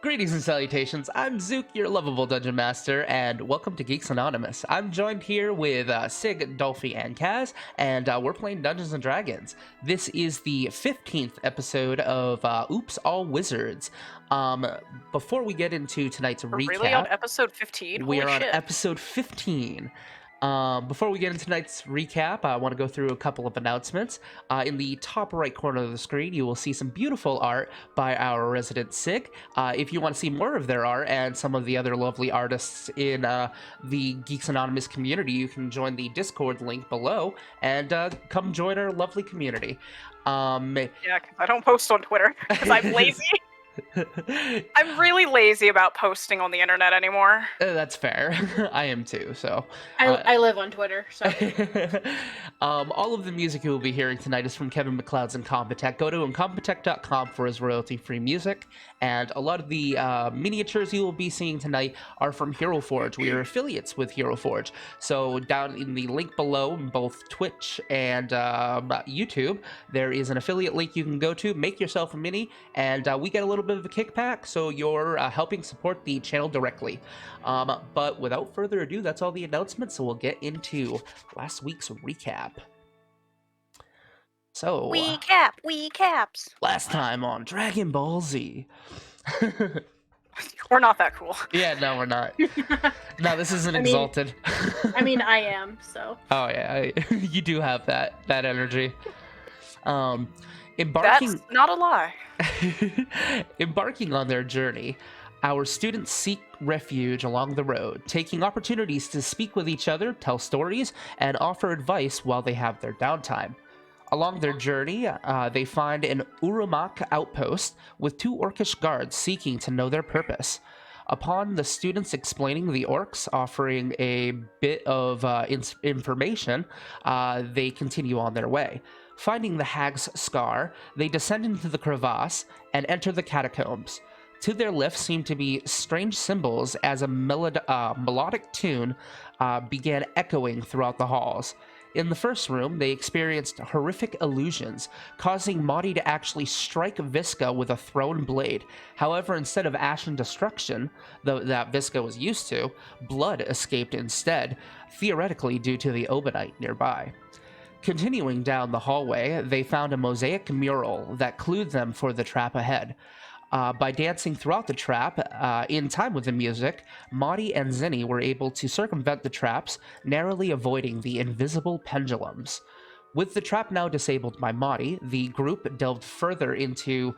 Greetings and salutations, I'm Zook, your lovable Dungeon Master, and welcome to Geeks Anonymous. I'm joined here with Sig, Dolphy, and Kaz, and we're playing Dungeons & Dragons. This is the 15th episode of Oops, All Wizards. Before we get into tonight's recap... We're really on episode 15? We Holy are on shit. episode 15. Before we get into tonight's recap, I want to go through a couple of announcements. In the top right corner of the screen, you will see some beautiful art by our resident Sig. If you want to see more of their art and some of the other lovely artists in the Geeks Anonymous community, you can join the Discord link below and come join our lovely community. Yeah, because I don't post on Twitter, because I'm lazy. I'm really lazy about posting on the internet anymore. That's fair. I am too, so... I live on Twitter, so... all of the music you will be hearing tonight is from Kevin MacLeod's Incompetech. Go to incompetech.com for his royalty-free music, and a lot of the miniatures you will be seeing tonight are from Hero Forge. We are affiliates with Hero Forge, so down in the link below, in both Twitch and YouTube, there is an affiliate link you can go to, make yourself a mini, and we get a little bit of a kickback, so you're helping support the channel directly. But without further ado, that's all the announcements, so we'll get into last week's recap. So, Recaps. last time on Dragon Ball Z. We're not that cool. Yeah, no, we're not. No, this isn't Exalted. I mean, I am, so... Oh, yeah, you do have that energy. Embarking... That's not a lie. Embarking on their journey, our students seek refuge along the road, taking opportunities to speak with each other, tell stories, and offer advice while they have their downtime. Along their journey, they find an Urumak outpost with two orcish guards seeking to know their purpose. Upon the students explaining the orcs, offering a bit of information, they continue on their way. Finding the hag's scar, they descend into the crevasse and enter the catacombs. To their left seem to be strange symbols as a melodic tune began echoing throughout the halls. In the first room, they experienced horrific illusions, causing Madi to actually strike Visca with a thrown blade. However, instead of ashen destruction that Visca was used to, blood escaped instead, theoretically due to the Obonite nearby. Continuing down the hallway, they found a mosaic mural that clued them for the trap ahead. By dancing throughout the trap, in time with the music, Madi and Zinni were able to circumvent the traps, narrowly avoiding the invisible pendulums. With the trap now disabled by Madi, the group delved further into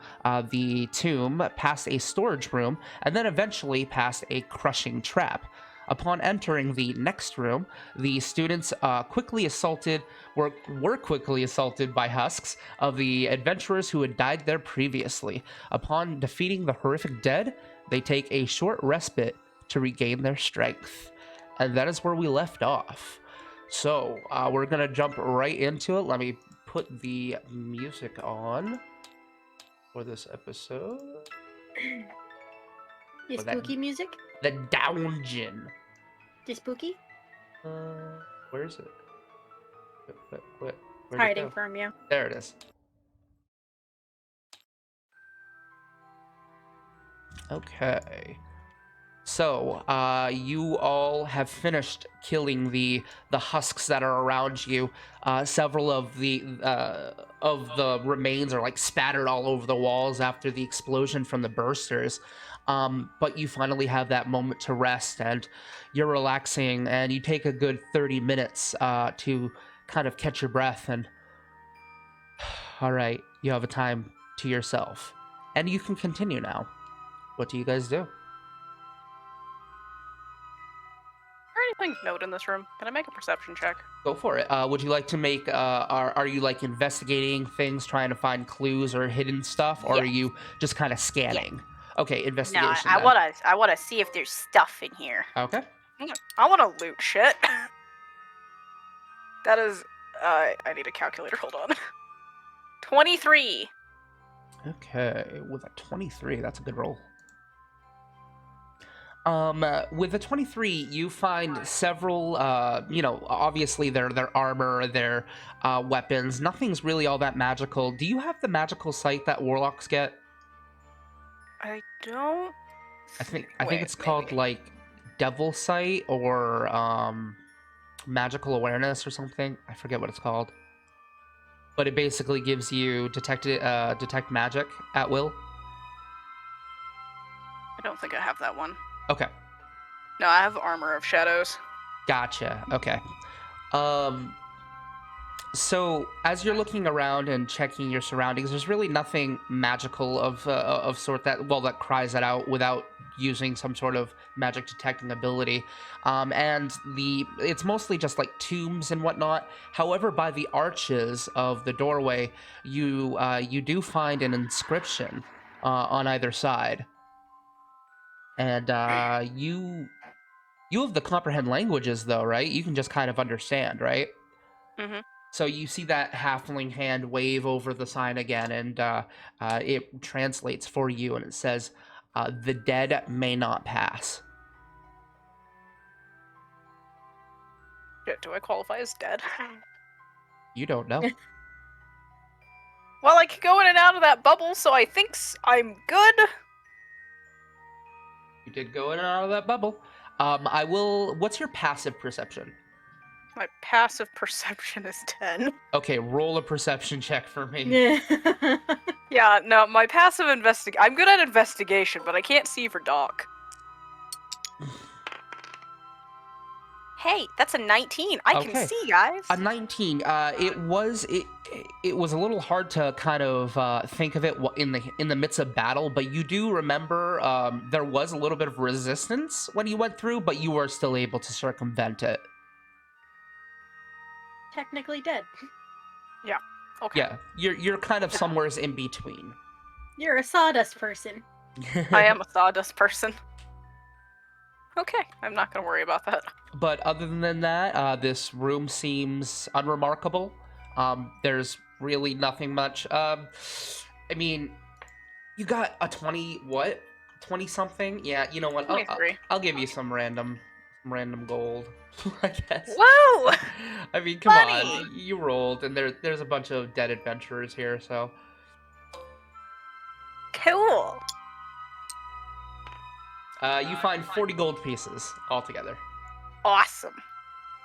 the tomb, past a storage room, and then eventually past a crushing trap. Upon entering the next room, the students were quickly assaulted by husks of the adventurers who had died there previously. Upon defeating the horrific dead, they take a short respite to regain their strength. And that is where we left off. So, we're going to jump right into it. Let me put the music on for this episode. The spooky music? The dungeon. The spooky? Where is it? Where'd Hiding it go? from you. There it is. Okay. So, you all have finished killing the husks that are around you. Several of the remains are like spattered all over the walls after the explosion from the bursters. But you finally have that moment to rest, and you're relaxing, and you take a good 30 minutes to kind of catch your breath, and all right, you have a time to yourself. And you can continue now. What do you guys do? Is there anything of note in this room? Can I make a perception check? Go for it. Would you like to make, are you like investigating things, trying to find clues or hidden stuff, or are you just kind of scanning? Yeah. Okay, investigation. No, I wanna see if there's stuff in here. Okay. I wanna loot shit. That is, I need a calculator, hold on. 23. Okay, with a 23, that's a good roll. With a 23, you find several, obviously their armor, their weapons. Nothing's really all that magical. Do you have the magical sight that warlocks get? I don't I think Wait, it's called maybe. like Devil Sight or Magical Awareness or something. I forget what it's called. But it basically gives you detect magic at will. I don't think I have that one. Okay, No, I have Armor of Shadows. gotcha. Okay. Um, so as you're looking around and checking your surroundings, there's really nothing magical of sort that cries that out without using some sort of magic detecting ability. And it's mostly just like tombs and whatnot. However, by the arches of the doorway, you do find an inscription on either side, and you have the comprehend languages though, right? You can just kind of understand, right? Mm-hmm. So you see that halfling hand wave over the sign again, and it translates for you, and it says, "The dead may not pass." Shit, do I qualify as dead? You don't know. Well, I can go in and out of that bubble, so I think I'm good. You did go in and out of that bubble. I will. What's your passive perception? My passive perception is 10. Okay, roll a perception check for me. Yeah. Yeah, no, my passive I'm good at investigation, but I can't see for Doc. Hey, that's a 19. I can Okay. see, guys. A 19. It was a little hard to kind of think of it in the midst of battle, but you do remember there was a little bit of resistance when you went through, but you were still able to circumvent it. Technically dead. Okay. Yeah, you're kind of somewhere in between. You're a sawdust person. I am a sawdust person. Okay, I'm not gonna worry about that. But other than that, this room seems unremarkable. There's really nothing much. I mean, you got a 20 what? 20 something? Yeah, you know what? I'll 23. give you some random gold, I guess. Whoa! I mean, come Buddy! on. You rolled, and there's a bunch of dead adventurers here, so. Cool. You find 40 gold pieces altogether. Awesome.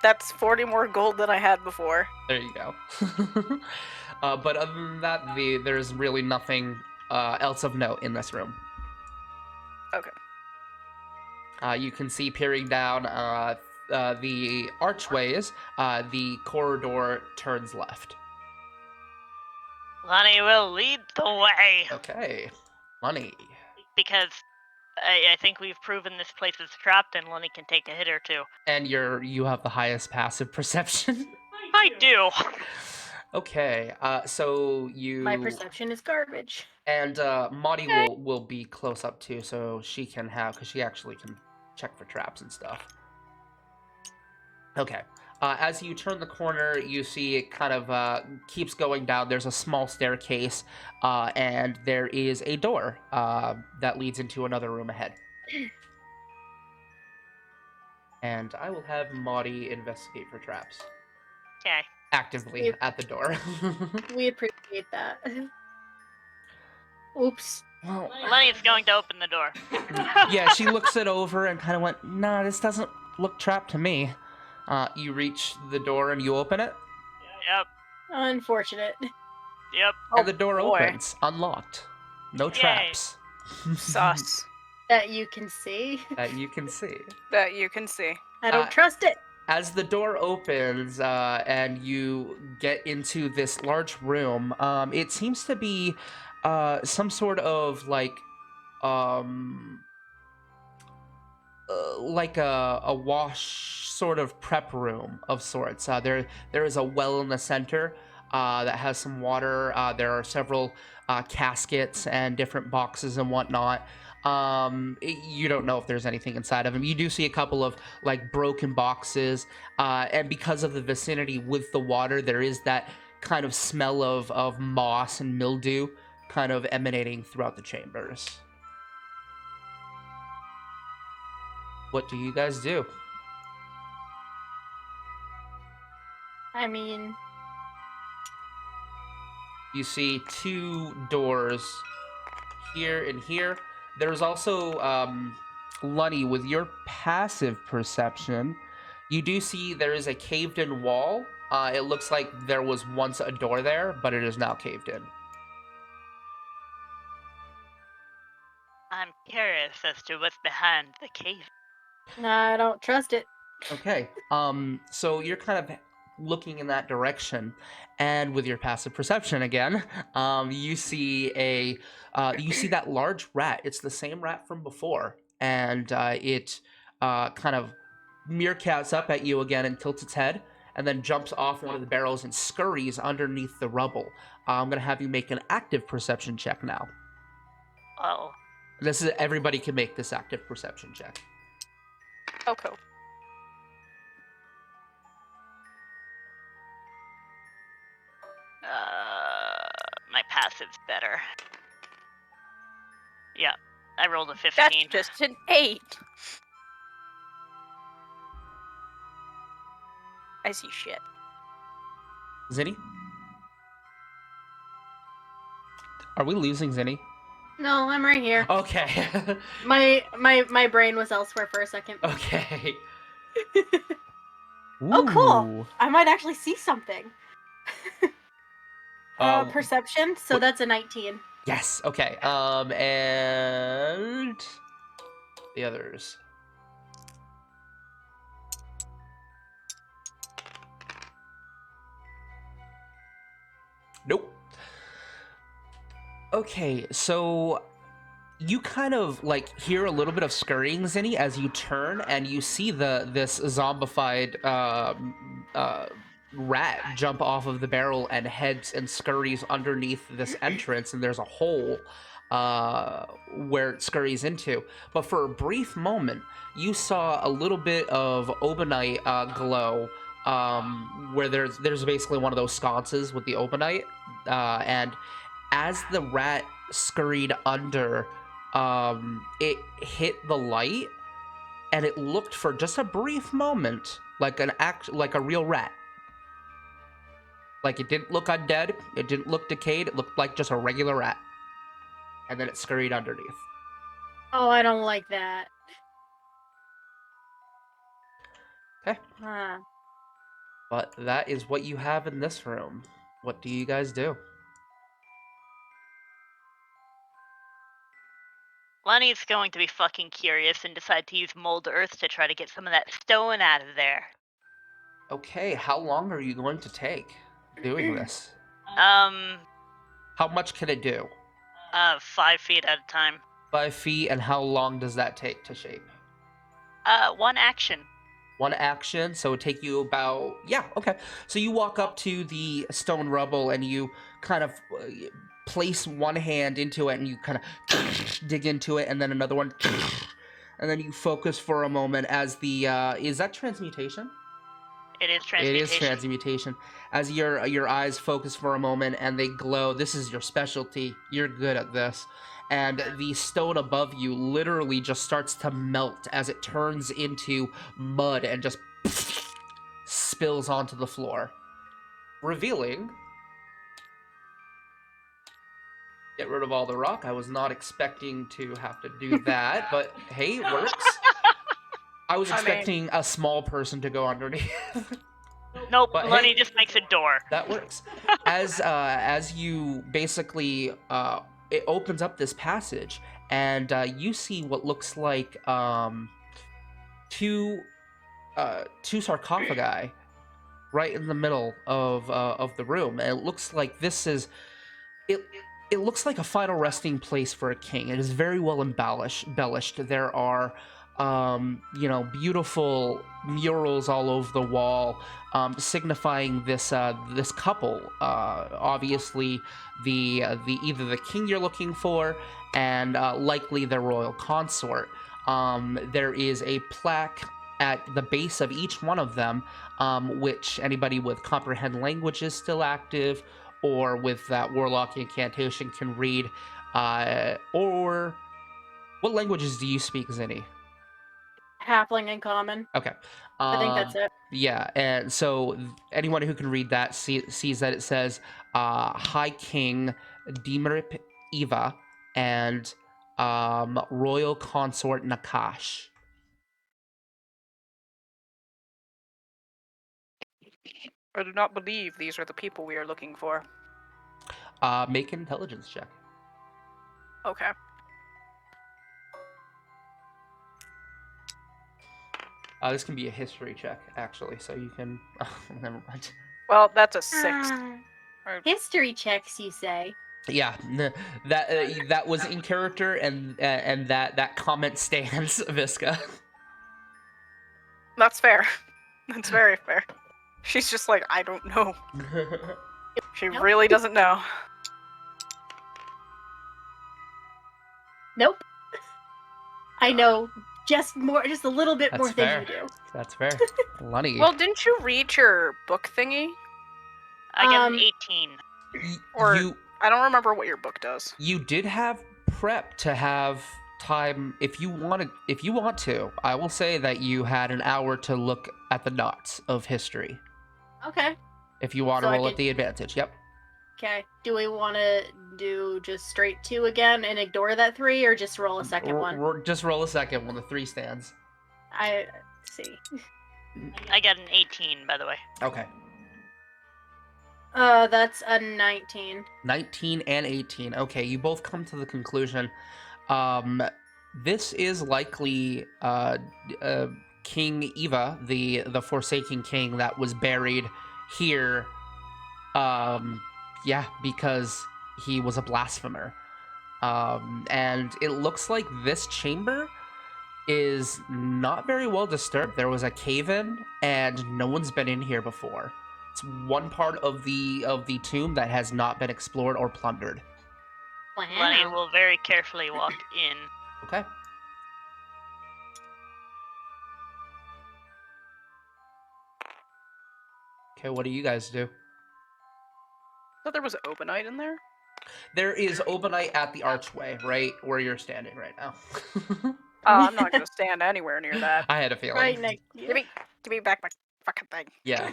That's 40 more gold than I had before. There you go. But other than that, there's really nothing else of note in this room. Okay. You can see peering down the archways, the corridor turns left. Lonnie will lead the way. Okay, money. Because I think we've proven this place is trapped and Lenny can take a hit or two. And you have the highest passive perception. I do. Okay, so you. My perception is garbage. And Maudie will be close up too, so she can because she actually can check for traps and stuff. Okay. As you turn the corner, you see it kind of keeps going down. There's a small staircase, and there is a door that leads into another room ahead. And I will have Maudie investigate for traps. Okay. Actively at the door. We appreciate that. Oops. Well, Lenny's going to open the door. yeah, she looks it over and kind of went, "Nah, this doesn't look trapped to me." You reach the door and you open it, Yep. Unfortunate. Yep. and the door boy. opens, unlocked. No traps. Sus. That you can see. That you can see. That you can see. I don't trust it. As the door opens and you get into this large room, it seems to be some sort of like a wash sort of prep room of sorts. There is a well in the center that has some water. There are several caskets and different boxes and whatnot. You don't know if there's anything inside of them. You do see a couple of like broken boxes, and because of the vicinity with the water, there is that kind of smell of moss and mildew kind of emanating throughout the chambers. What do you guys do? I mean, You see two doors here and here. There's also Lunny, with your passive perception, you do see there is a caved-in wall. It looks like there was once a door there, but it is now caved in. I'm curious as to what's behind the cave. I don't trust it. Okay. So you're kind of looking in that direction, and with your passive perception again, you see you see that large rat. It's the same rat from before, and it kind of meerkats up at you again and tilts its head, and then jumps off one of the barrels and scurries underneath the rubble. I'm gonna have you make an active perception check now. Oh, This is everybody can make this active perception check. Oh, cool. my passive's better. Yeah, I rolled a 15. That's just an 8. I see shit. Zinni? Are we losing Zinni? No, I'm right here. Okay. My brain was elsewhere for a second. Okay. Oh, cool. Ooh. I might actually see something. Perception, so that's a 19. Yes. Okay. And the others. Nope. Okay, so you kind of like hear a little bit of scurrying, Zinni, as you turn and you see this zombified rat jump off of the barrel and heads and scurries underneath this entrance, and there's a hole where it scurries into. But for a brief moment, you saw a little bit of obanite glow, where there's basically one of those sconces with the obanite, and as the rat scurried under, it hit the light, and it looked for just a brief moment like like a real rat. Like, it didn't look undead, it didn't look decayed, it looked like just a regular rat. And then it scurried underneath. Oh, I don't like that. Okay. Huh. But that is what you have in this room. What do you guys do? Lenny's going to be fucking curious and decide to use mold earth to try to get some of that stone out of there. Okay, how long are you going to take doing this? How much can it do? 5 feet at a time. 5 feet, and how long does that take to shape? 1 action. 1 action, so it take you about... Yeah, okay. So you walk up to the stone rubble, and you kind of place one hand into it, and you kind of dig into it, and then another one, and then you focus for a moment as the... is that transmutation? It is transmutation. It is transmutation. As your eyes focus for a moment and they glow, this is your specialty. You're good at this. And the stone above you literally just starts to melt as it turns into mud and just spills onto the floor, revealing... Get rid of all the rock. I was not expecting to have to do that, but hey, it works. I was expecting a small person to go underneath. Nope, But Lenny hey, just makes a door. That works. As you basically it opens up this passage, and you see what looks like two sarcophagi right in the middle of the room, and it looks like this is it looks like a final resting place for a king. It is very well embellished. There are beautiful murals all over the wall, signifying this couple. Obviously, the either the king you're looking for, and likely their royal consort. There is a plaque at the base of each one of them, which anybody with comprehend language is still active, or with that warlock incantation can read. Or what languages do you speak, Zinni? Halfling and common. Okay. I think that's it. Yeah, and so anyone who can read that sees that it says High King Demerip Eva, and Royal Consort Nakash. I do not believe these are the people we are looking for. Make an intelligence check. Okay. This can be a history check, actually, so you can... never mind. Well, that's a 6. History checks, you say? Yeah, that was in character, and that comment stands, Visca. That's fair. That's very fair. She's just like, I don't know. She Nope. really doesn't know. Nope. I know just a little bit That's more fair. than you do. That's fair. Lunny. Well, didn't you read your book thingy? I get an Um, 18. Or you I don't remember what your book does. you did have prep to have time if you want to. I will say that you had an hour to look at the knots of history. Okay. If you want to So I roll at could- the advantage. Yep. Okay. Do we want to do just straight 2 again and ignore that 3, or just roll a second one? Just roll a second when the 3 stands. I see. I got an 18, by the way. Okay. That's a 19. 19 and 18. Okay, you both come to the conclusion. This is likely King Eva, the Forsaken King that was buried here. Yeah, because he was a blasphemer. And it looks like this chamber is not very well disturbed. There was a cave-in, and no one's been in here before. It's one part of the tomb that has not been explored or plundered. Lenny will very carefully walk in. Okay. Okay, what do you guys do? I thought there was Obanite in there. There is Obanite at the archway, right where you're standing right now. I'm not gonna stand anywhere near that. I had a feeling. Right next. Give me back my fucking thing. Yeah.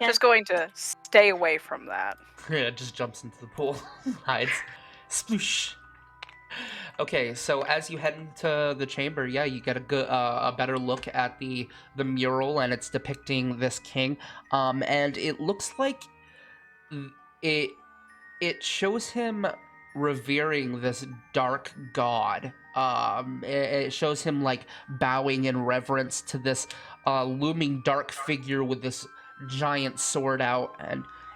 Yeah. Just going to stay away from that. Yeah, it just jumps into the pool, hides. Sploosh. Okay, so as you head into the chamber, yeah, you get a better look at the mural, and it's depicting this king. And it looks like it shows him revering this dark god. It shows him like bowing in reverence to this looming dark figure with this giant sword out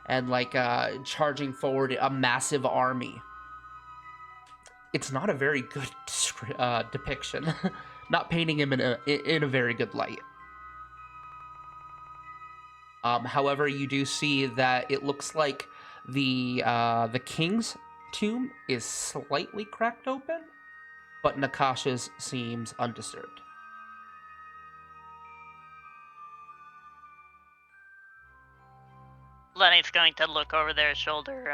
and like charging forward a massive army. It's not a very good depiction. Not painting him in a very good light. However, you do see that it looks like the king's tomb is slightly cracked open, but Nakash's seems undisturbed. Lenny's going to look over their shoulder.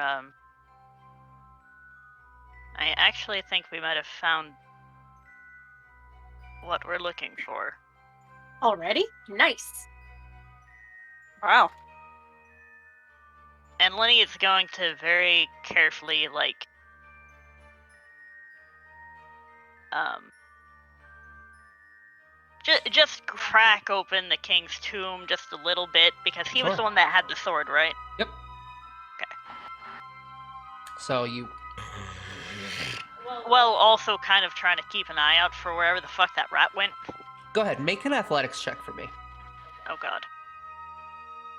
I actually think we might have found what we're looking for. Already? Nice. Wow. And Lenny is going to very carefully, like, just crack open the king's tomb just a little bit, because he was Sure. the one that had the sword, right? Yep. Okay. So you... Well, also kind of trying to keep an eye out for wherever the fuck that rat went. Go ahead, make an athletics check for me. Oh god.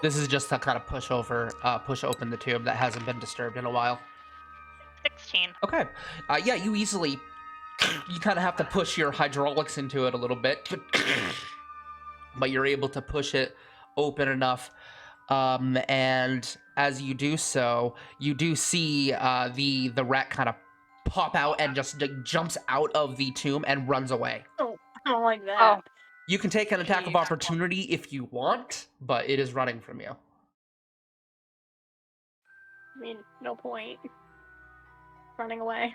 This is just to kind of push open the tomb that hasn't been disturbed in a while. 16. Okay. Yeah, you easily... You kind of have to push your hydraulics into it a little bit. But you're able to push it open enough. And as you do so, you do see the rat kind of pop out and just jumps out of the tomb and runs away. Oh, I don't like that. Oh, You can take an attack of Jeez. opportunity if you want, but it is running from you. I mean, no point. Running away.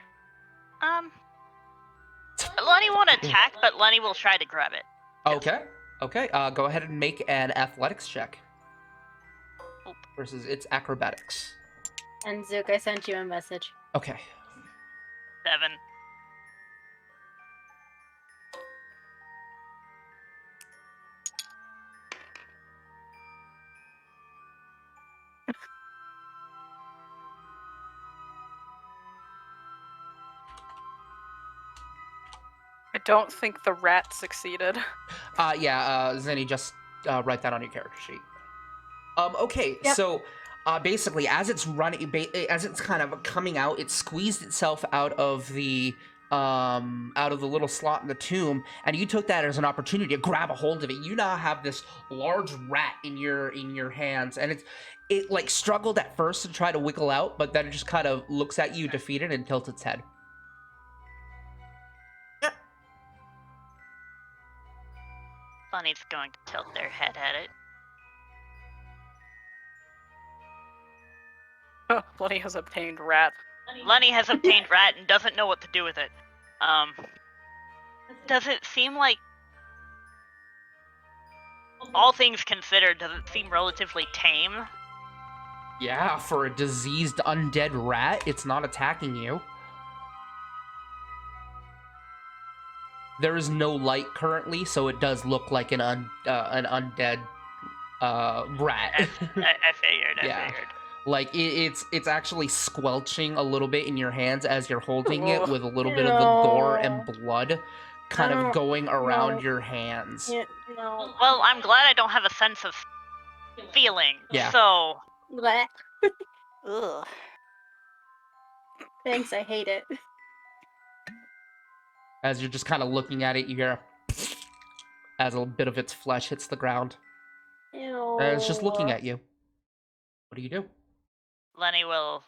Lenny won't attack, but Lenny will try to grab it. Okay. Okay. Go ahead and make an athletics check. Oop. Versus its acrobatics. And Zook, I sent you a message. Okay. 7. I don't think the rat succeeded. Zenny, just write that on your character sheet. Okay, Yep. so basically, as it's running, as it's kind of coming out, it squeezed itself out of the little slot in the tomb, and you took that as an opportunity to grab a hold of it. You now have this large rat in your hands, and it like struggled at first to try to wiggle out, but then it just kind of looks at you defeated and tilts its head. Bunny's going to tilt their head at it. Bloody has obtained rat. Lenny has obtained rat and doesn't know what to do with it. Does it seem like, all things considered, does it seem relatively tame? Yeah, for a diseased undead rat, it's not attacking you. There is no light currently, so it does look like an undead rat. I figured. Yeah. Like it's actually squelching a little bit in your hands as you're holding it, with a little bit of the gore and blood kind of going around your hands. Yeah, no. Well, I'm glad I don't have a sense of feeling. Yeah. So. Blech. Ugh. Thanks, I hate it. As you're just kind of looking at it, you hear as a bit of its flesh hits the ground. Ew. And it's just looking at you. What do you do? Lenny will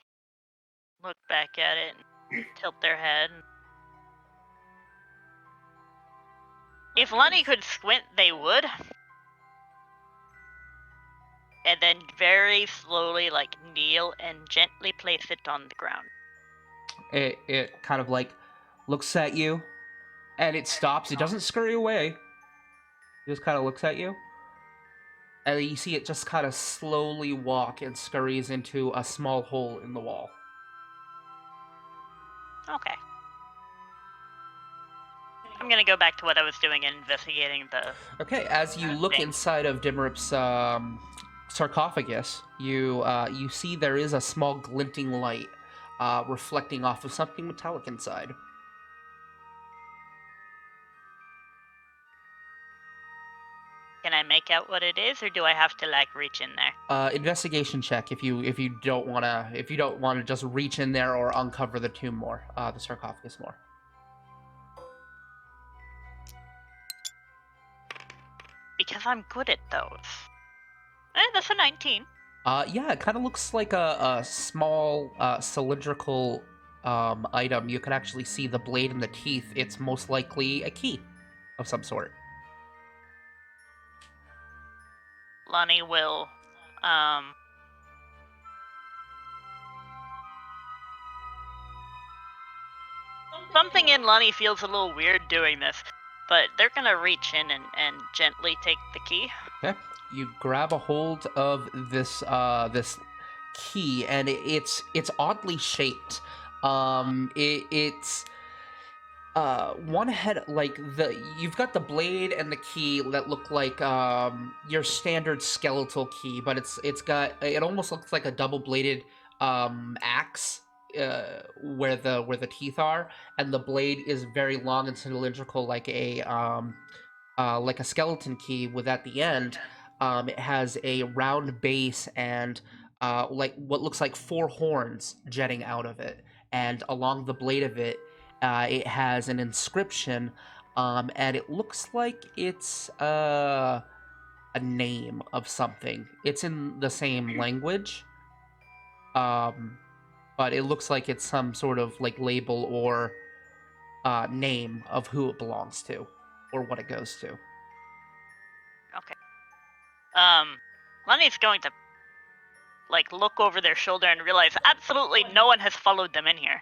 look back at it and tilt their head. If Lenny could squint, they would. And then very slowly, like, kneel and gently place it on the ground. It kind of like looks at you, and it stops. It doesn't scurry away. It just kind of looks at you. And you see it just kind of slowly walk and scurries into a small hole in the wall. Okay. I'm gonna go back to what I was doing and investigating the... Okay, as you look inside of Dimrip's sarcophagus, you see there is a small glinting light reflecting off of something metallic inside. Can I make out what it is, or do I have to, like, reach in there? Investigation check if you don't wanna just reach in there or uncover the tomb more, the sarcophagus more. Because I'm good at those. That's a 19. Yeah, it kind of looks like a small cylindrical item. You can actually see the blade and the teeth. It's most likely a key of some sort. Lonnie will, something in Lonnie feels a little weird doing this, but they're gonna reach in and gently take the key. Okay, you grab a hold of this this key, and it's oddly shaped. It's one head, like you've got the blade and the key that look like your standard skeletal key, but it almost looks like a double-bladed axe where the teeth are, and the blade is very long and cylindrical, like a skeleton key. With at the end, it has a round base and like what looks like 4 horns jetting out of it, and along the blade of it. It has an inscription, and it looks like it's a name of something. It's in the same language, but it looks like it's some sort of like label or name of who it belongs to or what it goes to. Okay. Lenny's going to, like, look over their shoulder and realize absolutely no one has followed them in here.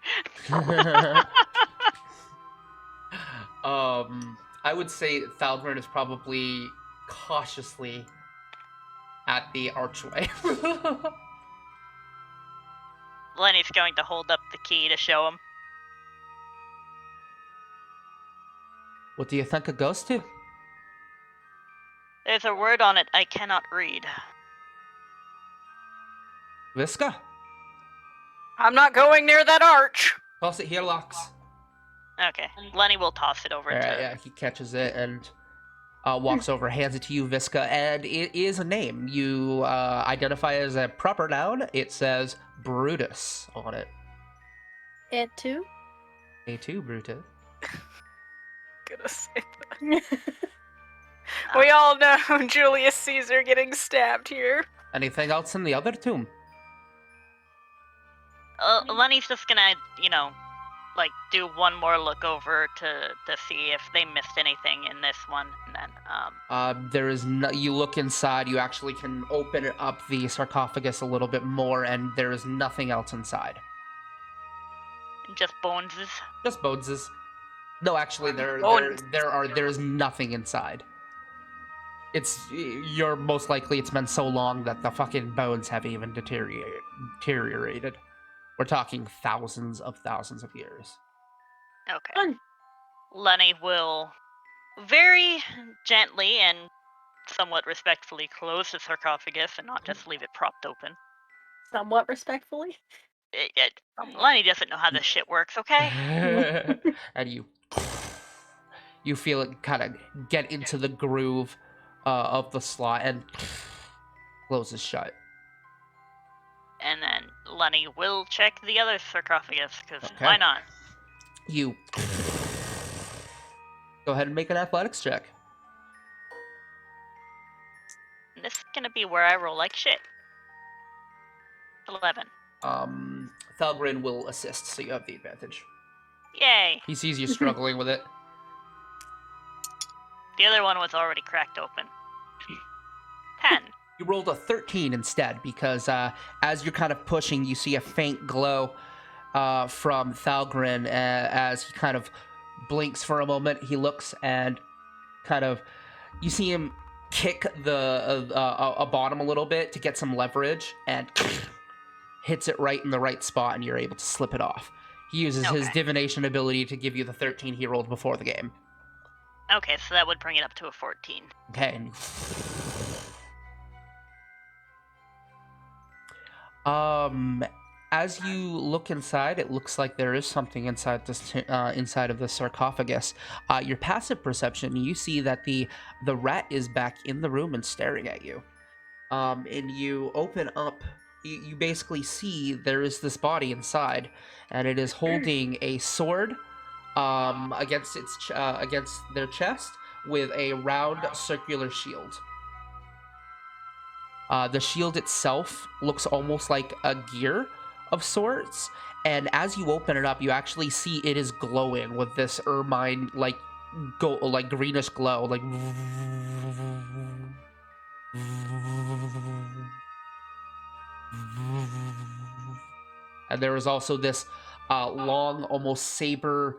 I would say Thalgren is probably cautiously at the archway. Lenny's going to hold up the key to show him. What do you think it goes to? There's a word on it I cannot read. Visca? I'm not going near that arch. Toss it here, Lux. Okay, Lenny will toss it over to... Alright, yeah, he catches it and walks over, hands it to you, Visca, and it is a name. You identify as a proper noun. It says Brutus on it. It too? A2, Brutus. Gonna say that. We all know Julius Caesar getting stabbed here. Anything else in the other tomb? Lenny's just gonna, like, do one more look over to see if they missed anything in this one, and then, There is no, you look inside, you actually can open up the sarcophagus a little bit more, and there is nothing else inside. just boneses. Just boneses. No, actually, there is nothing inside. You're most likely it's been so long that the fucking bones have even deteriorated. We're talking thousands of years. Okay. Fun. Lenny will very gently and somewhat respectfully close the sarcophagus and not just leave it propped open. Somewhat respectfully. Lenny doesn't know how this shit works, okay? And you feel it kind of get into the groove of the slot and closes shut. And then Lenny will check the other sarcophagus, because Okay. why not? You go ahead and make an athletics check. And this is gonna be where I roll like shit. 11. Thalgrin will assist, so you have the advantage. Yay! He sees you struggling with it. The other one was already cracked open. 10. You rolled a 13 instead, because as you're kind of pushing, you see a faint glow from Thalgrin as he kind of blinks for a moment. He looks and kind of, you see him kick a bottom a little bit to get some leverage, and hits it right in the right spot, and you're able to slip it off. He uses his divination ability to give you the 13 he rolled before the game. Okay, so that would bring it up to a 14. Okay. As you look inside, it looks like there is something inside this inside of the sarcophagus. Your passive perception, you see that the rat is back in the room and staring at you. And you open up. You basically see there is this body inside, and it is holding a sword against their chest with a round circular shield. The shield itself looks almost like a gear of sorts, and as you open it up, you actually see it is glowing with this ermine like greenish glow, like. And there is also this long, almost saber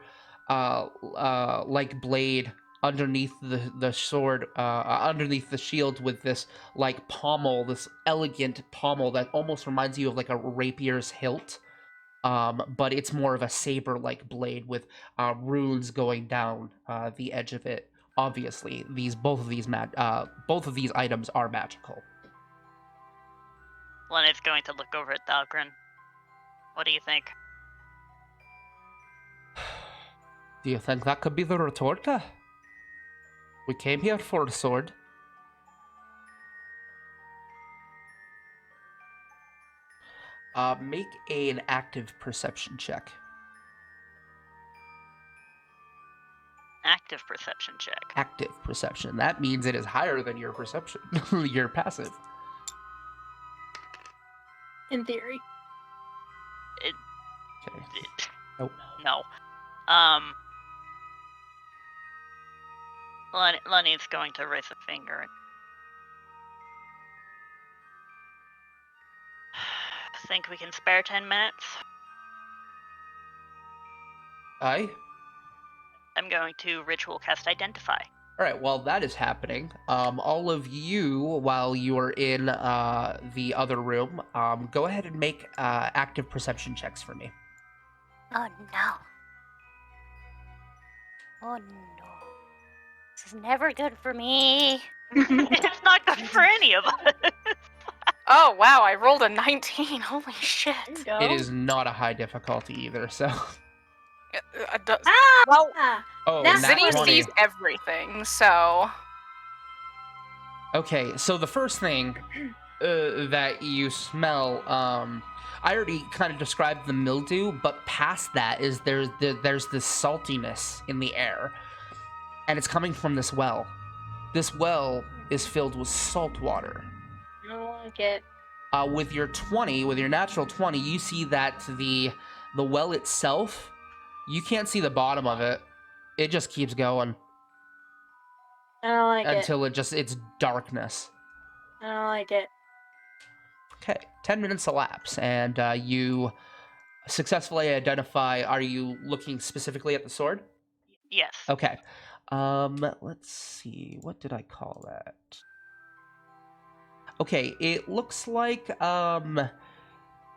like blade underneath the sword, underneath the shield, with this like pommel, this elegant pommel that almost reminds you of like a rapier's hilt, but it's more of a saber-like blade with runes going down the edge of it. Obviously, both of these items are magical. Lenny's going to look over at Thalgrin. What do you think? Do you think that could be the retorta? We came here for a sword. Make an active perception check. Active perception check. Active perception. That means it is higher than your perception. Your passive. In theory. Okay. Nope. No. Lenny's going to raise a finger. Think we can spare 10 minutes? Aye. I'm going to ritual cast Identify. All right, while that is happening, all of you, while you are in the other room, go ahead and make active perception checks for me. Oh no. Oh no. This is never good for me. It's not good for any of us. Oh wow, I rolled a 19. Holy There you shit. go. It is not a high difficulty either, so. Ah! Well, Oh, Nat nat Zinni 20. sees everything, so Okay, so the first thing that you smell, I already kind of described the mildew, but past that is there's this saltiness in the air, and it's coming from this well. This well is filled with salt water. I don't like it. With your natural 20, you see that the well itself, you can't see the bottom of it. It just keeps going I don't like it. until it's darkness. I don't like it. Okay, 10 minutes elapse, and you successfully identify. Are you looking specifically at the sword? Yes. Okay. Let's see. What did I call that? Okay, it looks like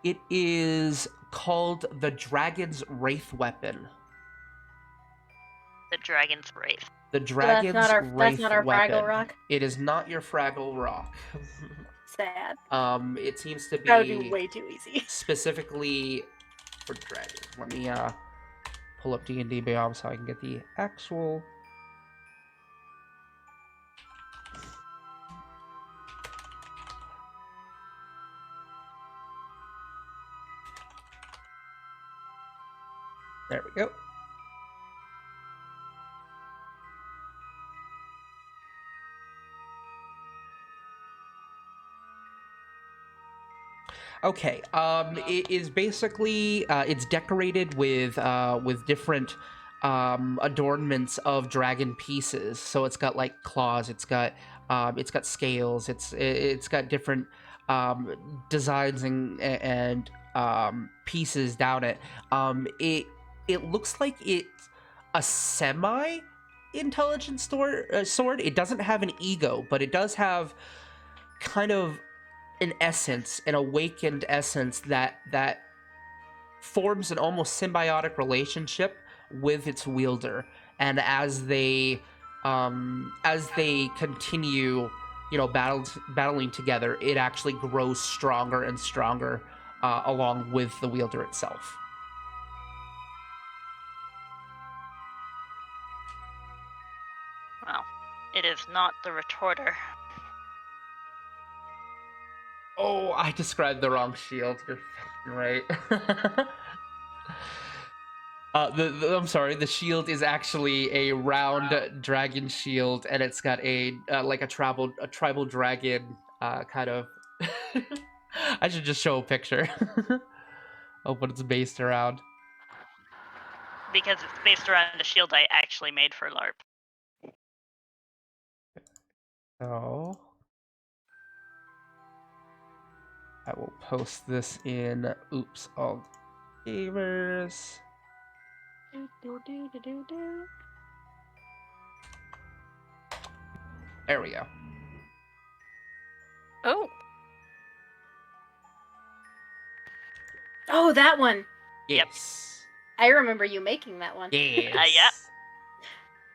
it is called the Dragon's Wraith weapon. The Dragon's Wraith. The So Dragon's Wraith that's not our weapon. Fraggle Rock. It is not your Fraggle Rock. Sad. It seems to That would be be way too easy. specifically for dragons. Let me pull up D&D Beyond so I can get the actual. There we go. Okay. It is basically it's decorated with different adornments of dragon pieces. So it's got like claws. It's got scales. It's got different designs and pieces down it. It looks like it's a semi intelligent sword. It doesn't have an ego, but it does have kind of an essence, an awakened essence that forms an almost symbiotic relationship with its wielder. And as they continue, battling together, it actually grows stronger and stronger along with the wielder itself. Well, it is not the retorter. Oh, I described the wrong shield. You're fucking right. I'm sorry. The shield is actually a round dragon shield, and it's got a tribal dragon kind of. I should just show a picture of what it's based around. Because it's based around a shield I actually made for LARP. So I will post this in Oops All Gamers. There we go. Oh, that one. Yes. I remember you making that one. Yes.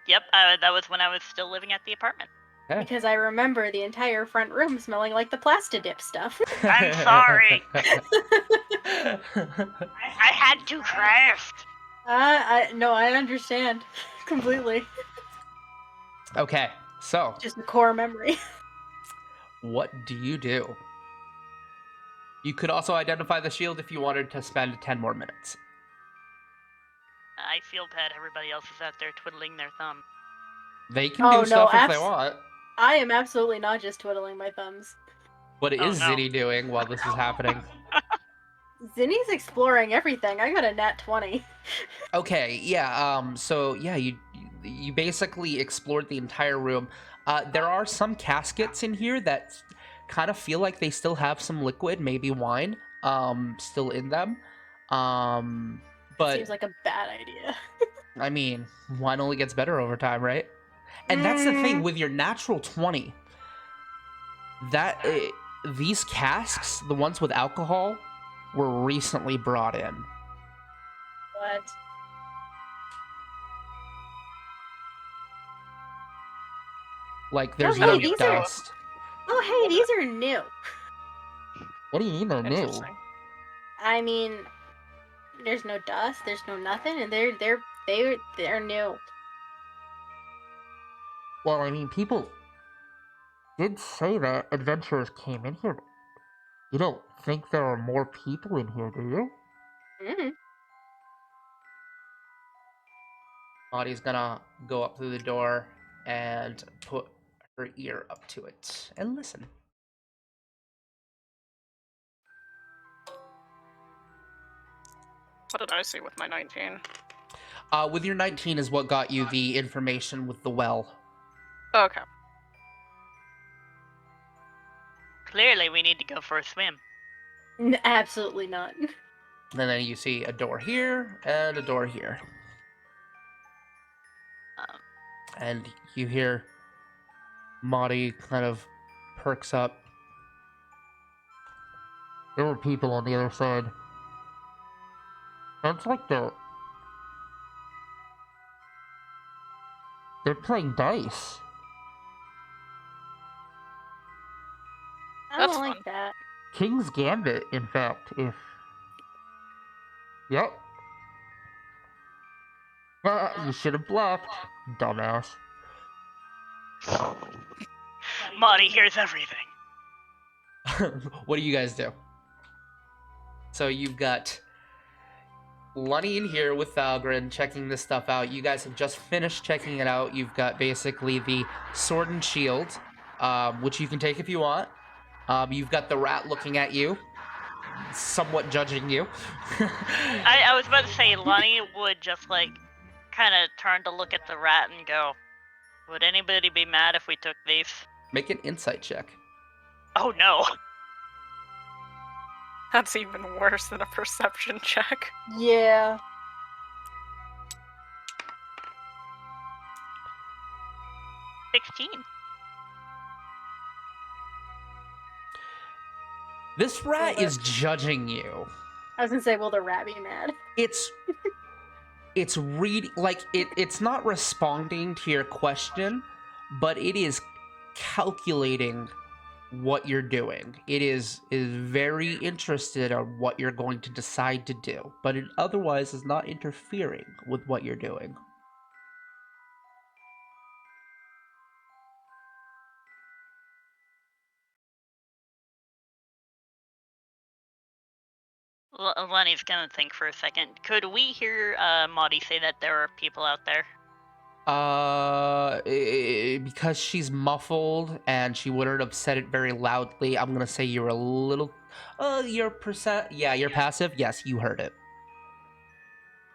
Yep, that was when I was still living at the apartment. Okay. Because I remember the entire front room smelling like the Plastidip stuff. I'm sorry. I had to craft. No, I understand completely. Okay, so Just a core memory. what do? You could also identify the shield if you wanted to spend 10 more minutes. I feel bad everybody else is out there twiddling their thumb. They can do stuff if they want. I am absolutely not just twiddling my thumbs. What is no. Zinni doing while this is happening? Zinni's exploring everything. I got a nat 20. Okay, yeah, so yeah, you basically explored the entire room. There are some caskets in here that kind of feel like they still have some liquid, maybe wine, still in them. But Seems like a bad idea. I mean, wine only gets better over time, right? And that's the thing with your natural 20. That these casks, the ones with alcohol, were recently brought in. What? Like, there's hey, no these are- dust. Oh, hey, these are new. What do you mean they're new? Interesting. I mean, there's no dust, there's no nothing, and they're new. Well, I mean, people did say that adventurers came in here. You don't think there are more people in here, do you? Mm-hmm. Maudie's gonna go up through the door and put her ear up to it and listen. What did I see with my 19? With your 19 is what got you the information with the well. Okay. Clearly, we need to go for a swim. Absolutely not. And then you see a door here and a door here. Um, And you hear Maudie kind of perks up. There were people on the other side. Sounds like they're playing dice. I That's don't fun. like that. King's Gambit, in fact, if... Yep. You should have bluffed, dumbass. Maudie hears everything. What do you guys do? So you've got Lunny in here with Valgren checking this stuff out. You guys have just finished checking it out. You've got basically the sword and shield, which you can take if you want. You've got the rat looking at you, somewhat judging you. I was about to say, Lonnie would just, like, kind of turn to look at the rat and go, would anybody be mad if we took these? Make an insight check. Oh, no. That's even worse than a perception check. Yeah. $16. This rat is judging you. I was gonna say, will the rat be mad? It's reading, like, it's not responding to your question, but it is calculating what you're doing. It is very interested on what you're going to decide to do, but it otherwise is not interfering with what you're doing. Lenny's gonna think for a second. Could we hear Maudie say that there are people out there? Because she's muffled and she wouldn't have said it very loudly, I'm gonna say you're a little, you're passive. Yes, you heard it.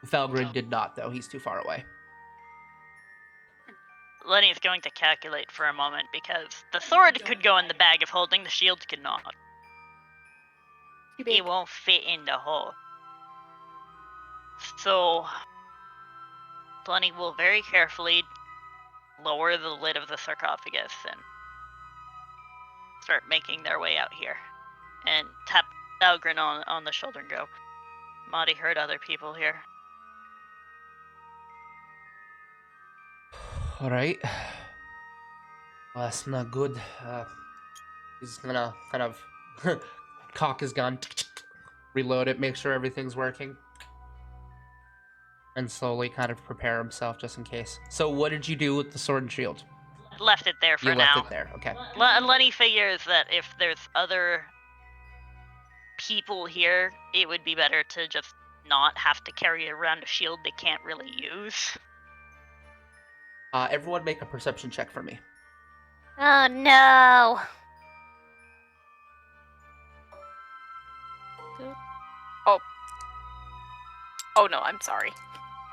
Felgrin did not, though. He's too far away. Lenny's going to calculate for a moment because the sword could go in the bag of holding, the shield could not. It won't fit in the hole. So, Lenny will very carefully lower the lid of the sarcophagus and start making their way out here. And tap Algren on the shoulder and go, Maudie heard other people here. Alright. Well, that's not good. He's gonna kind of cock his gun, reload it, make sure everything's working, and slowly kind of prepare himself just in case. So what did you do with the sword and shield? Left it there for You now. left it there, okay. Lenny figures that if there's other people here, it would be better to just not have to carry around a shield they can't really use. Everyone make a perception check for me. Oh no. Oh no, I'm sorry.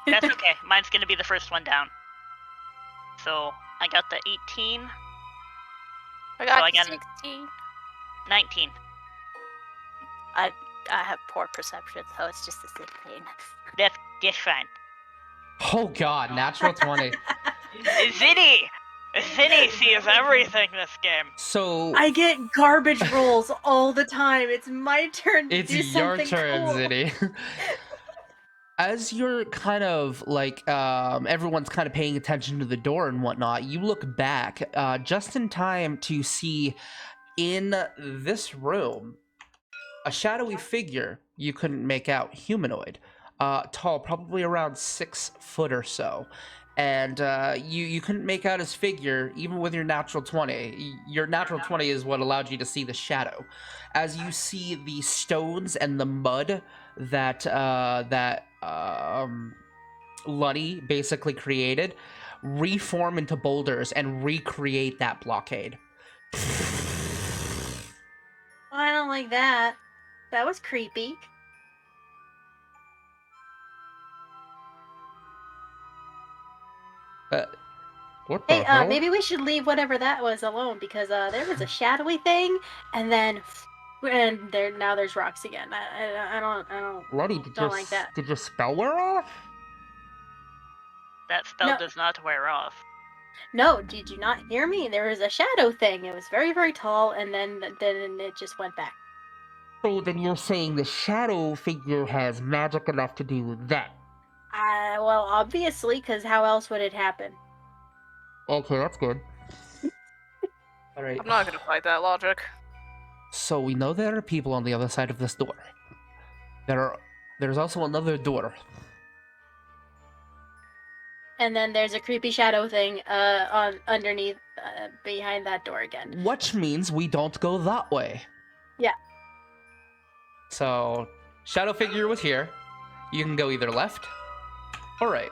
That's okay. Mine's gonna be the first one down. So I got the 18. I got, I got 16. 19. I have poor perception, so it's just the same thing. That's fine. Oh god, natural 20. Zinni sees everything this game. So I get garbage rolls all the time. It's my turn to it's do your something turn, cool. Zitty. As you're kind of like everyone's kind of paying attention to the door and whatnot, you look back just in time to see in this room a shadowy figure you couldn't make out, humanoid, tall, probably around 6 foot or so. And you couldn't make out his figure even with your natural 20. Your natural 20 is what allowed you to see the shadow. As you see the stones and the mud that Lunny basically created reform into boulders and recreate that blockade. I don't like that. That was creepy. What the Hey, hell? maybe we should leave whatever that was alone because there was a shadowy thing, and then now there's rocks again. I don't Lunny, don't like that. Did your spell wear off? That spell No. does not wear off. No, did you not hear me? There was a shadow thing. It was very, very tall, and then it just went back. So then you're saying the shadow figure has magic enough to do that? Well, obviously, because how else would it happen? Okay, that's good. All right. I'm not gonna fight that logic. So we know there are people on the other side of this door. There's also another door. And then there's a creepy shadow thing on underneath behind that door again. Which means we don't go that way. Yeah. So, shadow figure was here. You can go either left or right.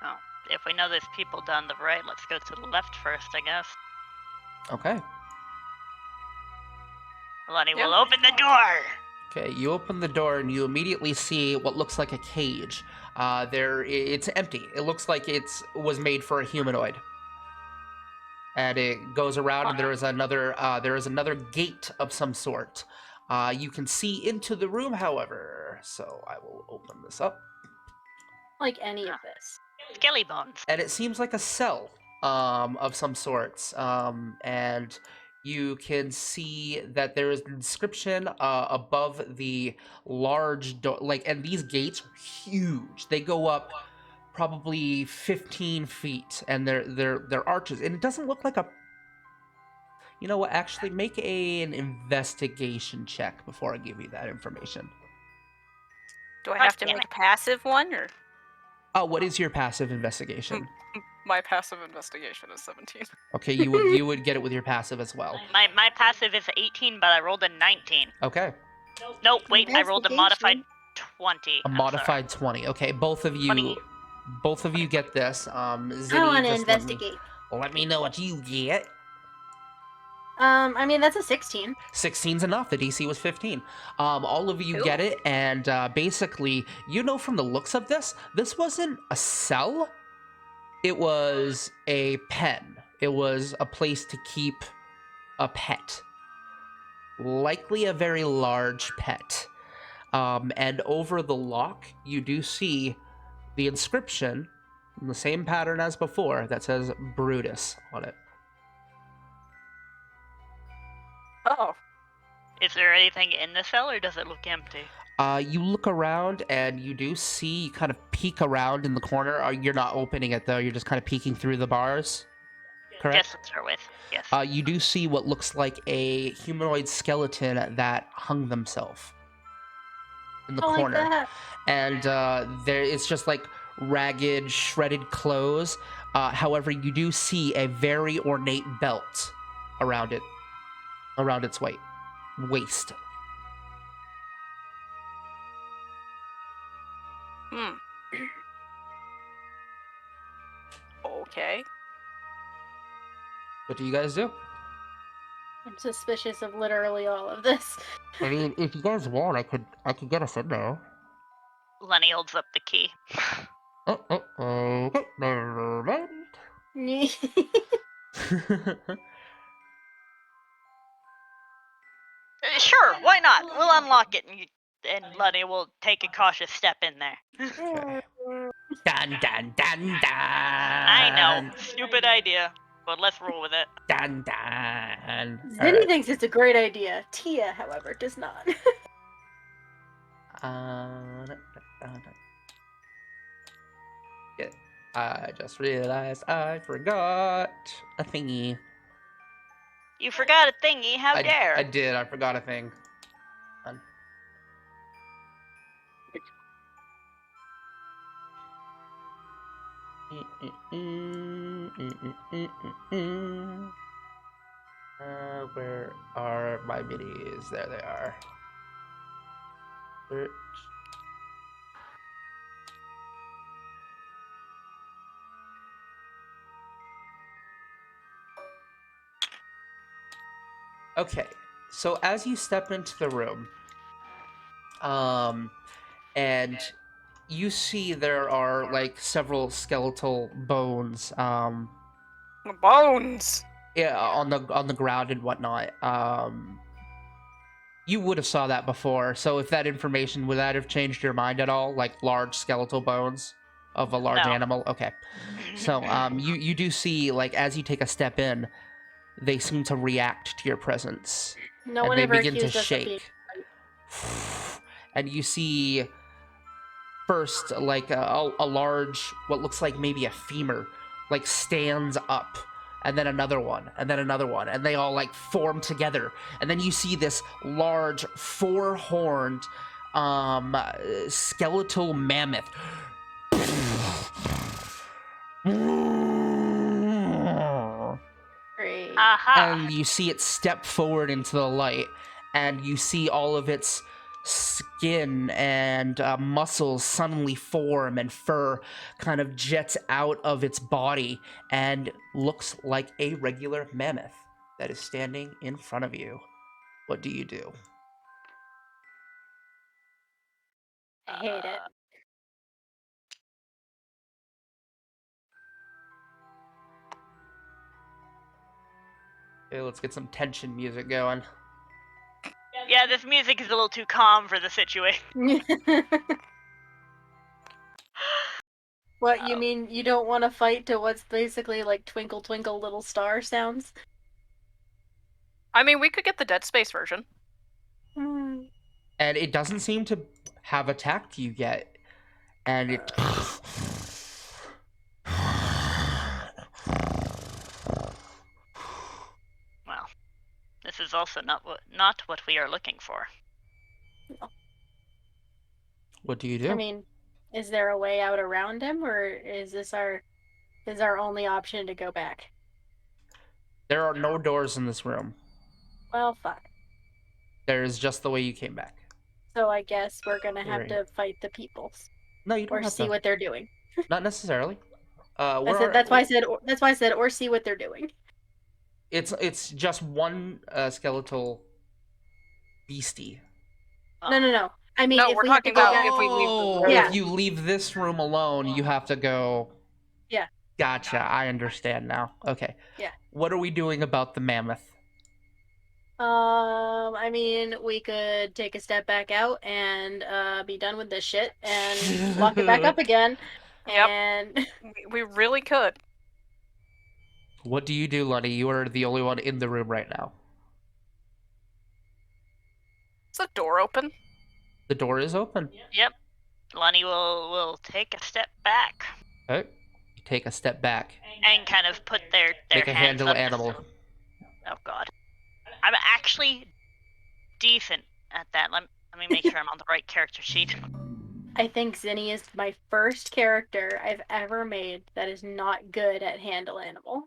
Oh, if we know there's people down the right, let's go to the left first, I guess. Okay. Lunny Yeah. will open the door! Okay, you open the door and you immediately see what looks like a cage. It's empty. It looks like it was made for a humanoid. And it goes around, and there is another gate of some sort. You can see into the room, however. So I will open this up, Like any of this. Skelly bones. and it seems like a cell of some sorts. And you can see that there is an inscription above the large door. And these gates are huge. They go up probably 15 feet, and they're arches, and it doesn't look like a. You know what? Actually, make an investigation check before I give you that information. Do I have to damn make a passive one, or Oh, what is your passive investigation? my passive investigation is 17? Okay, you would get it with your passive as well. My passive is 18, but I rolled a 19. Okay, Nope, wait, I rolled a modified Investigation. 20. a I'm modified 20. Okay, both of you 20. get this. I Zinni, want to just investigate. let me know what you get. I mean, that's a 16. 16's enough. The DC was 15. All of you Cool. get it, and basically, from the looks of this wasn't a cell. It was a pen. It was a place to keep a pet. Likely a very large pet. And over the lock, you do see the inscription, in the same pattern as before, that says Brutus on it. Oh, Is there anything in the cell, or does it look empty? You look around, and you do see, you kind of peek around in the corner. You're not opening it, though. You're just kind of peeking through the bars. Correct? Yes, to start with. Yes. You do see what looks like a humanoid skeleton that hung themselves in the I like corner. that. And it's just like ragged, shredded clothes. However, you do see a very ornate belt around its waist. hmm. Okay. What do you guys do? I'm suspicious of literally all of this. I mean, if you guys want, I could get us in there. Lenny holds up the key. Okay, never mind. Sure, why not? We'll unlock it, and Lenny will take a cautious step in there. Okay. Dun dun dun dun. I know, stupid idea, but let's roll with it. Dun dun. Zinni thinks it's a great idea. Tia, however, does not. Yeah, I just realized I forgot a thingy. You forgot a thingy. How I dare? did. I forgot a thing. Hold on. Where are my minis? There they are. Search. Okay, so as you step into the room, and you see there are like several skeletal bones, Bones. yeah, on the ground and whatnot. You would have saw that before. So if that information would that have changed your mind at all? Like large skeletal bones of a large No. animal? Okay. So you do see like as you take a step in, they seem to react to your presence. No And one they ever begin to accused us of being. shake. And you see first like a large what looks like maybe a femur like stands up, and then another one, and then another one, and they all like form together, and then you see this large four-horned skeletal mammoth. Great. Aha. And you see it step forward into the light, and you see all of its skin and muscles suddenly form, and fur kind of jets out of its body and looks like a regular mammoth that is standing in front of you. What do you do? I hate it. Okay, let's get some tension music going. Yeah, this music is a little too calm for the situation. What, you Oh. mean you don't want to fight to what's basically like Twinkle Twinkle Little Star sounds? I mean, we could get the Dead Space version. Hmm. And it doesn't seem to have attacked you yet. And it Well, this is also not what we are looking for. what do you do? I mean, is there a way out around him, or is this our only option to go back? There are no doors in this room. Well, fuck. There is just the way you came back. So I guess we're gonna have Right. to fight the peoples, No, you don't or have see to. what they're doing. Not necessarily. That's why I said. That's why I said, or see what they're doing. It's just one skeletal beastie. Oh. No. I mean, No, if we're we have to talking go about back, if we leave the Oh, room. Yeah. if you leave this room alone, you have to go. Yeah. Gotcha. I understand now. Okay. Yeah. What are we doing about the mammoth? I mean, we could take a step back out and be done with this shit and lock it back up again. Yep. And We really could. What do you do, Lunny? You are the only one in the room right now. Is the door open? The door is open. Yep. Lunny will take a step back Okay. You take a step back. and kind of put their Make a hands handle on animal. Oh god. I'm actually decent at that. Let me make sure I'm on the right character sheet. I think Zinni is my first character I've ever made that is not good at handle animal.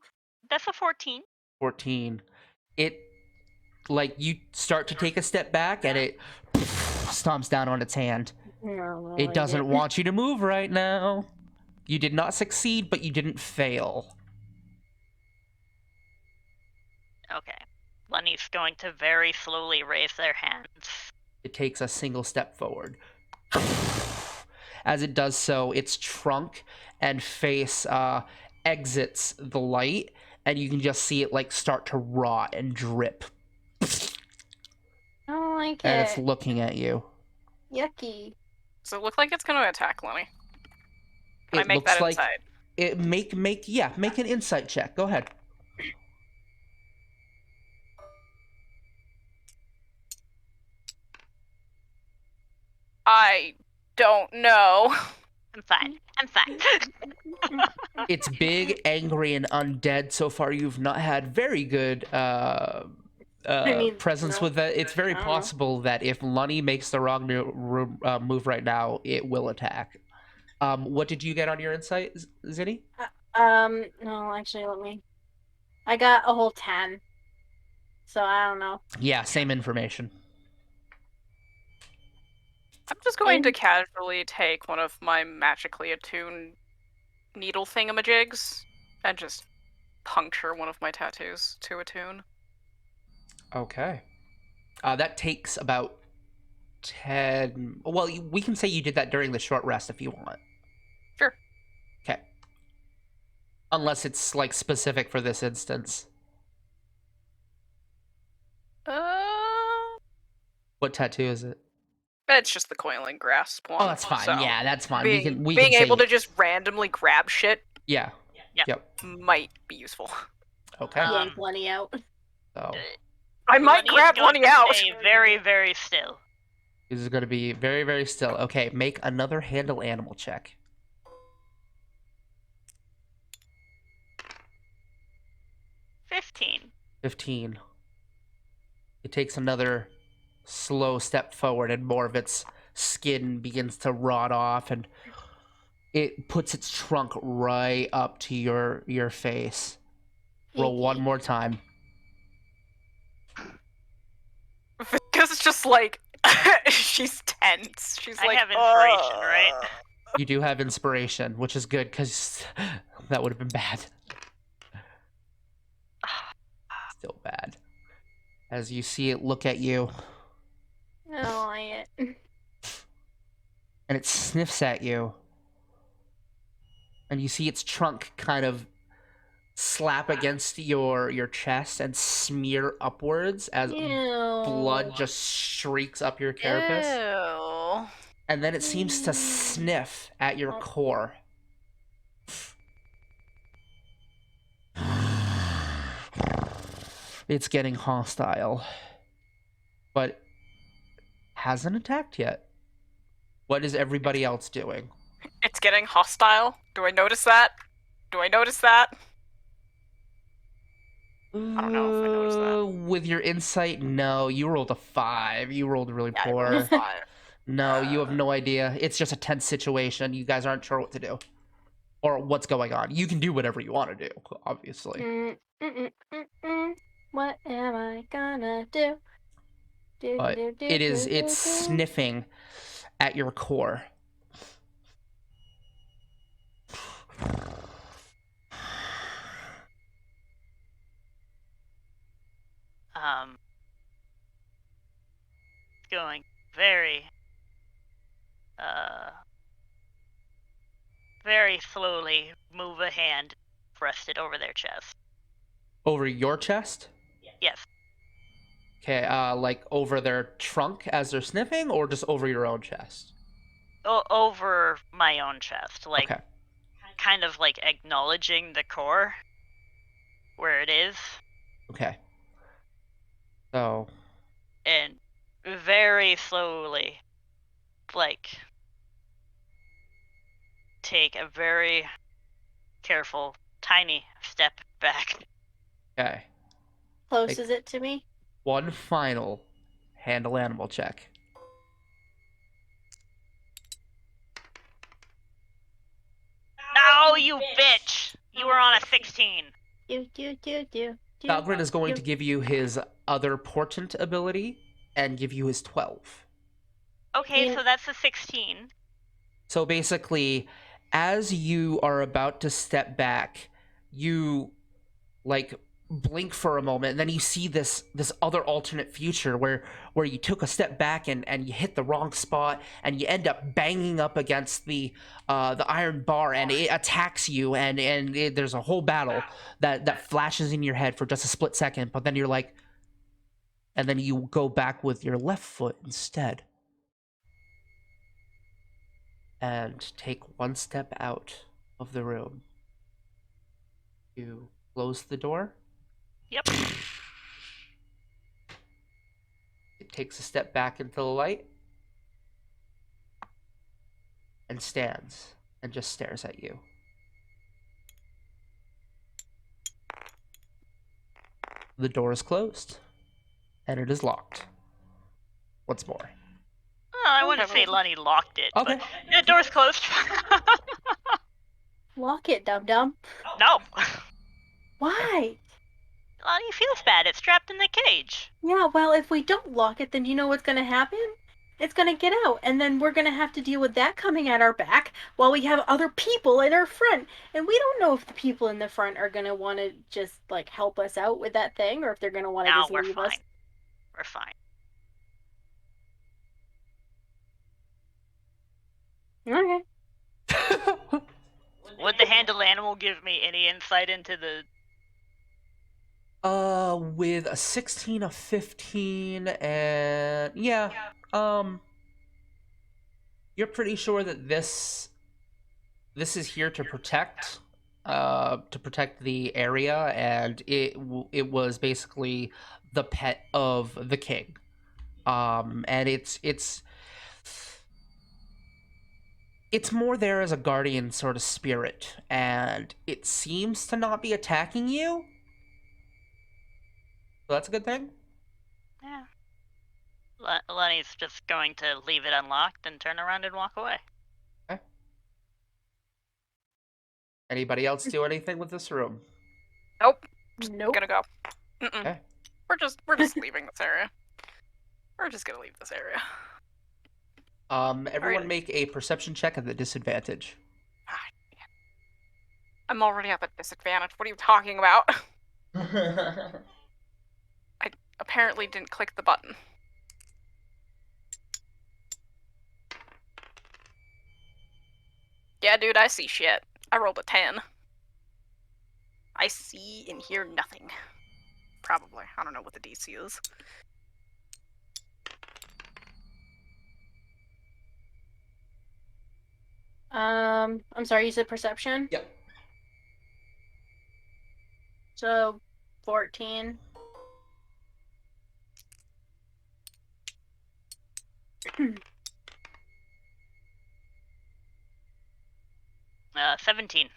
That's a 14. 14. It, like, you start to take a step back and it stomps down on its hand. No, It doesn't want you to move right now. You did not succeed, but you didn't fail. Okay. Lunny's going to very slowly raise their hands. It takes a single step forward. As it does so, its trunk and face exits the light, and you can just see it like start to rot and drip. I don't like And it. it's looking at you. Yucky. Does it look like it's going to attack Lenny? Can I It make looks that like inside? it make an insight check. Go ahead. I don't know. I'm fine. I'm fine. It's big, angry, and undead. So far, you've not had very good presence no, with that. It's very I don't know. possible that if Lunny makes the wrong move right now, it will attack. What did you get on your insight, Zinni? No, actually, I got a whole 10. So I don't know. Yeah, same information. I'm just going to And- casually take one of my magically attuned needle thingamajigs and just puncture one of my tattoos to attune. Okay. That takes about 10. Well, we can say you did that during the short rest if you want. Sure. Okay. Unless it's like specific for this instance. What tattoo is it? It's just the coiling grasp one. Oh, that's fine. So Yeah, that's fine. being we can able say, to just randomly grab shit yeah. Yeah. Yep. might be useful. Okay. yank Lenny out. So I might Lenny is grab going Lenny to out. stay very, very still. this is going to be very, very still. Okay, make another handle animal check. 15. 15. It takes another slow step forward, and more of its skin begins to rot off, and it puts its trunk right up to your face. Roll one more time. Because it's just like she's tense. She's I like, have inspiration, right? You do have inspiration, which is good because that would have been bad. Still bad. As you see it look at you, I don't like it. and it sniffs at you, and you see its trunk kind of slap against your chest and smear upwards as blood just streaks up your carapace. Ew. And then it seems to sniff at your core. It's getting hostile, but hasn't attacked yet. What is everybody else doing? It's getting hostile. Do I notice that? Do I notice that? I don't know if I noticed that. With your insight, no. You rolled a 5. You rolled really Yeah, I poor. rolled a 5. No, you have no idea. It's just a tense situation. You guys aren't sure what to do. Or what's going on. You can do whatever you want to do, obviously. What am I gonna do? But it's sniffing at your core. Going very, very slowly move a hand, rest it over their chest. Over your chest? Yes. Okay, like over their trunk as they're sniffing, or just over your own chest? Over my own chest, like Okay. kind of like acknowledging the core where it is, Okay. So, and very slowly, like, take a very careful, tiny step back. okay. Close is it to me? One final handle animal check. No, you bitch! You were on a 16. Valgren is going to give you his other portent ability and give you his 12. Okay, so that's a 16. So basically, as you are about to step back, you like blink for a moment, and then you see this other alternate future where you took a step back and you hit the wrong spot, and you end up banging up against the iron bar, and it attacks you, and there's a whole battle that flashes in your head for just a split second, but then you're like, and then you go back with your left foot instead and take one step out of the room. You close the door. Yep. It takes a step back into the light. and stands and just stares at you. The door is closed, and it is locked. Once more. Oh, I wouldn't say Lenny locked it, Okay. but the door's closed. Lock it, dum-dum. No. Why? Lenny feels bad. It's trapped in the cage. Yeah, well, if we don't lock it, then you know what's gonna happen? It's gonna get out, and then we're gonna have to deal with that coming at our back while we have other people in our front. And we don't know if the people in the front are gonna want to just, like, help us out with that thing, or if they're gonna want to No, just we're leave fine. us. We're fine. Okay. Would the handled animal give me any insight into the... With a 16, a 15, and yeah, you're pretty sure that this is here to protect the area, and it was basically the pet of the king. And it's more there as a guardian sort of spirit, and it seems to not be attacking you. So that's a good thing. Yeah. Lenny's just going to leave it unlocked and turn around and walk away. Okay. Anybody else do anything with this room? Nope. Nope. Gonna go. Mm-mm. Okay. We're just leaving this area. We're just gonna leave this area. Everyone Alright. make a perception check at the disadvantage. I'm already at a disadvantage. What are you talking about? I apparently didn't click the button. Yeah, dude, I see shit. I rolled a 10. I see and hear nothing. Probably. I don't know what the DC is. I'm sorry, you said perception? Yep. So, 14. 17.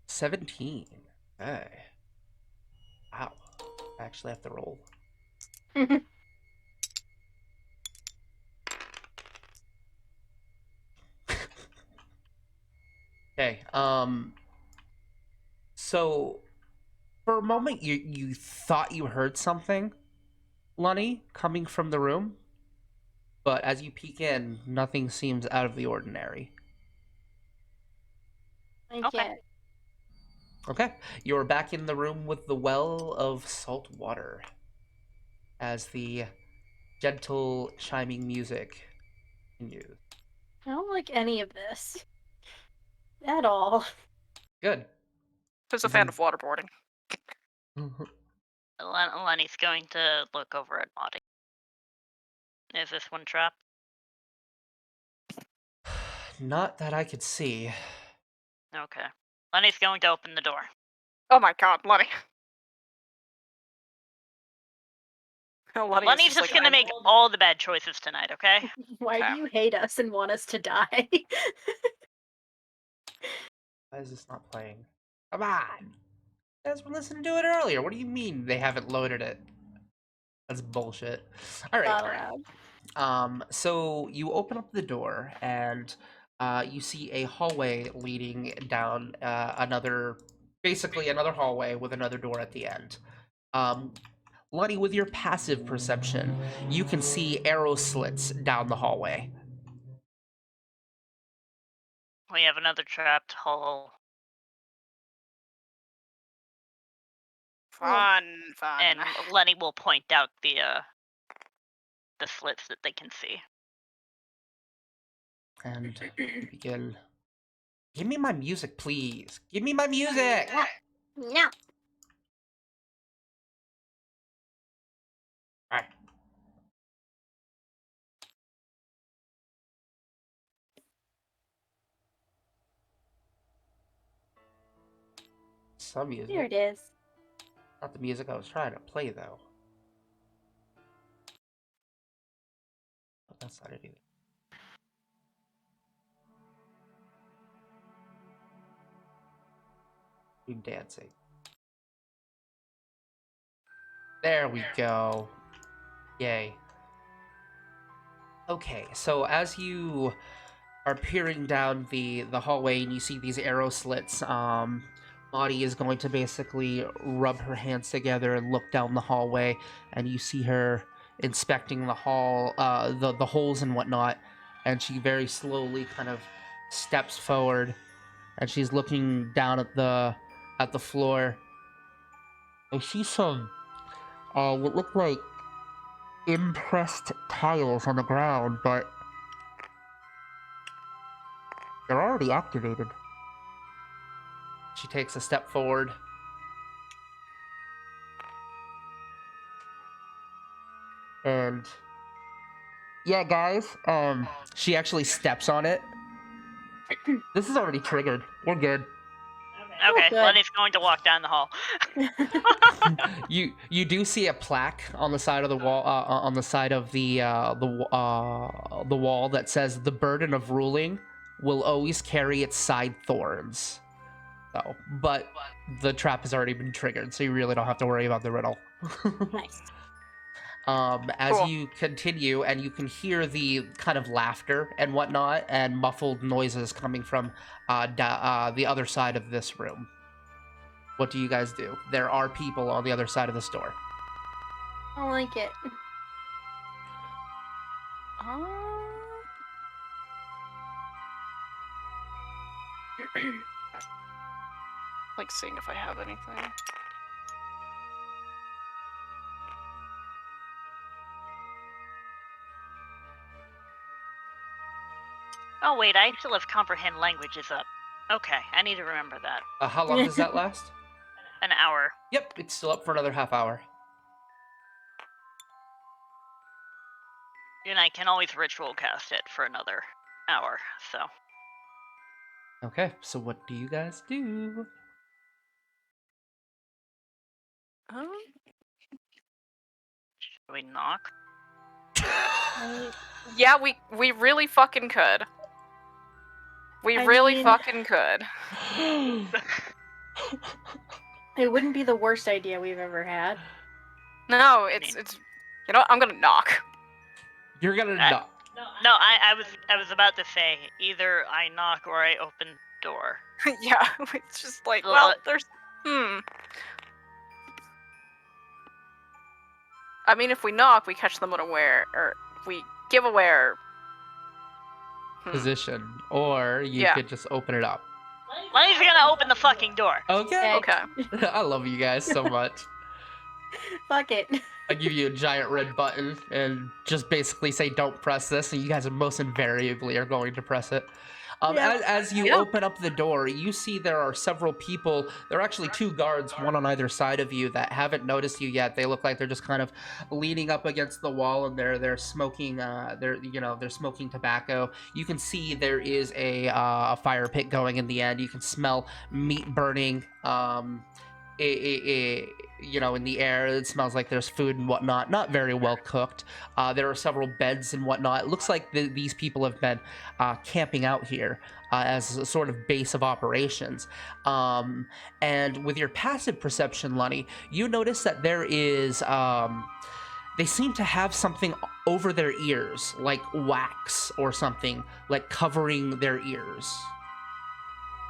17. Okay. Wow. I actually have to roll. Okay. So for a moment you thought you heard something, Lunny, coming from the room, but as you peek in, nothing seems out of the ordinary. I Okay. get. Okay. You're back in the room with the well of salt water as the gentle chiming music continues. I don't like any of this. At all. Good. Who's a fan of waterboarding? Lenny's going to look over at Maudie. Is this one trapped? Not that I could see. Okay. Lenny's going to open the door. Oh my god, Lenny. Lenny Lenny's just gonna make all the bad choices tonight, okay? Why Okay. do you hate us and want us to die? Why is this not playing? Come on! You guys were listening to it earlier. What do you mean they haven't loaded it? That's bullshit. All Not right. allowed. So you open up the door and you see a hallway leading down basically another hallway with another door at the end. Lunny, with your passive perception, you can see arrow slits down the hallway. We have another trapped hole. Fun. And Lenny will point out the slits that they can see. And you begin. Give me my music, please. Give me my music! No. Alright. Some music. Here it is. Not the music I was trying to play, though. But that's not it either. Do dancing. There we go. Yay. Okay, so as you are peering down the hallway and you see these arrow slits, Maudie is going to basically rub her hands together and look down the hallway, and you see her inspecting the hall, the holes and whatnot, and she very slowly kind of steps forward, and she's looking down at the floor. I see some what look like impressed tiles on the ground, but they're already activated. She takes a step forward. And yeah, guys, she actually steps on it. This is already triggered. We're good. Okay, good. Lenny's going to walk down the hall. You do see a plaque on the side of the wall, on the side of the wall that says the burden of ruling will always carry its side thorns. So, but the trap has already been triggered, so you really don't have to worry about the riddle. Nice. As Cool. you continue, and you can hear the kind of laughter and whatnot, and muffled noises coming from the other side of this room. What do you guys do? There are people on the other side of this door. I don't like it. Like seeing if I have anything. Oh wait, I still have comprehend languages up. Okay, I need to remember that. How long does that last? An hour. Yep, it's still up for another half hour. And I can always ritual cast it for another hour, so. Okay, so what do you guys do? Should we knock? Yeah, we really fucking could. We I really mean- fucking could. It wouldn't be the worst idea we've ever had. No, it's you know what? I'm gonna knock. You're gonna Uh, knock. No, I was about to say either I knock or I open door. Yeah, it's just like, Well, well, there's I mean, if we knock, we catch them unaware, or we give away our Position, or you Yeah. could just open it up. Lenny's gonna open the fucking door. Okay. Okay. I love you guys so much. Fuck it. I give you a giant red button and just basically say don't press this, and you guys most invariably are going to press it. Yeah. As you Yeah. open up the door, you see there are several people. There are actually two guards, one on either side of you, that haven't noticed you yet. They look like they're just kind of leaning up against the wall, and they're smoking. They're smoking tobacco. You can see there is a fire pit going in the end. You can smell meat burning. In the air. It smells like there's food and whatnot. Not very well cooked. There are several beds and whatnot. It looks like these people have been camping out here as a sort of base of operations. And with your passive perception, Lunny, you notice that there is... they seem to have something over their ears, like wax or something, like covering their ears.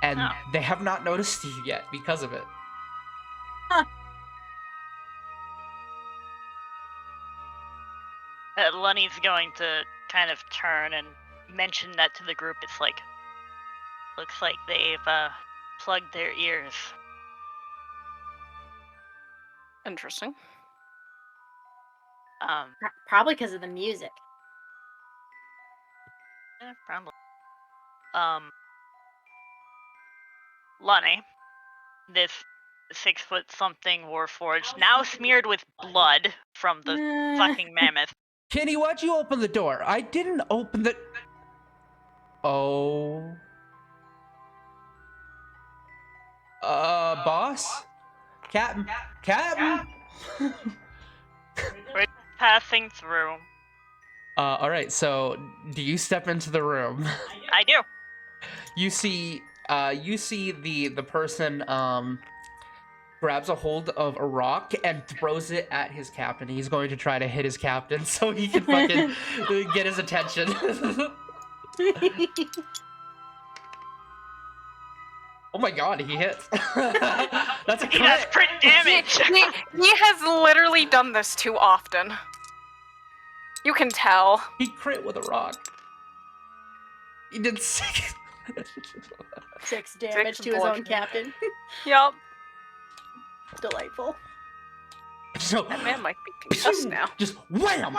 And Oh. they have not noticed you yet because of it. Lenny's going to kind of turn and mention that to the group. It's like, looks like they've plugged their ears. Interesting. Probably because of the music. Probably. Lenny, this 6-foot something warforged, now smeared with blood from the fucking mammoth. Kenny, why'd you open the door? I didn't open the... Oh. Boss? Captain? We're passing through. Alright, so do you step into the room? I do. You see You see the person grabs a hold of a rock and throws it at his captain. He's going to try to hit his captain so he can fucking get his attention. Oh my god, he hits. That's a He does crit. crit damage. He has literally done this too often. You can tell. He crit with a rock. He did 6. 6 damage to his own bludgeoning. captain. Yup. Delightful. So That man might be concussed now. just wham!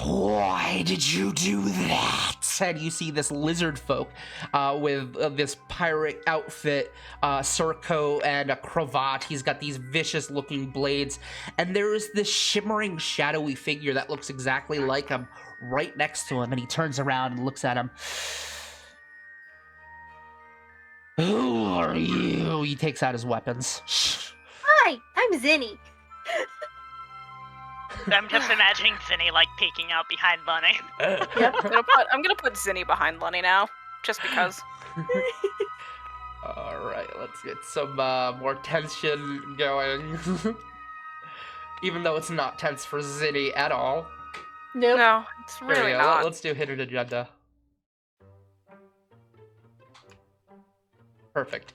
Why did you do that? And you see this lizard folk with this pirate outfit, surcoat, and a cravat. He's got these vicious looking blades. And there is this shimmering, shadowy figure that looks exactly like him right next to him. And he turns around and looks at him. Who are you? He takes out his weapons. Hi, I'm Zinni. I'm just imagining Zinni like peeking out behind Bunny. Yep. I'm gonna put Zinni behind Lunny now, just because. Alright, let's get some more tension going. Even though it's not tense for Zinni at all. Nope. No, it's There we really go. not. Let's do hidden agenda. Perfect.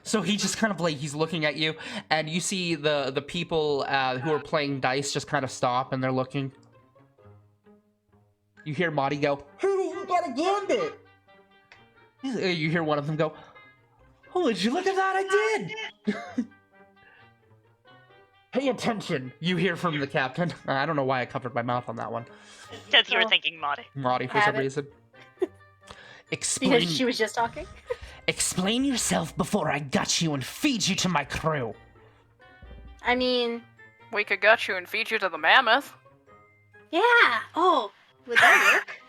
So he just kind of like, he's looking at you, and you see the people who are playing dice just kind of stop, and they're looking. You hear Marty go, "Hey, you got a gambit!" You hear one of them go, "Oh, did you look at that? I did!" Pay attention, you hear from the captain. I don't know why I covered my mouth on that one. Because you were Oh. thinking Marty. Marty, for some Have it. reason. Because Explain, she was just talking. explain yourself before I gut you and feed you to my crew. I mean, We could gut you and feed you to the mammoth. yeah. Oh, would that work?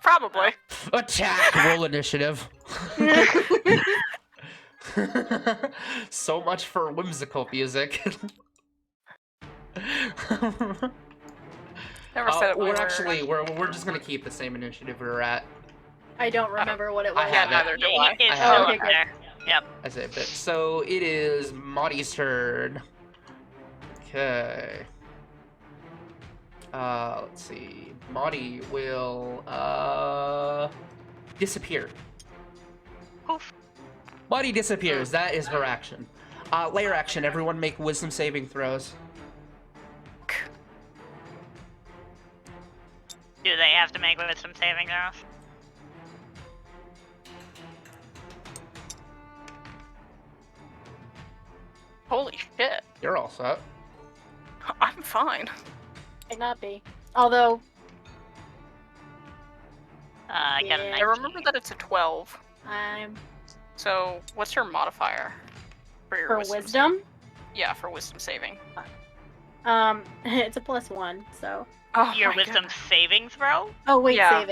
Probably. Attack! Roll initiative. So much for whimsical music. Never said it. We're just gonna keep the same initiative we were at. I don't remember what it was. I have it. Neither do I. It's I still have up it. Okay, there. Yep. I say a bit. So it is Marty's turn. Okay. Let's see. Marty will disappear. Poof. Marty disappears. That is her action. Layer action. Everyone make wisdom saving throws. Do they have to make wisdom saving throws? Holy shit. You're all set. I'm fine. Might not be. Although, I got a Yeah. 19. I remember that it's a 12. I'm So, what's your modifier for your for wisdom? wisdom. Yeah, for wisdom saving. It's a +1. So. Oh, Your my wisdom goodness. saving throw? Oh wait, Yeah.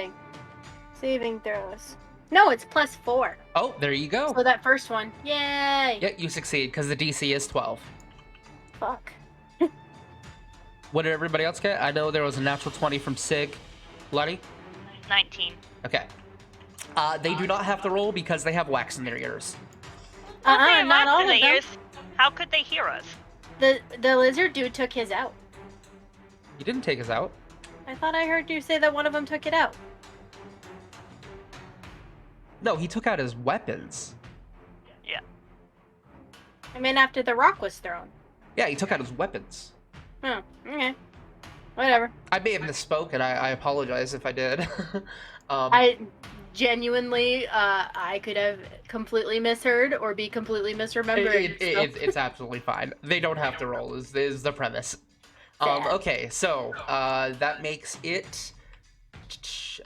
saving throws. No, it's +4. Oh, there you go. So that first one, yay! Yeah, you succeed because the DC is 12. Fuck. What did everybody else get? I know there was a natural 20 from Sig. Lenny? 19. Okay. They do not have to roll because they have wax in their ears. Oh, they have Not wax all in of their them. ears. How could they hear us? The lizard dude took his out. You didn't take us out. I thought I heard you say that one of them took it out. No, he took out his weapons. Yeah. I mean, after the rock was thrown. Yeah, he took out his weapons. Oh, okay. Whatever. I may have misspoken. I apologize if I did. I genuinely, I could have completely misheard or be completely misremembering. It's absolutely fine. They don't have to roll, is the premise. Sad. Okay, so that makes it...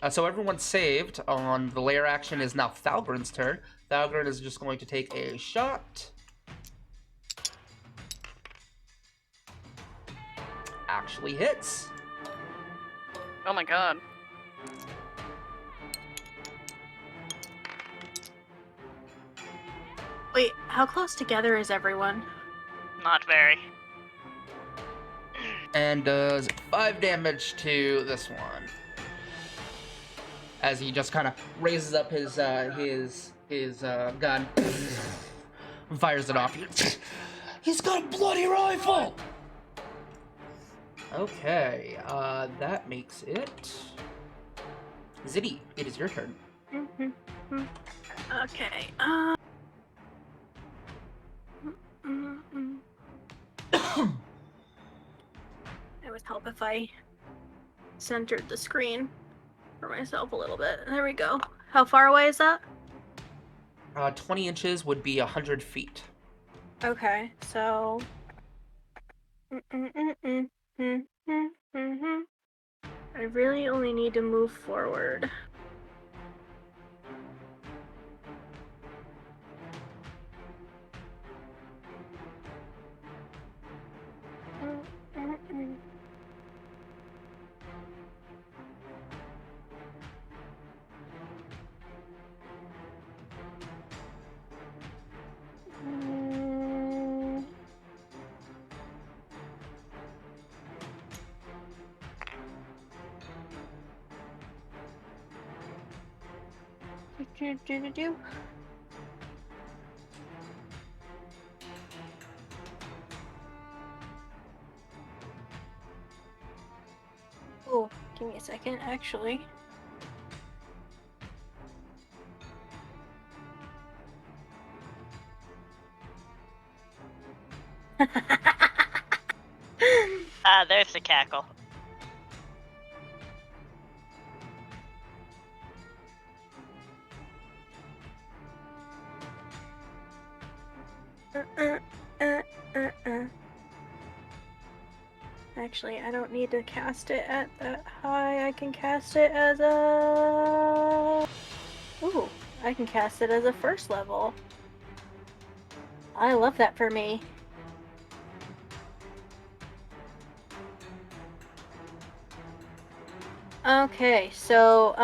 so everyone's saved on the layer action is now Thalgren's turn. Thalgren is just going to take a shot. Actually hits. Oh my god. Wait, how close together is everyone? Not very. And does 5 damage to this one. as he just kind of raises up his gun, fires it off. He's got a bloody rifle. Okay, that makes it Ziddy. It is your turn. Okay. It would help if I centered the screen for myself a little bit. There we go. How far away is that? 20 inches would be 100 feet. Okay, so. I really only need to move forward. Do. Oh, give me a second, actually. There's the cackle. Actually, I don't need to cast it at that high. I can cast it as a... Ooh, I can cast it as a first level. I love that for me. Okay, so,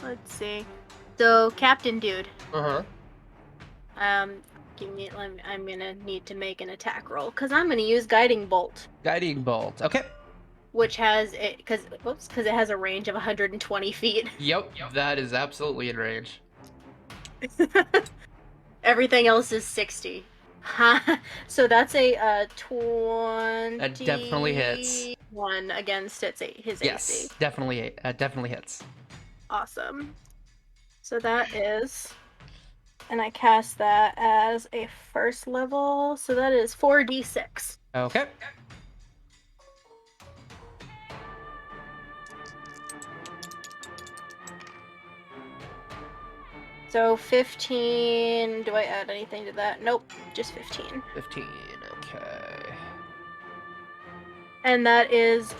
let's see. So, Captain Dude. Uh-huh. I'm gonna need to make an attack roll, because I'm gonna use Guiding Bolt. Guiding bolt. Okay. Which has it, because it has a range of 120 feet. Yep, that is absolutely in range. Everything else is 60. So that's a 20. That definitely hits. One against his Yes, AC. definitely hits. Awesome. So that is, and I cast that as a first level, so that is 4d6. Okay. So 15, do I add anything to that? Nope, just 15. 15, okay. And that is,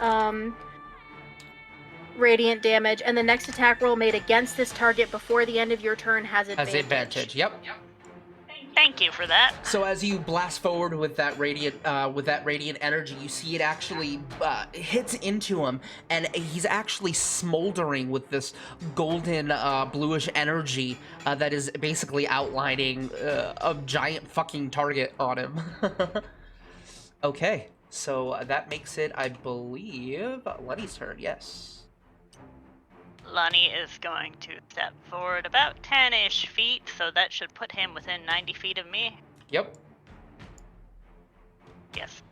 radiant damage, and the next attack roll made against this target before the end of your turn has advantage. Has advantage, yep. Thank you for that. So as you blast forward with that radiant energy, you see it actually hits into him, and he's actually smoldering with this golden bluish energy that is basically outlining a giant fucking target on him. Okay, so that makes it, I believe, Lenny's turn. Yes. Lonnie is going to step forward about 10-ish feet, so that should put him within 90 feet of me. Yep. Yes.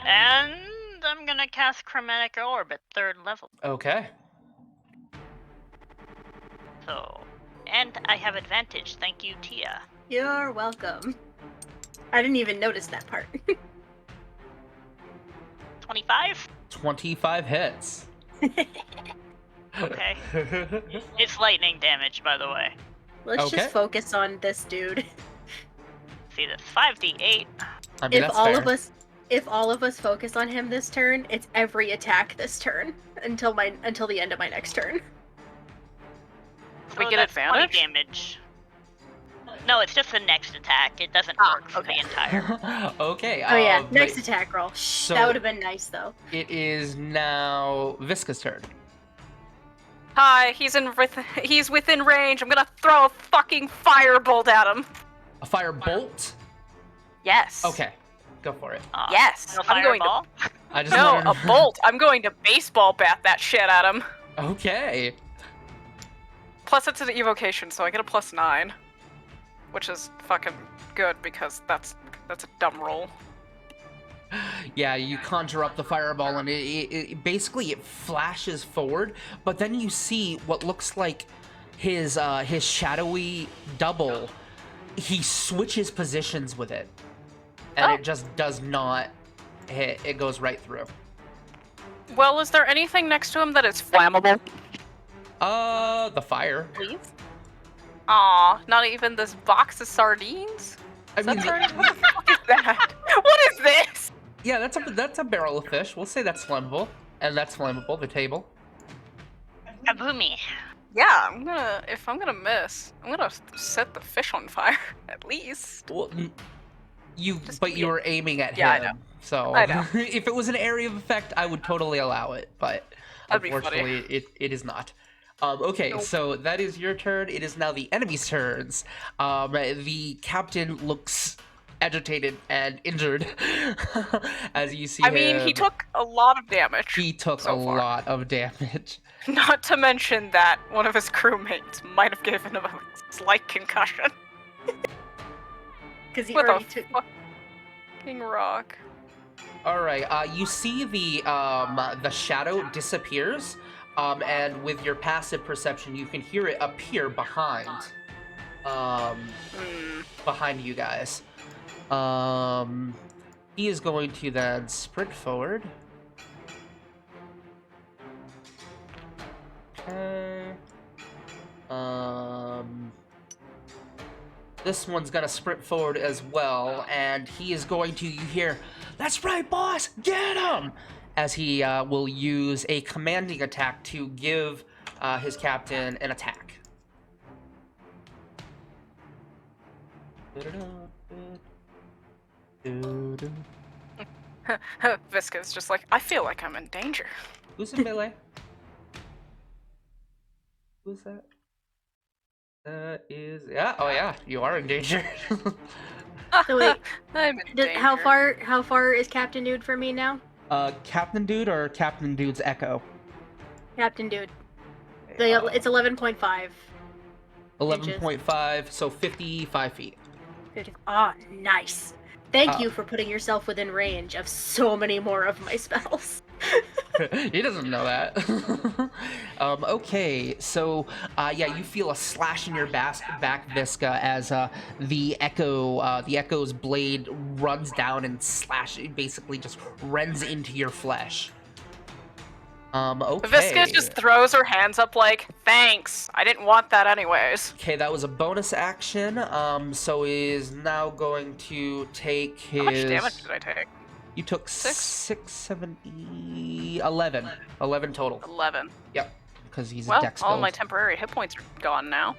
And I'm gonna cast Chromatic Orb at 3rd level. Okay. So, and I have advantage. Thank you, Tia. You're welcome. I didn't even notice that part. 25? 25 hits. Okay. It's lightning damage, by the way. Let's Okay. just focus on this dude. See, that's 5d8. I mean, that's fair. If all of us focus on him this turn, it's every attack this turn until the end of my next turn. Do we So get that's 20 advantage? damage. No, it's just the next attack. It doesn't work for the entire. Okay. Oh yeah, but next attack roll. so- That would have been nice though. It is now Visca's turn. Hi, he's within range. I'm gonna throw a fucking firebolt at him. A fire bolt? Yes. Okay. Go for it. Yes. No I'm going to fireball. I just No, wanted a to- bolt. I'm going to baseball bat that shit at him. Okay. Plus, it's an evocation, so I get a +9, which is fucking good because that's a dumb roll. Yeah, you conjure up the fireball, and basically it flashes forward, but then you see what looks like his shadowy double. He switches positions with it, and Oh. it just does not hit. It goes right through. Well, is there anything next to him that is flammable? The fire. Please. Aw, not even this box of sardines? I Is mean, that sardines? What the fuck is that? What is this? yeah, that's a barrel of fish. We'll say that's flammable, and that's flammable. The table. Kaboomy. Yeah, if I'm gonna miss, I'm gonna set the fish on fire, at least. Well, you Just but give you me a- were aiming at Yeah, I him. know. So I know. if it was an area of effect, I would totally allow it, but That'd be funny. unfortunately it is not. Okay, Nope. so that is your turn. It is now the enemy's turns. The captain looks agitated and injured as you see I mean, he him. took a lot of damage. He took so a far. lot of damage. Not to mention that one of his crewmates might have given him a slight concussion. Because he With already a took. fucking rock. All right, you see the shadow disappears, and with your passive perception, you can hear it appear behind behind you guys. He is going to then sprint forward. Okay. This one's gonna sprint forward as well, and he is going to, you hear, "That's right, boss, get him!" As he will use a commanding attack to give his captain an attack. Visca's just like, I feel like I'm in danger. Who's in melee? Who's that? Oh yeah, you are in danger. So wait, I'm in danger. how far is Captain Dude from me now? Captain Dude or Captain Dude's Echo? Captain Dude. It's 11.5. 11.5, so 55 feet. Ah, nice. Thank Uh, you for putting yourself within range of so many more of my spells. He doesn't know that. Okay, so yeah, you feel a slash in your back, Visca, as the Echo's blade runs down and basically just rends into your flesh. Okay. Visca just throws her hands up like, thanks. I didn't want that anyways. Okay, that was a bonus action. So he is now going to take his. How much damage did I take? You took 6? 7, 11. 11 total. 11. Yep, because he's a Well, dex all build. my temporary hit points are gone now.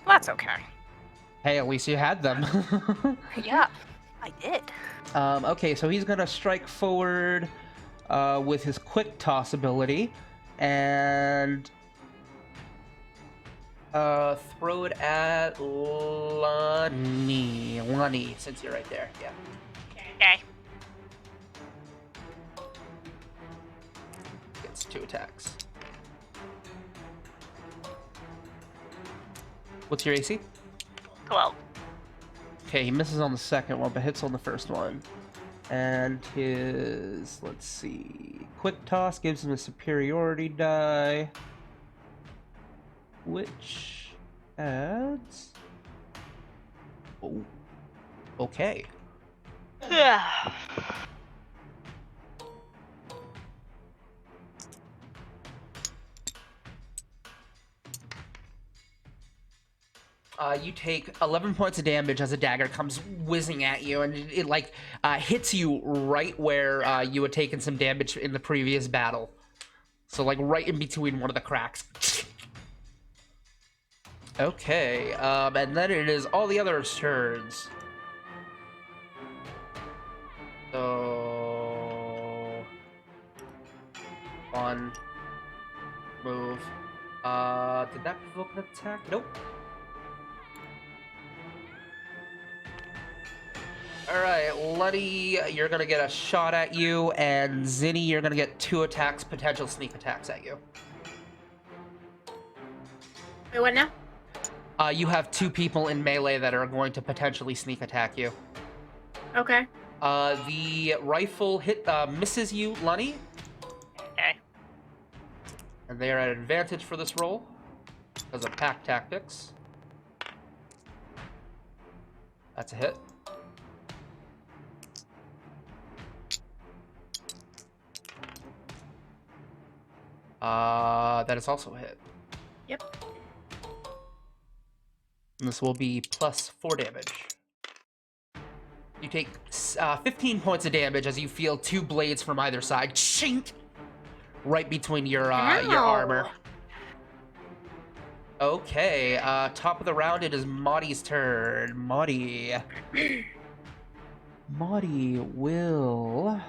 Well, that's okay. Hey, at least you had them. Yeah, I did. Okay, so he's gonna strike forward with his quick toss ability and throw it at Lunny, since you're right there. Yeah. Okay. Gets 2 attacks. What's your AC? 12. Okay, he misses on the second one, but hits on the first one. And his, let's see, quick toss gives him a superiority die, which adds. Oh, okay. Yeah. You take 11 points of damage as a dagger comes whizzing at you, and it like hits you right where you had taken some damage in the previous battle. So like right in between one of the cracks. Okay, and then it is all the others' turns. So one move. Did that provoke an attack? Nope. Alright, Luddy, you're gonna get a shot at you, and Zinni, you're gonna get 2 attacks, potential sneak attacks at you. Wait, what now? You have 2 people in melee that are going to potentially sneak attack you. Okay. The rifle misses you, Lunny, Okay. and they are at advantage for this roll because of pack tactics. That's a hit. That is also a hit. Yep. And this will be plus 4 damage. You take 15 points of damage as you feel 2 blades from either side chink right between your armor. Okay, top of the round, it is Maudie's turn. Maudie. Maudie will...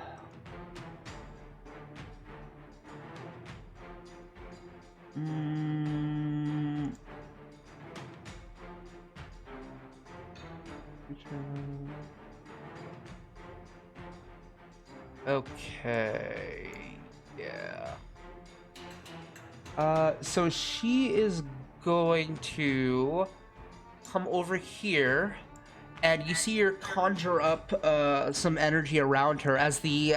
Okay, yeah. So she is going to come over here, and you see her conjure up some energy around her as the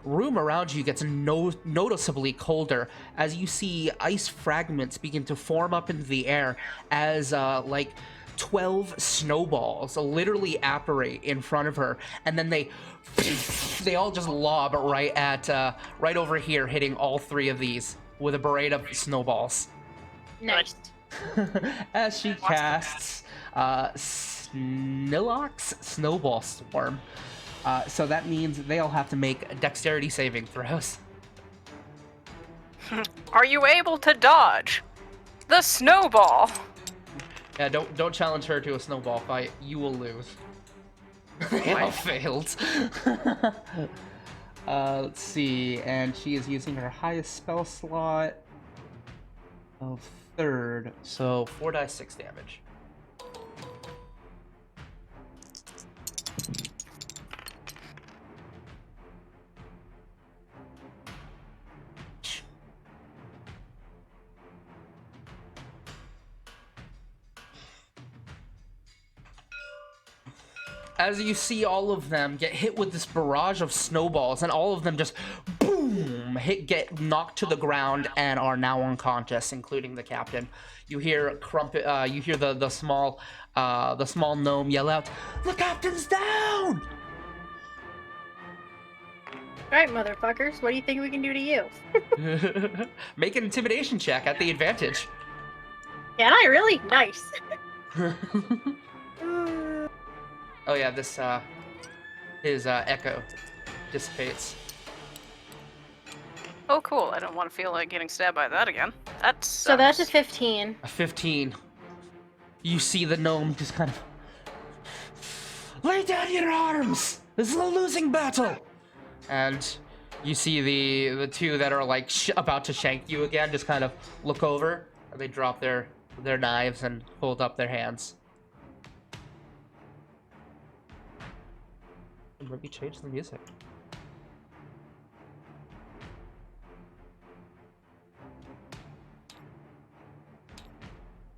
room around you gets noticeably colder as you see ice fragments begin to form up into the air as like 12 snowballs literally apparate in front of her, and then they all just lob right over here, hitting all 3 of these with a parade of snowballs. Nice. As she casts Snillock's Snowball Storm. So that means they'll have to make dexterity saving throws. Are you able to dodge the snowball? Yeah, don't challenge her to a snowball fight. You will lose. They all failed. Let's see, and she is using her highest spell slot of 3rd, so 4d6 damage. As you see all of them get hit with this barrage of snowballs, and all of them just boom get knocked to the ground and are now unconscious, including the captain. You hear Crumpet. You hear the small gnome yell out, "The captain's down!" Alright, motherfuckers, what do you think we can do to you? Make an intimidation check at the advantage. Can I really? Nice. Oh yeah, this his echo dissipates. Oh, cool. I don't want to feel like getting stabbed by that again. That's So that's a 15. A 15. You see the gnome just kind of lay down your arms. This is a losing battle. And you see the 2 that are like about to shank you again just kind of look over, and they drop their knives and hold up their hands. Maybe change the music.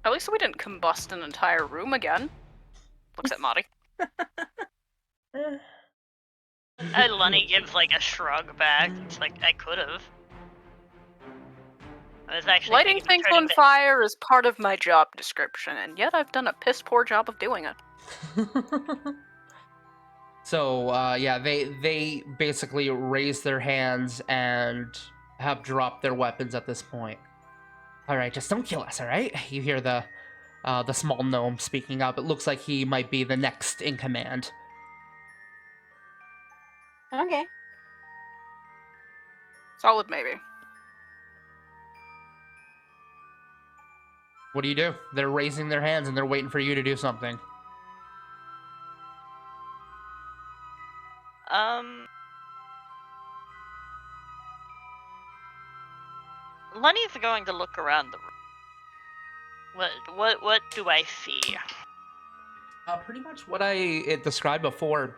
At least we didn't combust an entire room again. Looks at Marty. And Lunny gives like a shrug back. It's like, I could've. I was actually Lighting thinking things of turning on the- fire is part of my job description, and yet I've done a piss poor job of doing it. So, yeah, they basically raise their hands and have dropped their weapons at this point. All right, just don't kill us, all right? You hear the small gnome speaking up. It looks like he might be the next in command. Okay. Solid maybe. What do you do? They're raising their hands and they're waiting for you to do something. Lunny's going to look around the room. What do I see? Pretty much what I described before.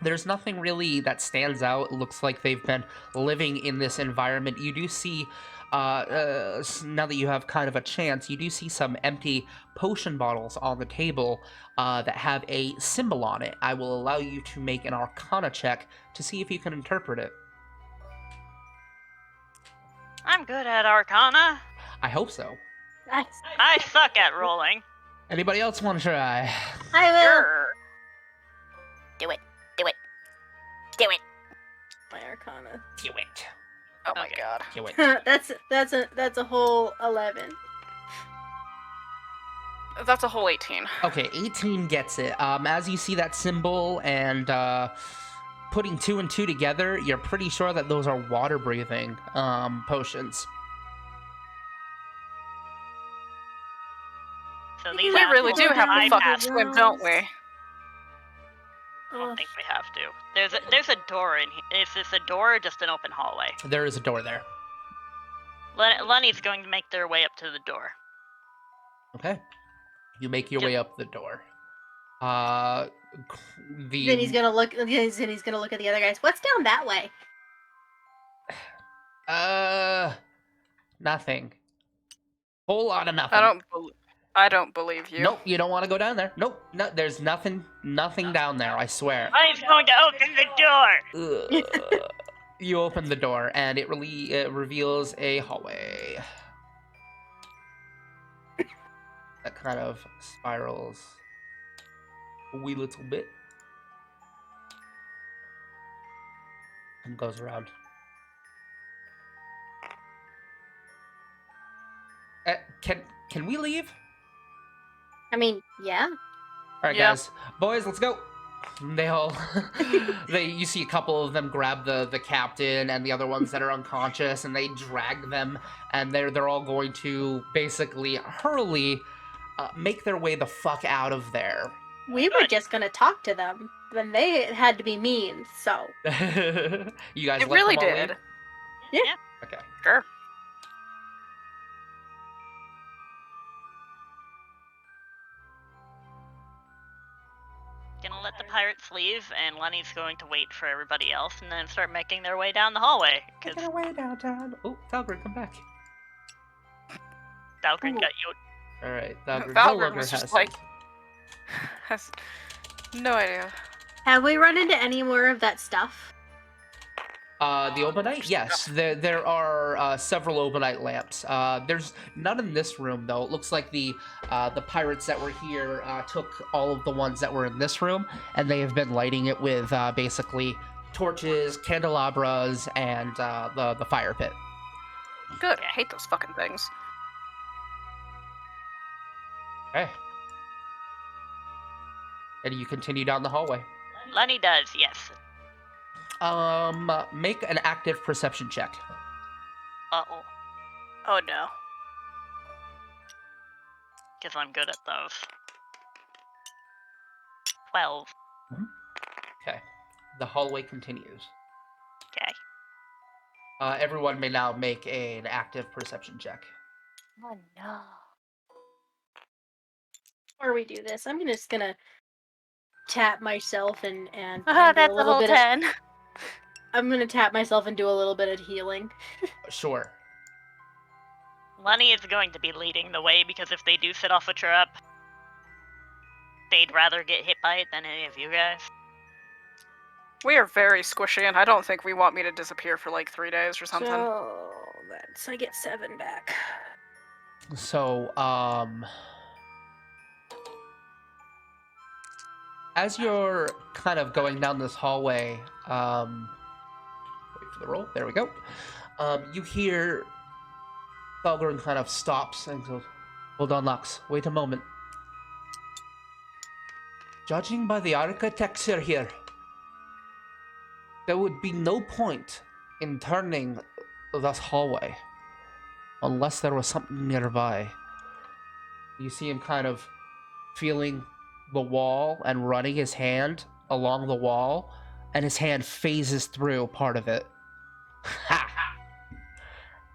There's nothing really that stands out. It looks like they've been living in this environment. You do see, now that you have kind of a chance, you do see some empty potion bottles on the table that have a symbol on it. I will allow you to make an Arcana check to see if you can interpret it. I'm good at Arcana. I hope so. I suck at rolling. Anybody else want to try? I will. Sure. Do it. Do it. Do it. My Arcana. Do it. Oh my Okay. god. Do it. that's a whole 11. That's a whole 18. Okay, 18 gets it. As you see that symbol and putting 2 and 2 together, you're pretty sure that those are water-breathing potions. So We these We have really to do have I to fucking have- swim, don't we? I don't think we have to. There's a door in here. Is this a door or just an open hallway? There is a door there. Lenny's going to make their way up to the door. Okay. You make your Yep. way up the door. The Then he's gonna look. Then he's gonna look at the other guys. What's down that way? nothing. Whole lot of nothing. I don't believe you. Nope, you don't want to go down there. Nope, no, there's nothing down there. I swear. Lenny's going to open the door. Ugh. You open the door, and it reveals a hallway that kind of spirals a wee little bit and goes around. Can we leave? I mean, yeah. All right, Yeah. guys, boys, let's go. They all, you see a couple of them grab the captain and the other ones that are unconscious, and they drag them, and they're all going to basically hurriedly make their way the fuck out of there. We were just gonna talk to them, then they had to be mean. So You guys, It let really them all did. leave? Yeah. Okay. Sure. Gonna let the pirates leave, and Lenny's going to wait for everybody else, and then start making their way down the hallway. Because Making our way downtown. Oh, Valgrind, come back. Valgrind Ooh. got you. All right, Valgrind no Valgrind longer was just has. like- Has no idea. have we run into any more of that stuff? The Obonite? Yes, there are several Obonite lamps. There's none in this room though. It looks like the pirates that were here took all of the ones that were in this room, and they have been lighting it with basically torches, candelabras, and the fire pit. Good. I hate those fucking things. Okay. And you continue down the hallway. Lenny does, yes. Make an active perception check. Uh-oh. Oh no. Because I'm good at those. 12. Okay. The hallway continues. Okay. Everyone may now make an active perception check. Oh no. Before we do this, I'm just gonna tap myself and Oh, do that's a whole 10. I'm gonna tap myself and do a little bit of healing. Sure. Lenny is going to be leading the way, because if they do set off a trap, they'd rather get hit by it than any of you guys. We are very squishy, and I don't think we want me to disappear for like 3 days or something. So that's I get 7 back. So, as you're kind of going down this hallway, wait for the roll. There we go. You hear Falgrim kind of stops and goes, "Hold on, Lux. Wait a moment. Judging by the architecture here, there would be no point in turning this hallway unless there was something nearby." You see him kind of feeling the wall and running his hand along the wall, and his hand phases through part of it.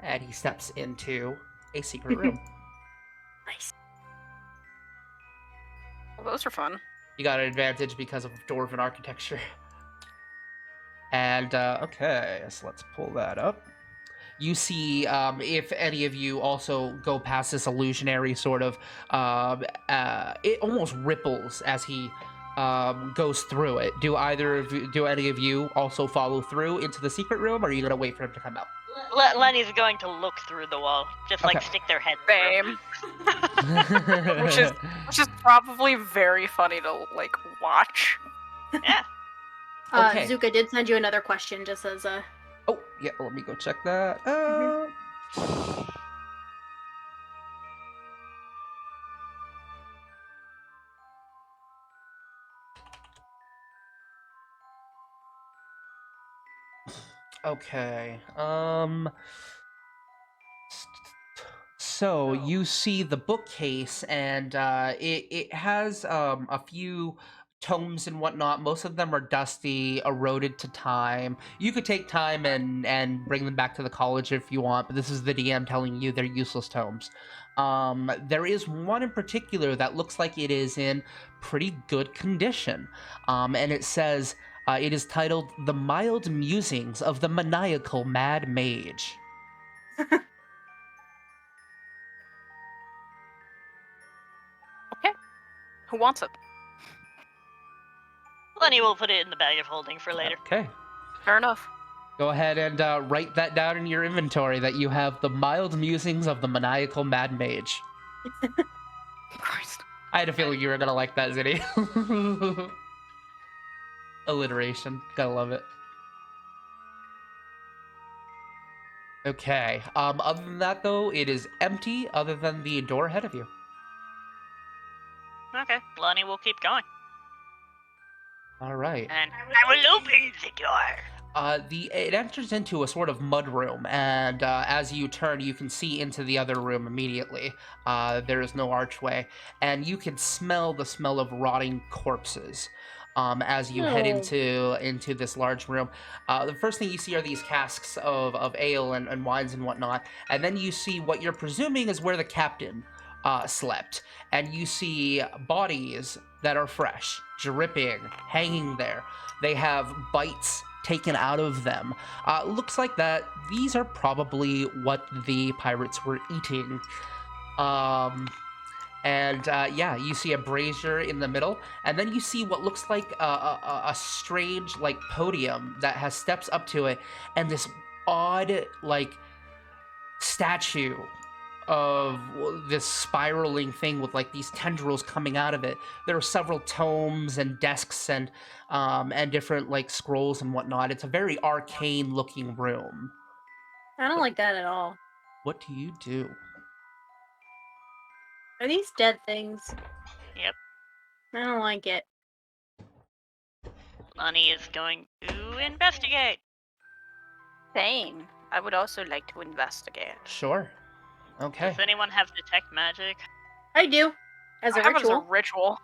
And he steps into a secret room. Nice. Well, those are fun. You got an advantage because of dwarven architecture. And, okay, so let's pull that up. You see, if any of you also go past this illusionary sort of, it almost ripples as he goes through it. Do any of you also follow through into the secret room, or are you gonna wait for him to come out? Lenny's going to look through the wall, just like Okay. stick their head Same. through. Which is probably very funny to like watch. Yeah. Okay. Zuka did send you another question, just as a. Oh, yeah, let me go check that. Okay. So you see the bookcase, and it has a few tomes and whatnot. Most of them are dusty, eroded to time. You could take time and bring them back to the college if you want, but this is the DM telling you they're useless tomes. There is one in particular that looks like it is in pretty good condition, and it says it is titled "The Mild Musings of the Maniacal Mad Mage." Okay. Who wants it? Lenny will put it in the bag of holding for later. Okay. Fair enough. Go ahead and write that down in your inventory that you have the mild musings of the maniacal mad mage. Christ. I had a feeling you were gonna like that, Zinni. Alliteration. Gotta love it. Okay. Other than that, though, it is empty other than the door ahead of you. Okay, Lenny will keep going. All right. And I will open the door. It enters into a sort of mud room, and as you turn, you can see into the other room immediately. There is no archway, and you can smell the smell of rotting corpses. As you head into this large room, the first thing you see are these casks of ale and wines and whatnot, and then you see what you're presuming is where the captain slept, and you see bodies that are fresh, dripping, hanging there. They have bites taken out of them. Looks like that these are probably what the pirates were eating. Yeah, you see a brazier in the middle, and then you see what looks like a strange like podium that has steps up to it, and this odd like statue of this spiraling thing with like these tendrils coming out of it. There are several tomes and desks and different like scrolls and whatnot. It's a very arcane looking room. I don't like that at all. What do you do? Are these dead things? Yep. I don't like it. Lenny is going to investigate. Same. I would also like to investigate. Sure. Okay. Does anyone have detect magic? I do. As a I have it as a ritual. ritual.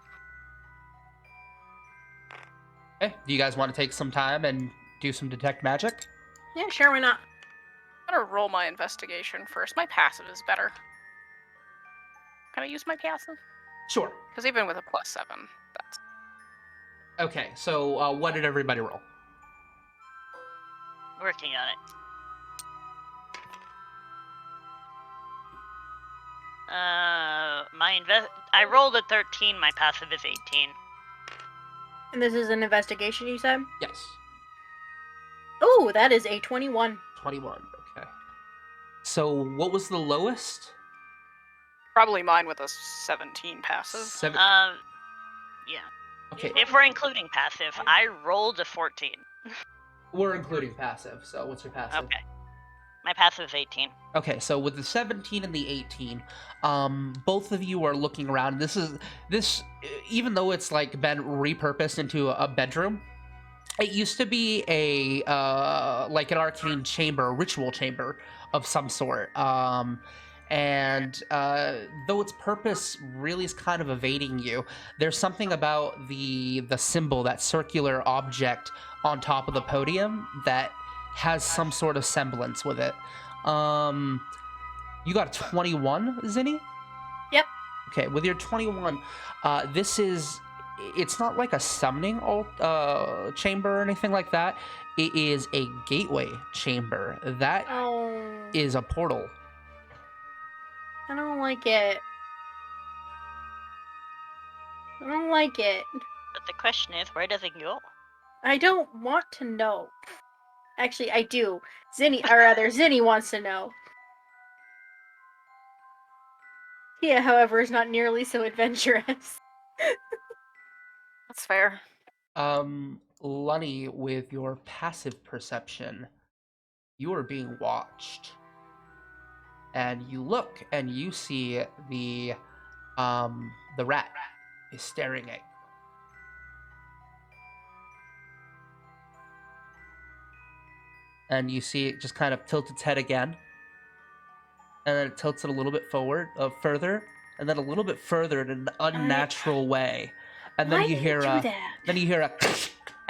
Okay. Do you guys want to take some time and do some detect magic? Yeah, sure, why not? I'm gonna roll my investigation first. My passive is better. Can I use my passive? Sure. Because even with a +7, that's... Okay, so what did everybody roll? Working on it. I rolled a 13, my passive is 18. And this is an investigation, you said? Yes. Oh, that is a 21. 21, okay. So what was the lowest? Probably mine with a 17 passive. Yeah. Okay, If we're including passive, I rolled a 14. we're including passive, so what's your passive? Okay. My passive is 18. Okay, so with the 17 and the 18, both of you are looking around. This, even though it's like been repurposed into a bedroom, it used to be a like an arcane chamber, a ritual chamber of some sort. And though its purpose really is kind of evading you, there's something about the symbol, that circular object on top of the podium, that has some sort of semblance with it. You got a 21, Zinni? Yep. Okay, with your 21, this is it's not like a summoning chamber or anything like that. It is a gateway chamber. That Oh, is a portal. I don't like it. I don't like it. But the question is, where does it go? I don't want to know. Actually, I do. Zinni wants to know. Tia, however, is not nearly so adventurous. That's fair. Lunny, with your passive perception, you are being watched. And you look and you see the rat is staring at you. And you see it just kind of tilt its head again. And then it tilts it a little bit further, and then a little bit further in an unnatural way. And Why then you did hear it do a that? then you hear a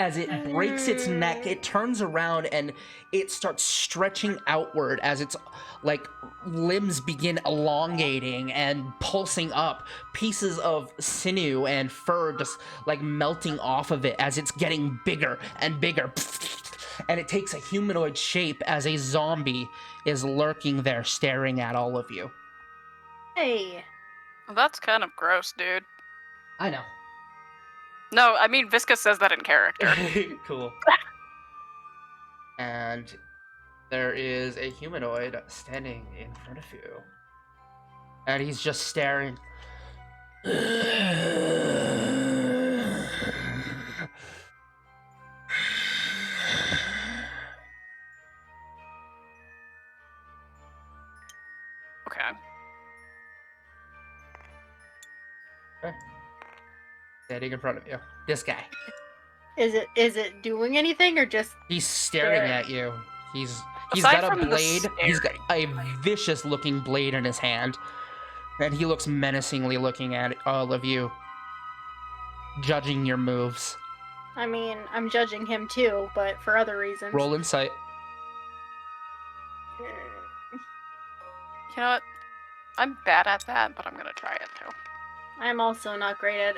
as it breaks its neck. It turns around and it starts stretching outward as its like limbs begin elongating and pulsing up. Pieces of sinew and fur just like melting off of it as it's getting bigger and bigger. And it takes a humanoid shape as a zombie is lurking there staring at all of you. Hey. Well, that's kind of gross, dude. I know. No, I mean, Viscous says that in character. Cool. And there is a humanoid standing in front of you. And he's just staring. Okay. Standing in front of you. This guy. Is it doing anything or just He's staring There. at you. He's Aside got a from the blade. He's got staring. a vicious looking blade in his hand. And he looks menacingly looking at all of you. Judging your moves. I mean, I'm judging him too, but for other reasons. Roll insight. You know what? I'm bad at that, but I'm gonna try it too. I'm also not great at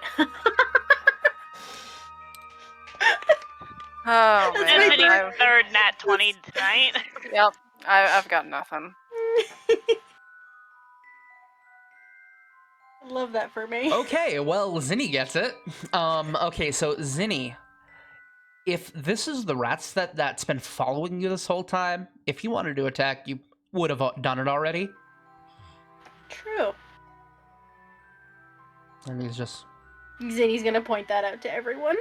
Oh That's man. my Anthony's bird. third nat 20 tonight. Yep. I've got nothing. Love that for me. Okay, well, Zinni gets it. Okay, so Zinni, if this is the rats that's been following you this whole time, if you wanted to attack, you would have done it already. True. And he's just... Zinni's gonna point that out to everyone.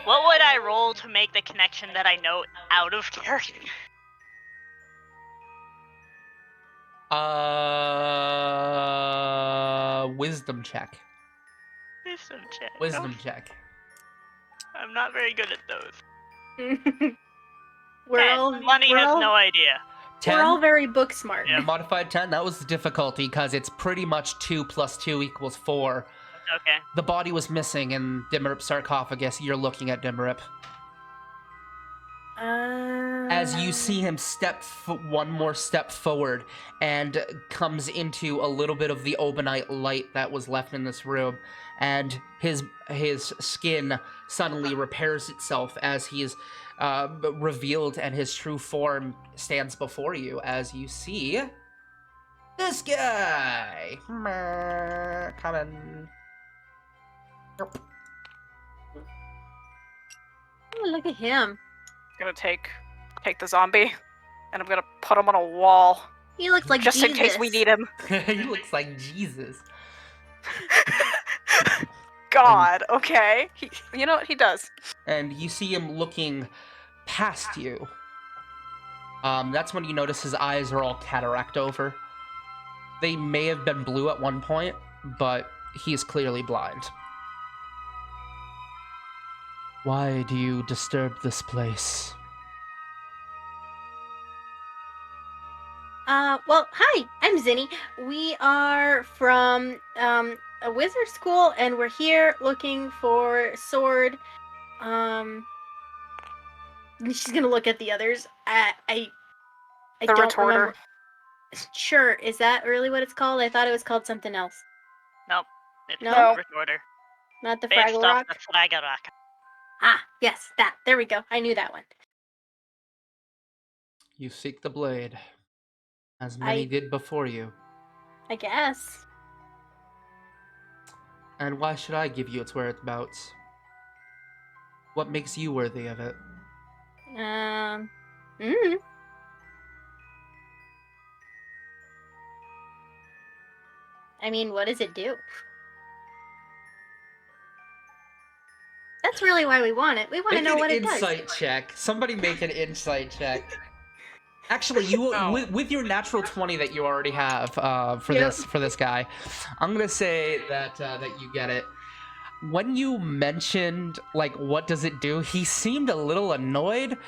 What would I roll to make the connection that I know out of character? Wisdom check. Wisdom check. Wisdom check. I'm not very good at those. Money we're has all, no idea. 10? We're all very book smart. Yeah. Modified 10, that was the difficulty, because it's pretty much 2 plus 2 equals 4. Okay. The body was missing in Dimmerip's sarcophagus. You're looking at Dimmerip. As you see him one more step forward and comes into a little bit of the obanite light that was left in this room, and his skin suddenly repairs itself as he is revealed and his true form stands before you as you see this guy coming. Oh, look at him. I'm gonna take the zombie, and I'm gonna put him on a wall, He looks like just Jesus. in case we need him. He looks like Jesus. God, okay. You know what? He does. And you see him looking past you. That's when you notice his eyes are all cataract over. They may have been blue at one point, but he is clearly blind. Why do you disturb this place? Well, hi, I'm Zinni. We are from, a wizard school, and we're here looking for Sword. She's gonna look at the others. I The don't retorter. remember. Sure, is that really what it's called? I thought it was called something else. Nope. It's No. the secret order. Not the Based Fraggle off Rock? the Fraggle Rock. Ah, yes, that. There we go. I knew that one. You seek the blade, as many did before you. I guess. And why should I give you its whereabouts? What makes you worthy of it? Mm. I mean, what does it do? That's really why we want it. We want to Make know an what it does. insight check. Somebody make an insight check. Actually, you No. with your natural 20 that you already have for Yep. this guy, I'm gonna say that that you get it. When you mentioned like what does it do, he seemed a little annoyed,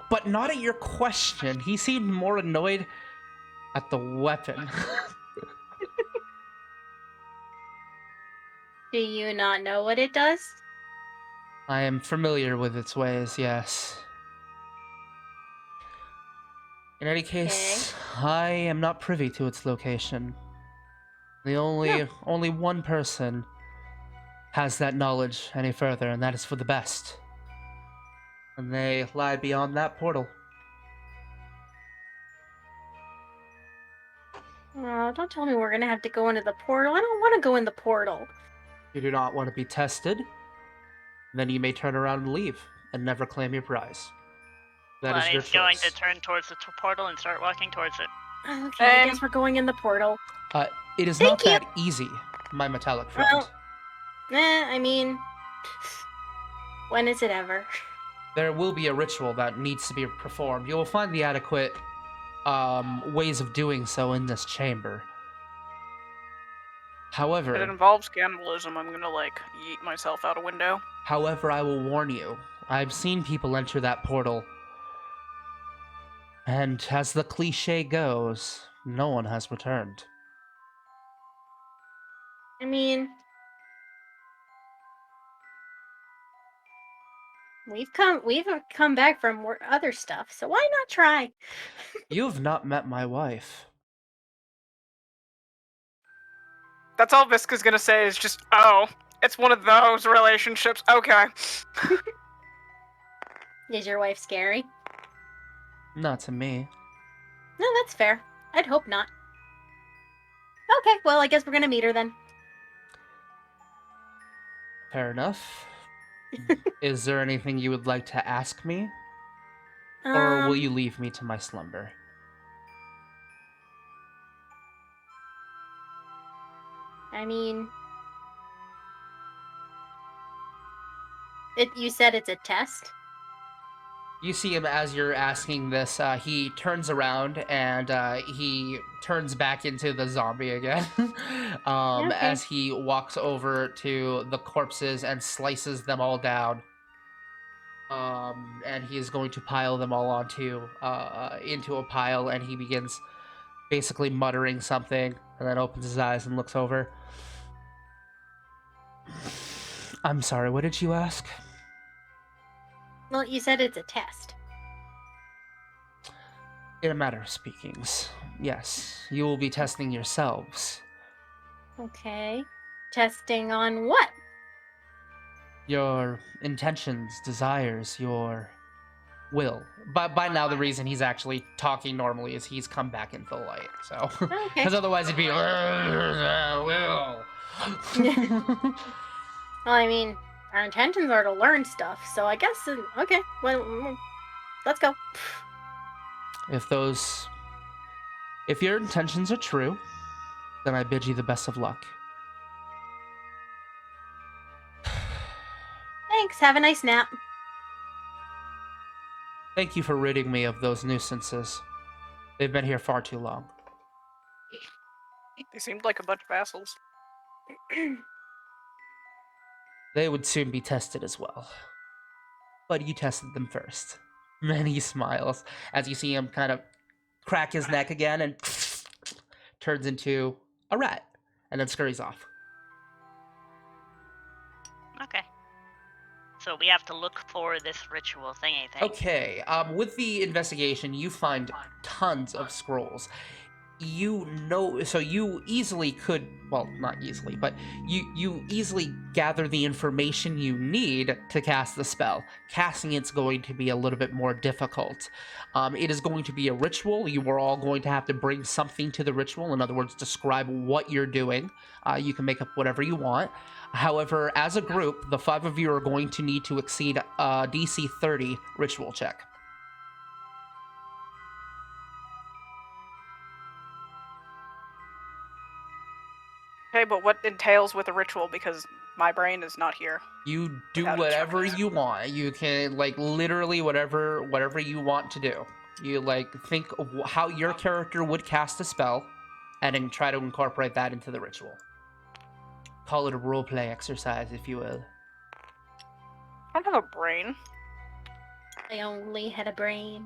but not at your question. He seemed more annoyed at the weapon. Do you not know what it does? I am familiar with its ways, yes. In any case, I am not privy to its location. The only one person has that knowledge any further, and that is for the best. And they lie beyond that portal. Oh, don't tell me we're gonna have to go into the portal. I don't want to go in the portal. If you do not want to be tested, then you may turn around and leave, and never claim your prize. That is your Lonnie's going choice. to turn towards the portal and start walking towards it. Okay, I guess we're going in the portal. It is Thank not you. that easy, my metallic friend. Well, I mean, when is it ever? There will be a ritual that needs to be performed. You will find the adequate ways of doing so in this chamber. If it However, involves cannibalism, I'm gonna, like, yeet myself out a window. I will warn you. I've seen people enter that portal, and as the cliche goes, no one has returned. I mean, we've come back from other stuff, so why not try? You have not met my wife. That's all Visca's gonna say is just, oh, it's one of those relationships. Okay. Is your wife scary? Not to me. No, that's fair. I'd hope not. Okay, well, I guess we're gonna meet her then. Fair enough. Is there anything you would like to ask me? Or will you leave me to my slumber? I mean, you said it's a test? You see him as you're asking this, he turns around and he turns back into the zombie again. Okay. As he walks over to the corpses and slices them all down. And he is going to pile them all onto into a pile, and he begins basically muttering something, and then opens his eyes and looks over. I'm sorry, what did you ask? Well, you said it's a test. In a matter of speakings, yes, you will be testing yourselves. Okay. Testing on what? Your intentions, desires, your will. But by now, the reason he's actually talking normally is he's come back into the light. So, Okay. because otherwise it'd be will. Well, I mean, our intentions are to learn stuff, so I guess, okay, well, let's go. If your intentions are true, then I bid you the best of luck. Thanks, have a nice nap. Thank you for ridding me of those nuisances. They've been here far too long. They seemed like a bunch of assholes. They would soon be tested as well. But you tested them first. And he smiles as you see him kind of crack his neck again and turns into a rat and then scurries off. Okay. So we have to look for this ritual thingy thing. Okay, with the investigation, you find tons of scrolls. you know, so you easily could, well, not easily, but you easily gather the information you need to cast the spell. Casting it's going to be a little bit more difficult. It is going to be a ritual. You are all going to have to bring something to the ritual. In other words, describe what you're doing. You can make up whatever you want. However, as a group, the 5 of you are going to need to exceed DC 30 ritual check. Okay, but what entails with a ritual? Because my brain is not here. You do Without whatever instructions. you want. You can like literally whatever you want to do. You like think of how your character would cast a spell, and then try to incorporate that into the ritual. Call it a role play exercise, if you will. I don't have a brain. I only had a brain.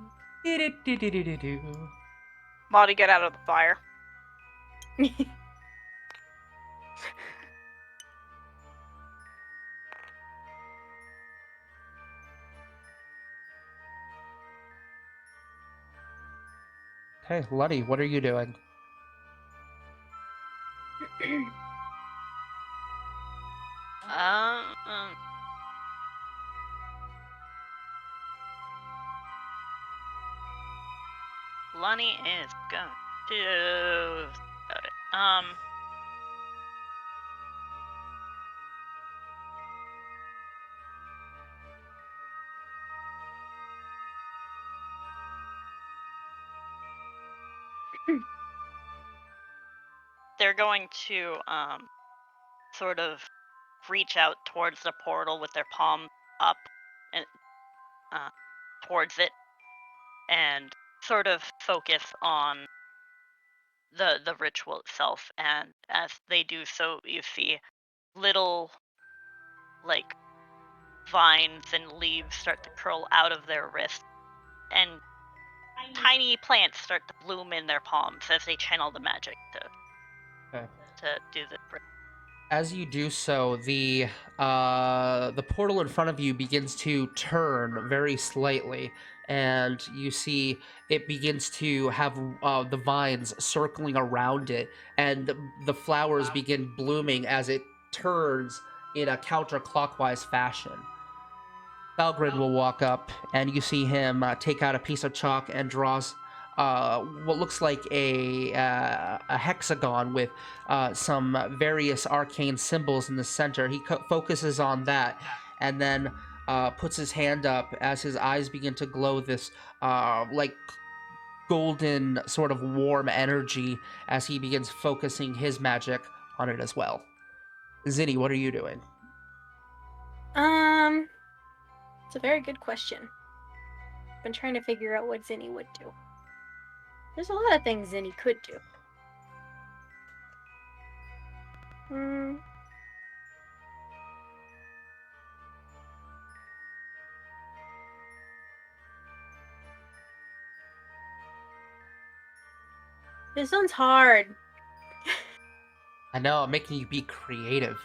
Maudie, get out of the fire. Okay, Luddy, what are you doing? Um, Lonnie is going to. They're going to sort of reach out towards the portal with their palm up and towards it, and sort of focus on the ritual itself. And as they do so, you see little like vines and leaves start to curl out of their wrists, and tiny plants start to bloom in their palms as they channel the magic to do the ritual. As you do so, the portal in front of you begins to turn very slightly, and you see it begins to have the vines circling around it, and the flowers begin blooming as it turns in a counterclockwise fashion. Valgrind will walk up, and you see him take out a piece of chalk and draws what looks like a hexagon with some various arcane symbols in the center. He focuses on that, and then puts his hand up as his eyes begin to glow this like golden sort of warm energy as he begins focusing his magic on it as well. Zinni, what are you doing? It's a very good question. I've been trying to figure out what Zinni would do. There's a lot of things Zinni could do. This one's hard. I know, I'm making you be creative.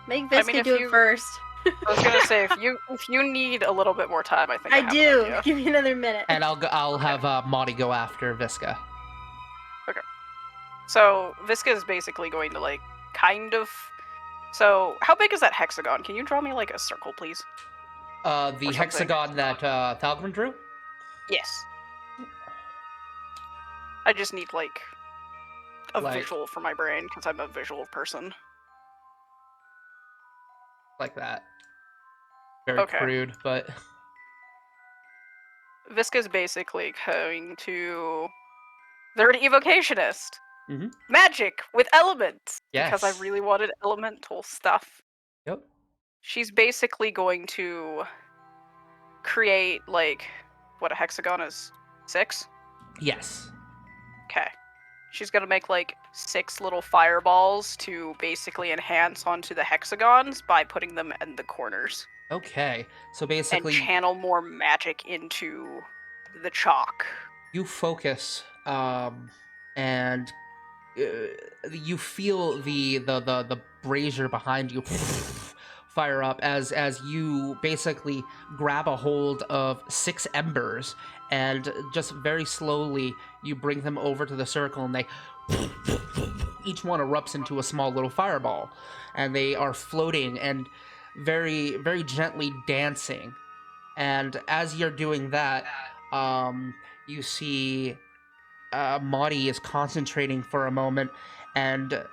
Make Visca do it first. I was gonna say if you need a little bit more time, I think I have do. an idea. Give me another minute. And I'll have Maudie go after Visca. So Visca is basically going to like kind of. So how big is that hexagon? Can you draw me like a circle, please? The hexagon that Thalgrim drew? Yes. I just need like a visual for my brain because I'm a visual person. Like that. Very crude, but Visca's basically going to. They're an evocationist. Mm-hmm. Magic with elements. Yes. Because I really wanted elemental stuff. Yep. She's basically going to create like what a hexagon is. 6? Yes. Okay. She's gonna make like 6 little fireballs to basically enhance onto the hexagons by putting them in the corners. Okay. So basically, and channel more magic into the chalk. You focus, and you feel the brazier behind you fire up as you basically grab a hold of 6 embers, and just very slowly you bring them over to the circle, and they each one erupts into a small little fireball, and they are floating and very, very gently dancing. And as you're doing that, you see Maudie is concentrating for a moment, and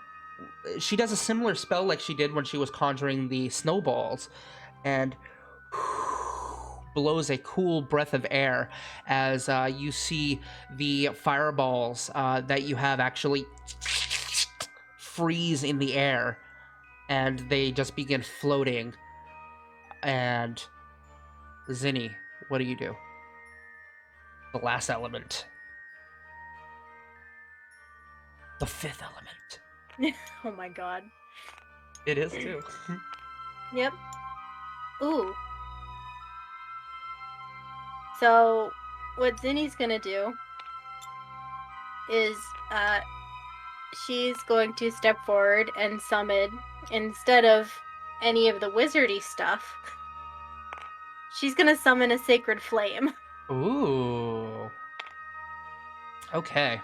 she does a similar spell like she did when she was conjuring the snowballs, and blows a cool breath of air as you see the fireballs that you have actually freeze in the air, and they just begin floating. And Zinni, what do you do? The last element. The 5th element. Oh my god. It is too. Yep. Ooh. So, what Zinni's gonna do is, she's going to step forward and summon, instead of any of the wizardy stuff, she's gonna summon a sacred flame. Ooh. Okay.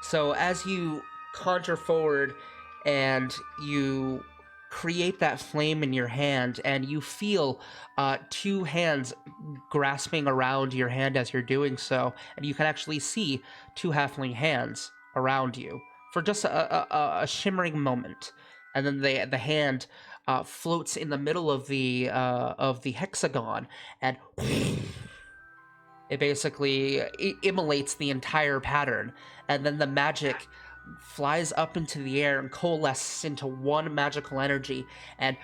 So as you conjure forward and you create that flame in your hand, and you feel 2 hands grasping around your hand as you're doing so, and you can actually see 2 halfling hands around you for just a shimmering moment, and then the hand floats in the middle of the hexagon, and it basically immolates the entire pattern, and then the magic flies up into the air and coalesces into one magical energy and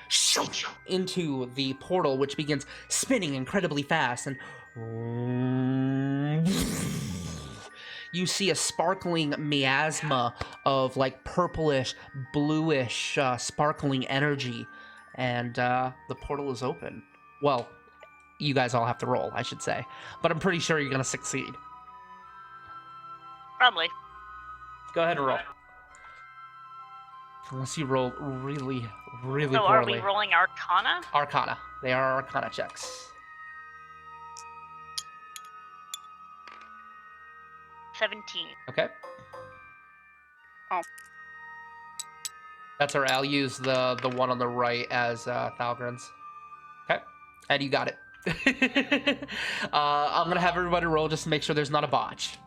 into the portal, which begins spinning incredibly fast, and you see a sparkling miasma of like purplish, bluish, sparkling energy, and the portal is open. Well, you guys all have to roll, I should say, but I'm pretty sure you're gonna succeed. Probably. Go ahead and roll. Unless you roll really, really So poorly. are we rolling Arcana? Arcana. They are Arcana checks. 17. Okay. Oh. That's all right. I'll use the one on the right as Thalgren's. Okay. And you got it. I'm gonna have everybody roll just to make sure there's not a botch.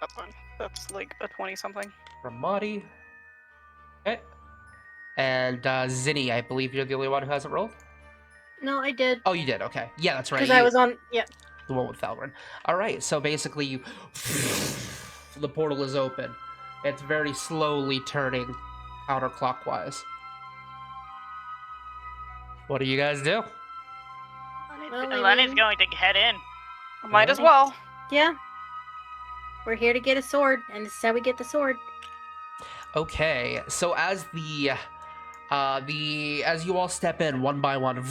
That's fine. That's like a 20 something. From Maudie. Okay. And Zinni, I believe you're the only one who hasn't rolled? No, I did. Oh, you did. Okay. Yeah, that's right. Because I was on. Yeah. The one with Thalgren. All right. So basically, you the portal is open. It's very slowly turning counterclockwise. What do you guys do? Well, I Lenny's mean, going to head in. Might as well. yeah. We're here to get a sword, and this is how we get the sword. Okay. So as as you all step in one by one,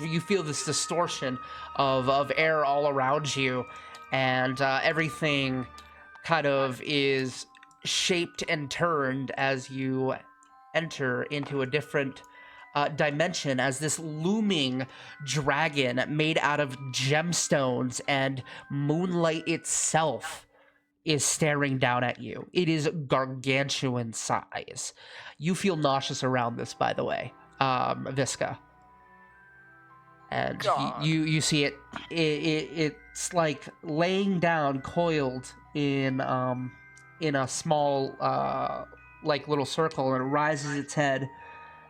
you feel this distortion of air all around you, and everything kind of is shaped and turned as you enter into a different dimension, as this looming dragon made out of gemstones and moonlight itself is staring down at you. It is gargantuan size. You feel nauseous around this, by the way, Visca. And you see it's like laying down, coiled in a small like little circle, and it rises its head,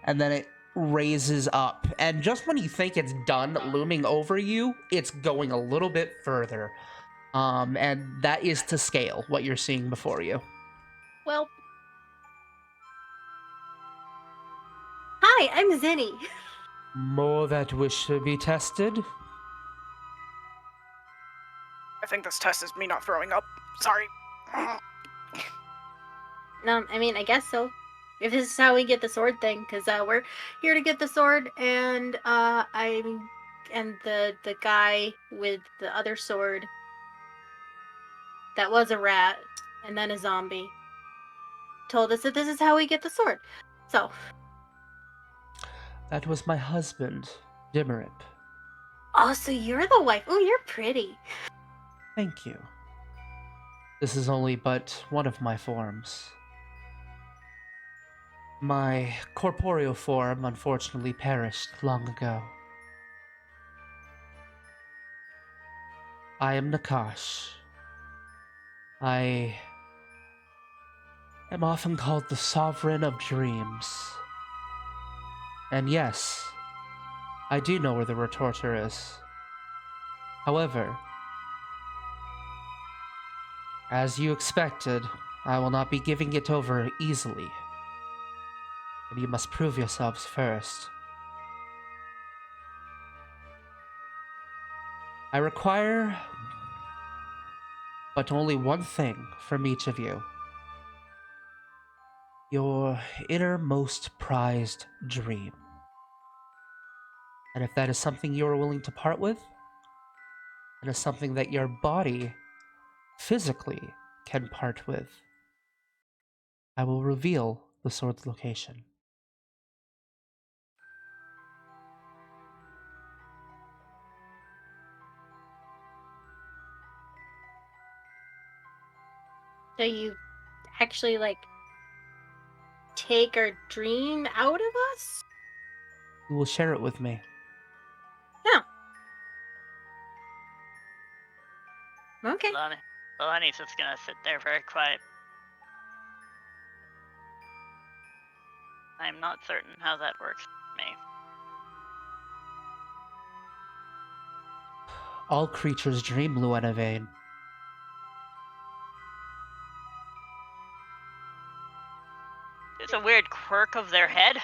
and then it raises up. And just when you think it's done looming over you, it's going a little bit further. And that is to scale what you're seeing before you. Well. Hi, I'm Zinni. More that wish to be tested? I think this test is me not throwing up. Sorry. No, I mean, I guess so. If this is how we get the sword thing, because we're here to get the sword, and the guy with the other sword that was a rat and then a zombie told us that this is how we get the sword. So, That was my husband, Dimmerip. oh, so you're the wife. Oh, you're pretty. Thank you. This is only but one of my forms. My corporeal form unfortunately perished long ago. I am Nakash. I am often called the Sovereign of Dreams. And yes, I do know where the retorter is. However, as you expected, I will not be giving it over easily. And you must prove yourselves first. I require but only one thing from each of you. Your innermost prized dream. And if that is something you are willing to part with, it is something that your body physically can part with, I will reveal the sword's location. So you actually, like, take our dream out of us? You will share it with me. Okay. Lonnie's just gonna sit there very quiet. I'm not certain how that works for me. All creatures dream, Luenavane. It's a weird quirk of their head.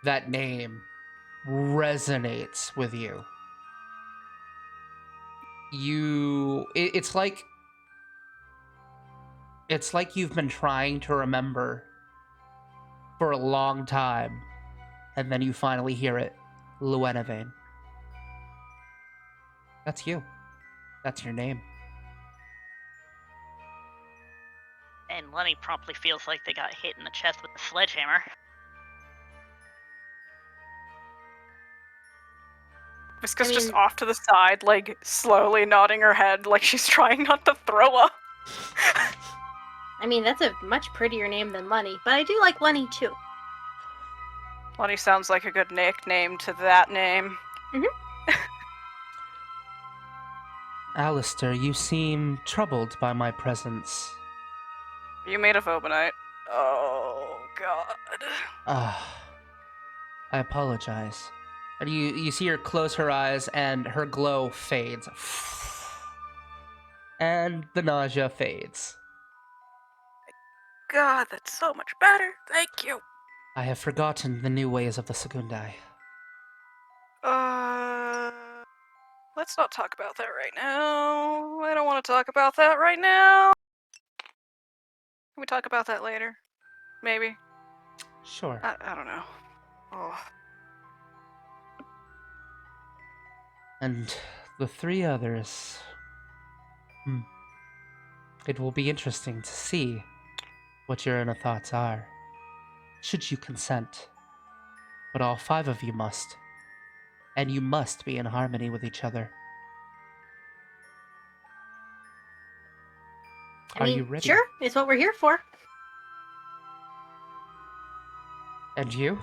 That name resonates with you. It's like you've been trying to remember for a long time, and then you finally hear it. Luenavane. That's you. That's your name. And Lenny promptly feels like they got hit in the chest with a sledgehammer. Visca's just mean- off to the side, like, slowly nodding her head like she's trying not to throw up. I mean, that's a much prettier name than Lenny, but I do like Lenny too. Lenny sounds like a good nickname to that name. Alistair, you seem troubled by my presence. Are you made of obonite? Oh, God. I apologize. And you see her close her eyes, and her glow fades. And the nausea fades. God, that's so much better. Thank you. I have forgotten the new ways of the Secundai. Let's not talk about that right now. I don't want to talk about that right now. Can we talk about that later? Maybe. Sure. I don't know. Oh. And the three others... It will be interesting to see what your inner thoughts are, should you consent. But all five of you must. And you must be in harmony with each other. I mean, you ready? Sure, it's what we're here for. And you?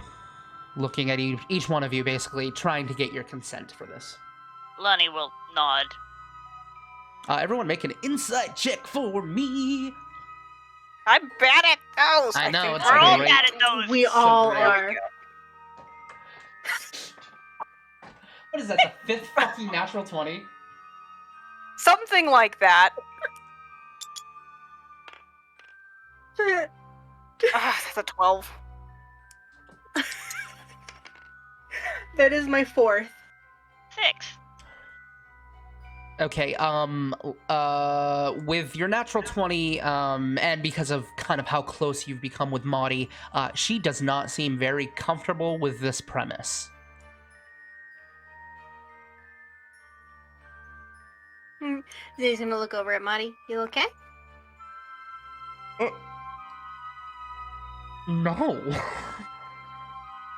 Looking at each one of you, basically trying to get your consent for this. Lenny will nod. Everyone make an insight check for me. I'm bad at those. I know, think it's We're like all great. bad at those. We So all great. are. What is that, the fifth fucking natural 20? Something like that. That's a 12. That is my fourth. 6. Okay, with your natural 20, and because of kind of how close you've become with Maudie, she does not seem very comfortable with this premise. He's gonna look over at Marty. You okay? No.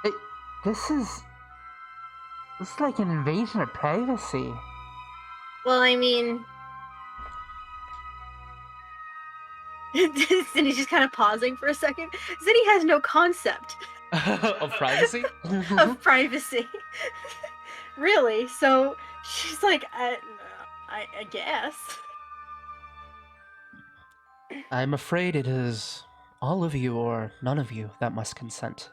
It, this is like an invasion of privacy. Well, I mean... Zinni's just kind of pausing for a second. Zinni has no concept Of privacy? of privacy. Really, so she's like, I guess. I'm afraid it is all of you or none of you that must consent.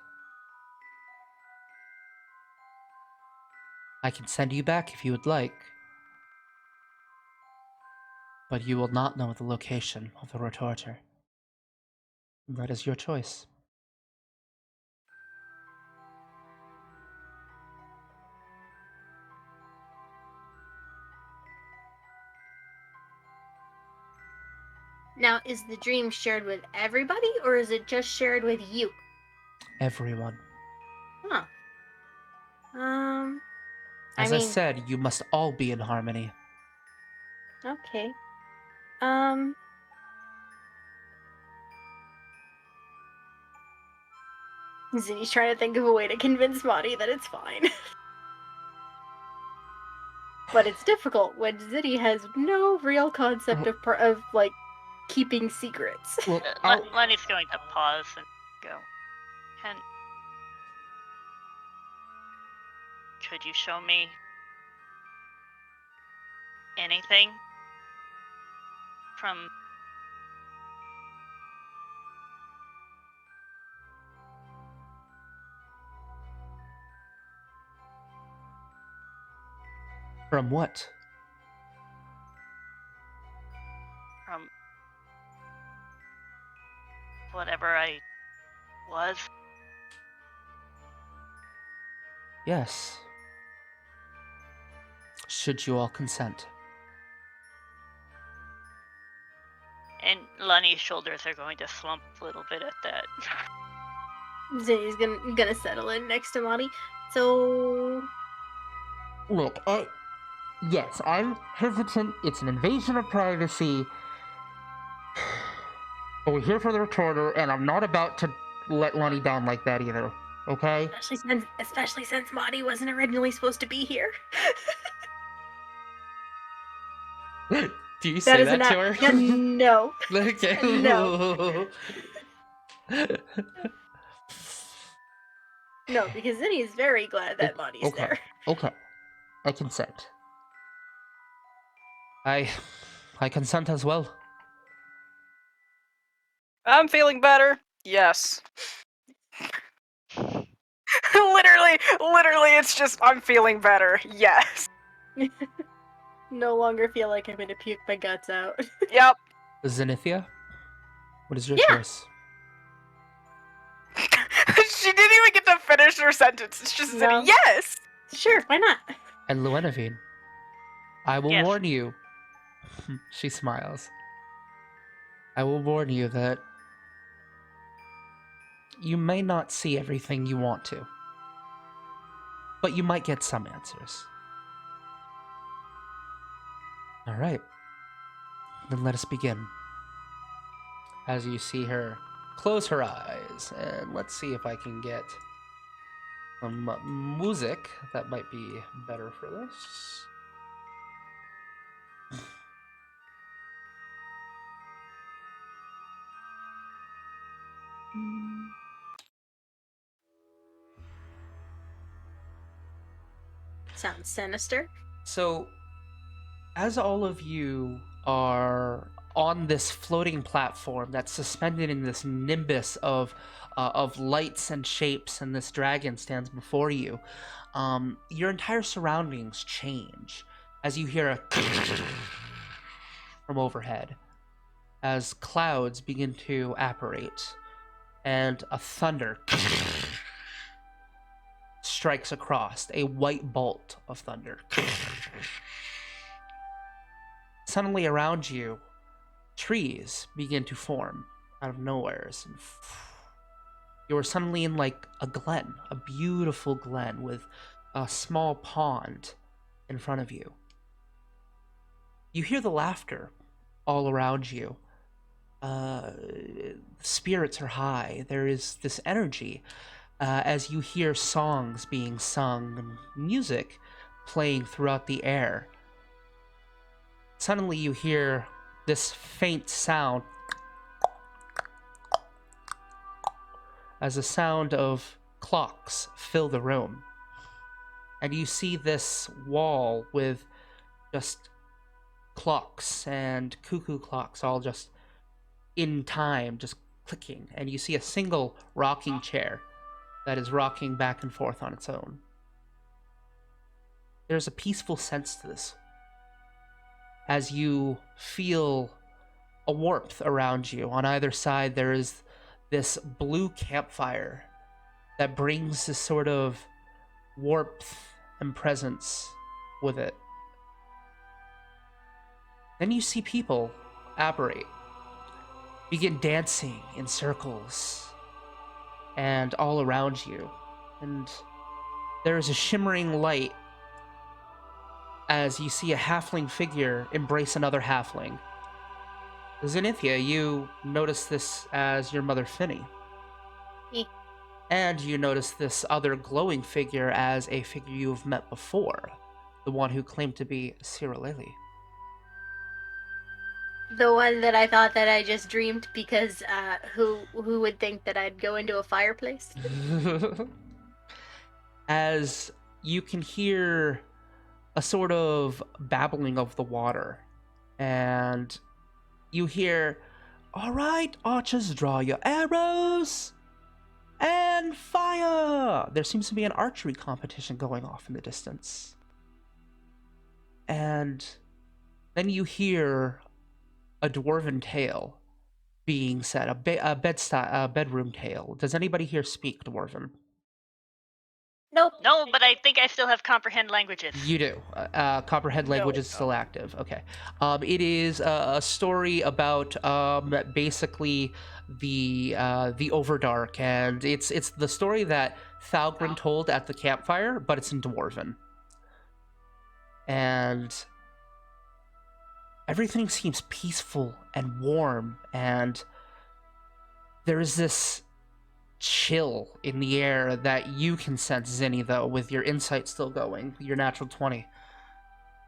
I can send you back if you would like, but you will not know the location of the retorter. That is your choice. Now, is the dream shared with everybody, or is it just shared with you? Everyone. Huh. As I mean, said, you must all be in harmony. okay. Zinni's trying to think of a way to convince Marty that it's fine. But it's difficult when Zinni has no real concept of like, keeping secrets. Well, Lenny's going to pause and go, could you show me anything from... From what? from whatever I was? Yes. Should you all consent? And Lenny's shoulders are going to slump a little bit at that. Zinni's gonna settle in next to Marty. So... Look, yes, I'm hesitant. It's an invasion of privacy. But we're here for the retorter, and I'm not about to let Lenny down like that either. Okay? Especially since Marty wasn't originally supposed to be here. Do you say that to her? Yeah, no. Okay. No. No, because Zinni is very glad that Marty's there. Okay. I consent. I consent as well. I'm feeling better. Yes. literally, it's just I'm feeling better. Yes. No longer feel like I'm gonna puke my guts out. Yep. Zenithia, what is your Yeah. choice? She didn't even get to finish her sentence. It's just No. yes. Sure, why not? And Luenavine, I will Yes. warn you. She smiles. I will warn you that you may not see everything you want to, but you might get some answers. All right. Then let us begin. As you see her close her eyes, and let's see if I can get some music that might be better for this. Sounds sinister. So, as all of you are on this floating platform that's suspended in this nimbus of lights and shapes, and this dragon stands before you, your entire surroundings change as you hear a from overhead, as clouds begin to apparate, and a thunder strikes across, a white bolt of thunder. Suddenly around you, trees begin to form out of nowheres. And you are suddenly in like a glen, a beautiful glen with a small pond in front of you. You hear the laughter all around you. Spirits are high. There is this energy as you hear songs being sung and music playing throughout the air. Suddenly, you hear this faint sound as a sound of clocks fill the room. And you see this wall with just clocks and cuckoo clocks all just in time, just clicking. And you see a single rocking chair that is rocking back and forth on its own. There's a peaceful sense to this as you feel a warmth around you. On either side, there is this blue campfire that brings this sort of warmth and presence with it. Then you see people apparate, begin dancing in circles and all around you. And there is a shimmering light as you see a halfling figure embrace another halfling. Zenithia, you notice this as your mother Finny. Me. And you notice this other glowing figure as a figure you have met before, the one who claimed to be Cirilleli. The one that I thought that I just dreamed because who would think that I'd go into a fireplace? As you can hear a sort of babbling of the water, and you hear, "All right, archers, draw your arrows and fire!" There seems to be an archery competition going off in the distance. And then you hear a dwarven tale being said, a bedroom tale. Does anybody here speak dwarven? Nope. No, but I think I still have comprehend languages. You do. Comprehend language is still active. Okay. It is a story about basically the Overdark, and it's the story that Thalgrim told at the campfire, but it's in dwarven. And everything seems peaceful and warm, and there is this chill in the air that you can sense, Zinni, though, with your insight still going, your natural 20.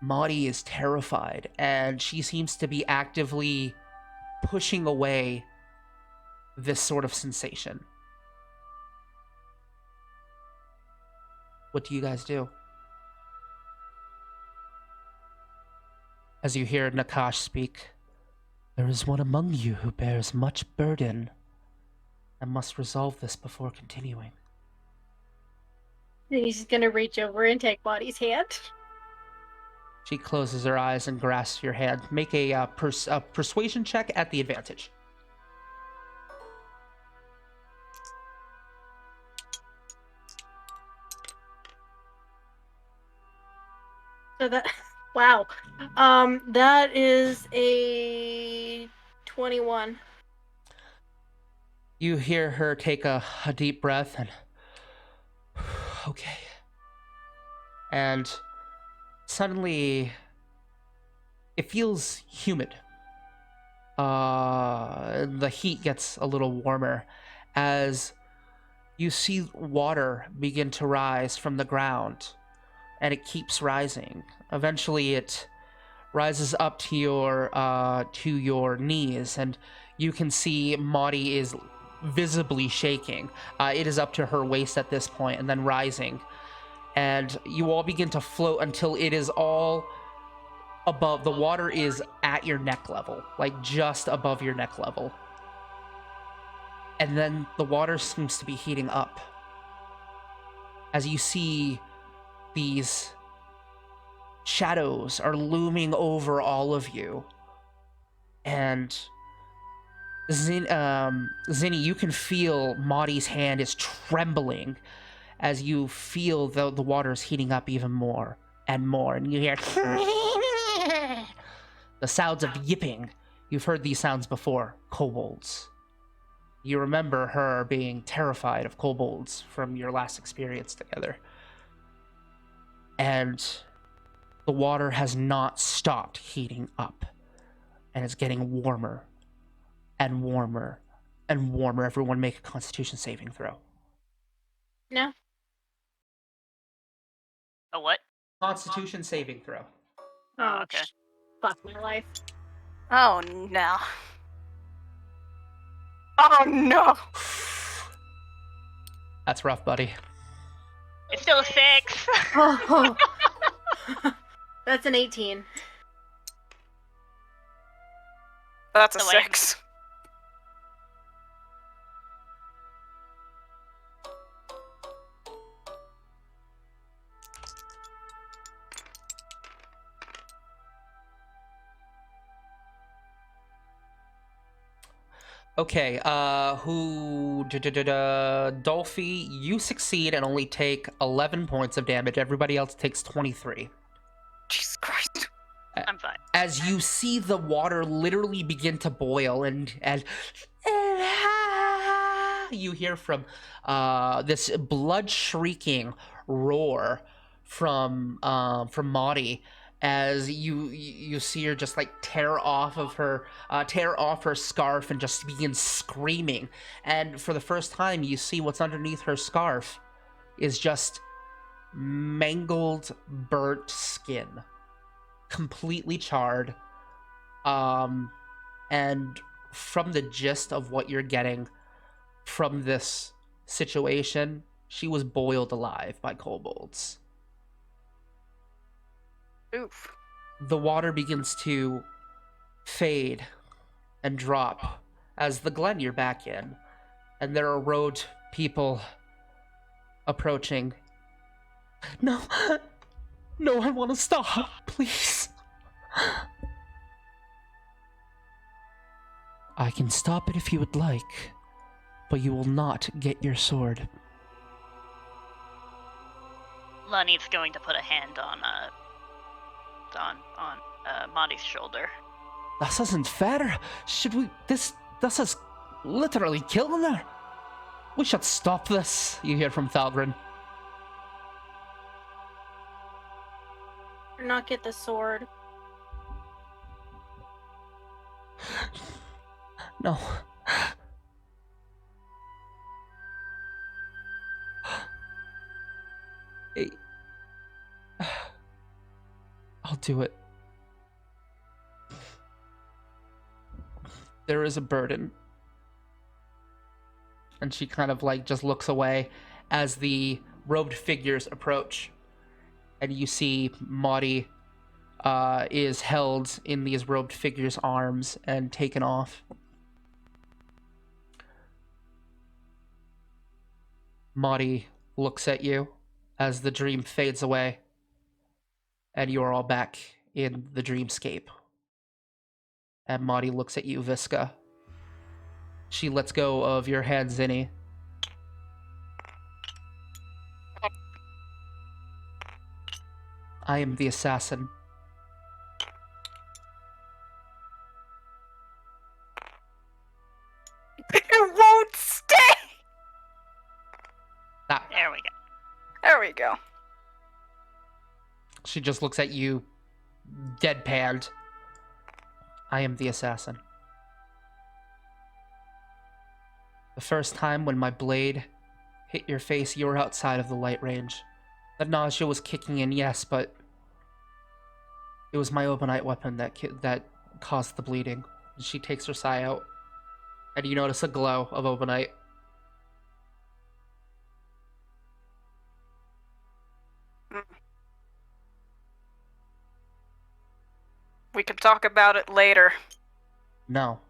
Maudie is terrified, and she seems to be actively pushing away this sort of sensation. What do you guys do? As you hear Nakash speak, "There is one among you who bears much burden. I must resolve this before continuing." And he's gonna reach over and take Maudie's hand. She closes her eyes and grasps your hand. Make a persuasion check at the advantage. So that, wow, that is a 21. You hear her take a deep breath and, "Okay." And suddenly, it feels humid. The heat gets a little warmer as you see water begin to rise from the ground, and it keeps rising. Eventually, it rises up to your knees, and you can see Maudie is visibly shaking. It is up to her waist at this point, and then rising. And you all begin to float until it is all above. The water is at your neck level, like just above your neck level. And then the water seems to be heating up as you see these shadows are looming over all of you. And Zinni, you can feel Maudie's hand is trembling as you feel the water is heating up even more and more. And you hear the sounds of yipping. You've heard these sounds before, kobolds. You remember her being terrified of kobolds from your last experience together. And The water has not stopped heating up, and it's getting warmer and warmer and warmer. Everyone make a Constitution saving throw. No. A what? Constitution saving throw. Oh, okay. Fuck my life. Oh no. Oh no. That's rough, buddy. It's still a 6. Oh. That's an 18. That's a So I am- 6. Okay, Dolphy, you succeed and only take 11 points of damage. Everybody else takes 23. Jesus Christ. I'm fine. As you see the water literally begin to boil and you hear from this blood shrieking roar from Maudie as you see her just like tear off her scarf and just begin screaming. And for the first time, you see what's underneath her scarf is just mangled, burnt skin, completely charred. And from the gist of what you're getting from this situation, she was boiled alive by kobolds. Oof. The water begins to fade and drop as the glen you're back in, and there are road people approaching. No, I want to stop, please. I can stop it if you would like, but you will not get your sword. Lonnie's going to put a hand on Monty's shoulder. That isn't fair. Should we... This is literally killing her. We should stop this, you hear from Thalgren. Or not get the sword. No. Hey. I'll do it. There is a burden. And she kind of like just looks away as the robed figures approach. And you see Maudie is held in these robed figures' arms and taken off. Maudie looks at you as the dream fades away, and you are all back in the dreamscape. And Maudie looks at you, Visca. She lets go of your hand, Zinni. I am the assassin. It won't stay! Ah, There we go. There we go. she just looks at you, deadpanned. I am the assassin. The first time when my blade hit your face, you were outside of the light range. The nausea was kicking in, yes, but it was my openite weapon that caused the bleeding. She takes her sai out, and you notice a glow of openite. We can talk about it later. No.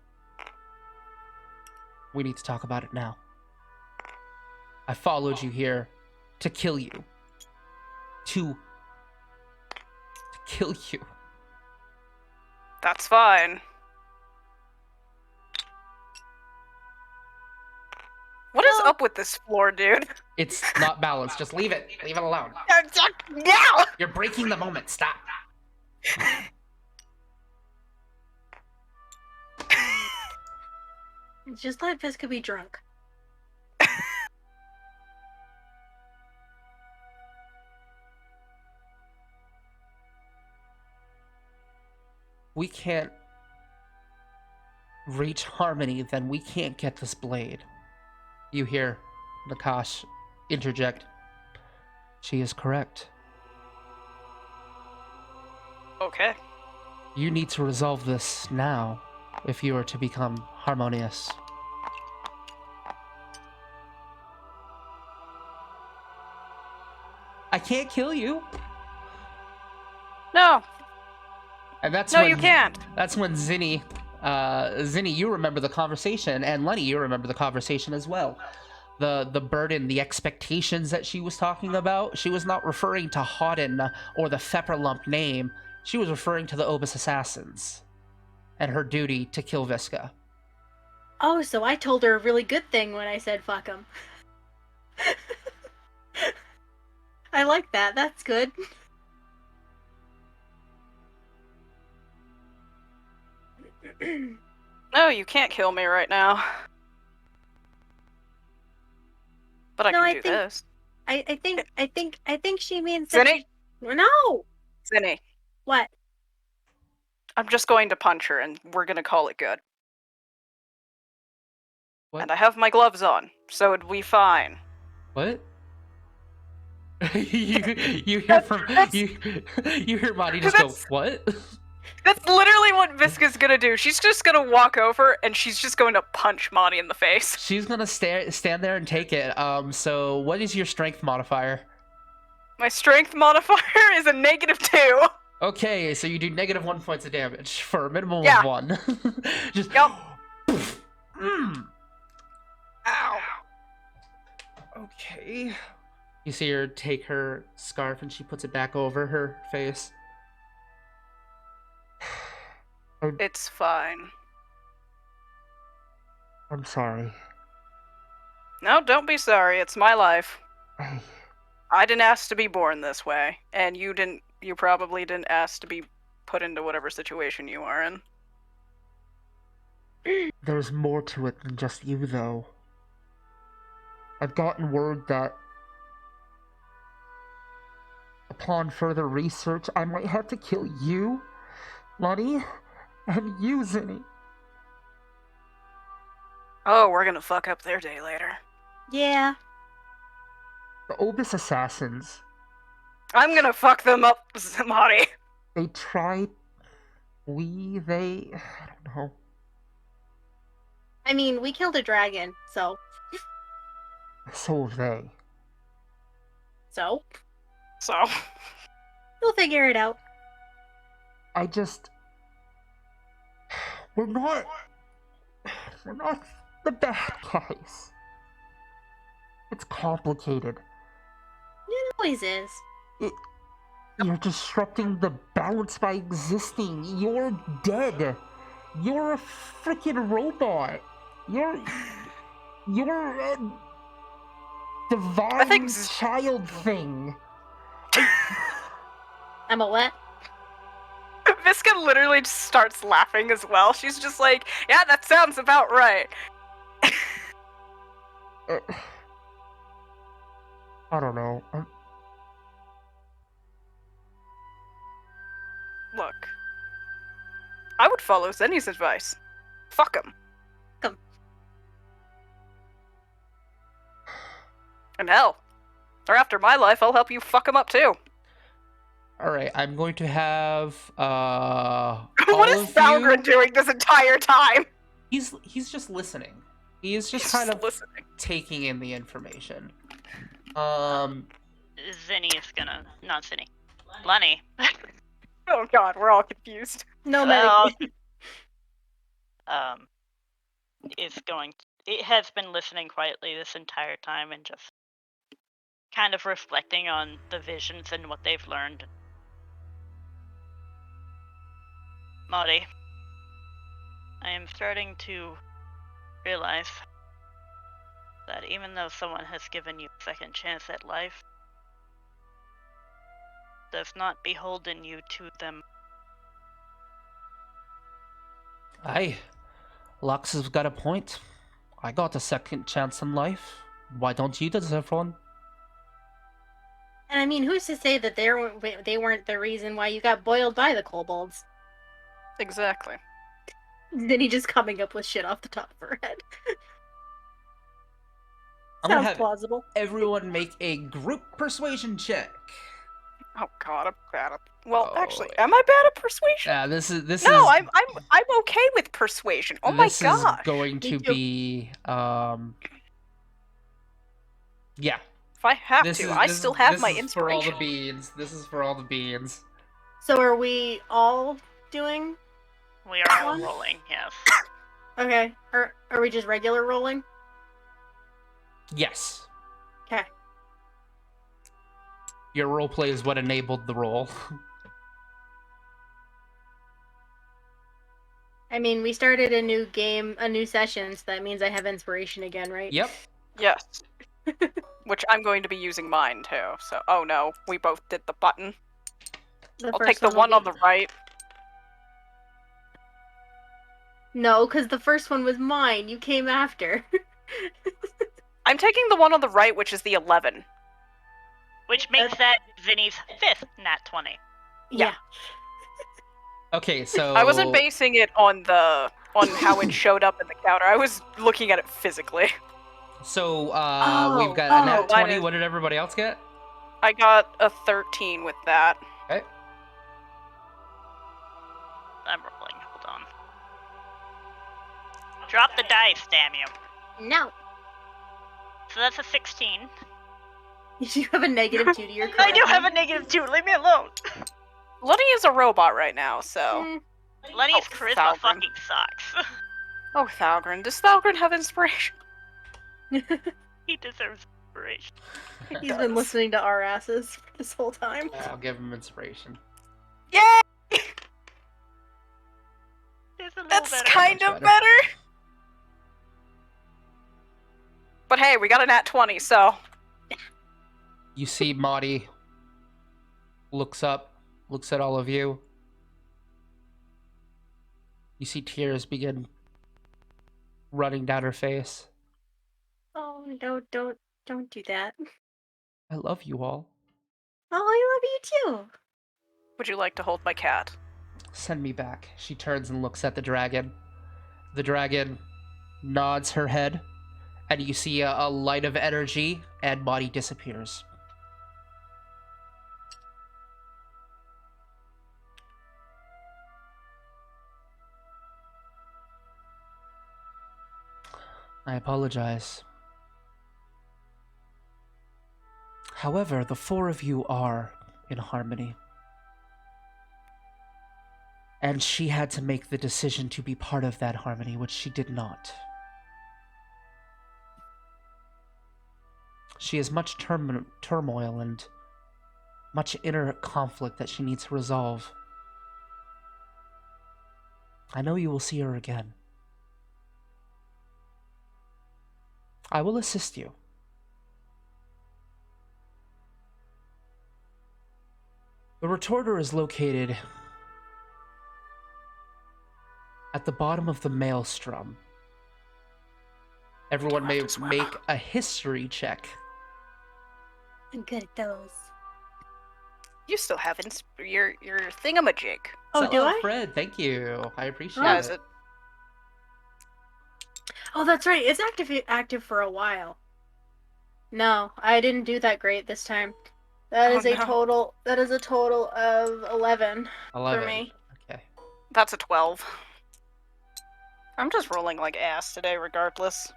We need to talk about it now. I followed you here to kill you. To kill you. That's fine. What is up with this floor, dude? It's not balanced. Just leave it. Leave it alone. No! You're breaking the moment. Stop. Just let Visca be drunk. we can't reach harmony, then we can't get this blade. You hear Nakash interject. She is correct. Okay. You need to resolve this now if you are to become harmonious. I can't kill you. No. And that's No, when, you can't. That's when Zinni, you remember the conversation, and Lenny, you remember the conversation as well. The burden, the expectations that she was talking about, she was not referring to Hodden or the Fepperlump name. She was referring to the Obus Assassins and her duty to kill Visca. Oh, so I told her a really good thing when I said fuck him. I like that. That's good. No, you can't kill me right now. But I No, can I do think- this. I think she means that. Zinni? No. Zinni, What? I'm just going to punch her and we're gonna call it good. What? And I have my gloves on, so it'll be fine. What? you hear from you hear Marty just go, That's- what? That's literally what Visca's gonna do. She's just gonna walk over and she's just going to punch Monty in the face. She's gonna stand there and take it. So what is your strength modifier? My strength modifier is a -2. Okay, so you do -1 points of damage for a minimum Yeah. of 1. Just Yup. Ow. Okay. You see her take her scarf and she puts it back over her face. It's fine. I'm sorry. No, don't be sorry. It's my life. I- I didn't ask to be born this way, and you probably didn't ask to be put into whatever situation you are in. There's more to it than just you, though. I've gotten word that upon further research, I might have to kill you, Lonnie, and you, Zinni. Oh, we're gonna fuck up their day later. Yeah. The Obus Assassins, I'm gonna fuck them up, Monty. they tried... I don't know. I mean, we killed a dragon, so. So have they. So? So, We'll figure it out. I just... We're not the bad guys. It's complicated. It always is. You're disrupting the balance by existing. You're dead. You're a freaking robot. You're a divine think child thing. I'm a what? Visca literally just starts laughing as well. She's just like, yeah, that sounds about right. I don't know. Look, I would follow Zenny's advice. Fuck him. Fuck 'em. And hell, or after my life, I'll help you fuck him up too. All right, I'm going to have What all is of Valgren doing this entire time? He's just listening. He's just He's kind of listening. taking in the information. Zinni is gonna... Not Zinni. Lenny. Oh god, we're all confused. No Well, medic. is going... It has been listening quietly this entire time and just kind of reflecting on the visions and what they've learned. Marty, I am starting to realize that even though someone has given you a second chance at life, does not beholden you to them. Aye, Lux has got a point. I got a second chance in life. Why don't you deserve one? And I mean, who's to say that they weren't the reason why you got boiled by the kobolds? Exactly. Then he just coming up with shit off the top of her head. I'm gonna Sounds have plausible. everyone make a group persuasion check. Oh God, I'm bad at. Well, Oh, actually, am I bad at persuasion? Yeah, this is No, I'm okay with persuasion. Oh my this is gosh. going Me to too. be yeah. If I have This to, is I this still is have this my is for all the inspiration. beans. This is for all the beans. So are we all doing? We are all One? rolling, yes. Okay. Are we just regular rolling? Yes. Okay. Your roleplay is what enabled the roll. I mean, we started a new game, a new session, so that means I have inspiration again, right? Yep. Yes. Which I'm going to be using mine too. So, oh no, we both did the button. The I'll first take the will one on be- the right. No, because the first one was mine. You came after. I'm taking the one on the right, which is the 11. Which makes that Vinny's 5th nat 20. Yeah. Okay, so I wasn't basing it on how it showed up in the counter. I was looking at it physically. So we've Oh, got a nat oh, 20. mine is- What did everybody else get? I got a 13 with that. Okay. I'm rolling, hold on. Drop the dice, damn you. No. So that's a 16. You have a -2 to your I do charisma. have a -2, leave me alone. Lenny is a robot right now, so. Mm, Lenny's Oh, charisma Falgren. fucking sucks. Oh, Thalgren. Does Thalgren have inspiration? He deserves inspiration. He's been listening to our asses this whole time. I'll give him inspiration. Yay! It's a little That's better. kind Much of better. But hey, we got a nat 20, so. You see Maudie looks up, looks at all of you. You see tears begin running down her face. Oh no! Don't do that. I love you all. Oh, I love you too. Would you like to hold my cat? Send me back. She turns and looks at the dragon. The dragon nods her head, and you see a light of energy, and Maudie disappears. I apologize. However, the four of you are in harmony. And she had to make the decision to be part of that harmony, which she did not. She has much turmoil and much inner conflict that she needs to resolve. I know you will see her again. I will assist you. The retorter is located at the bottom of the maelstrom. Everyone may make a history check. I'm good at those. You still have your thingamajig. Oh, do I? Fred, thank you. I appreciate Yeah, it. is it? Oh, that's right. It's active for a while. No, I didn't do that great this time. That Oh, is a no. total. That is a total of 11 11. for me. Okay. That's a 12. I'm just rolling like ass today, regardless.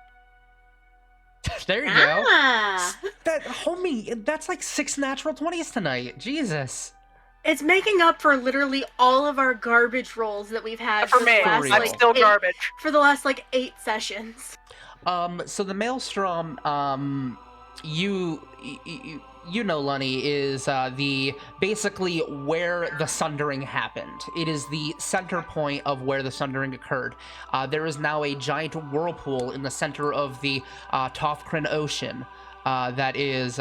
There you go. Ah, That homie, that's like 6 natural 20s tonight. Jesus. it's making up for literally all of our garbage rolls that we've had For the me, last real. I'm like still 8 garbage. for the last like 8 sessions. So the maelstrom, you know, Lunny, is the basically where the sundering happened. It is the center point of where the sundering occurred. There is now a giant whirlpool in the center of the Tofkrin Ocean. That is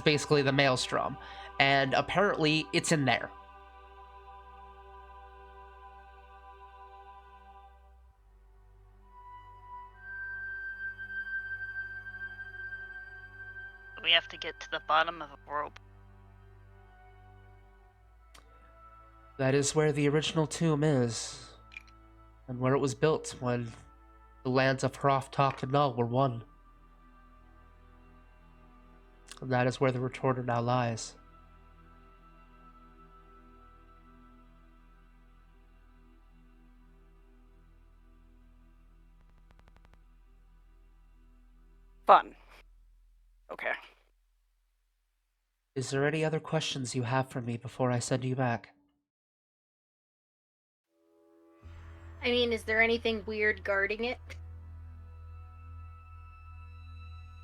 basically the maelstrom, and apparently it's in there. We have to get to the bottom of the world. That is where the original tomb is, and where it was built when the lands of Hroth, Tok, and Null were one. And that is where the retorter now lies. Fun. Okay. Is there any other questions you have for me before I send you back? I mean, is there anything weird guarding it?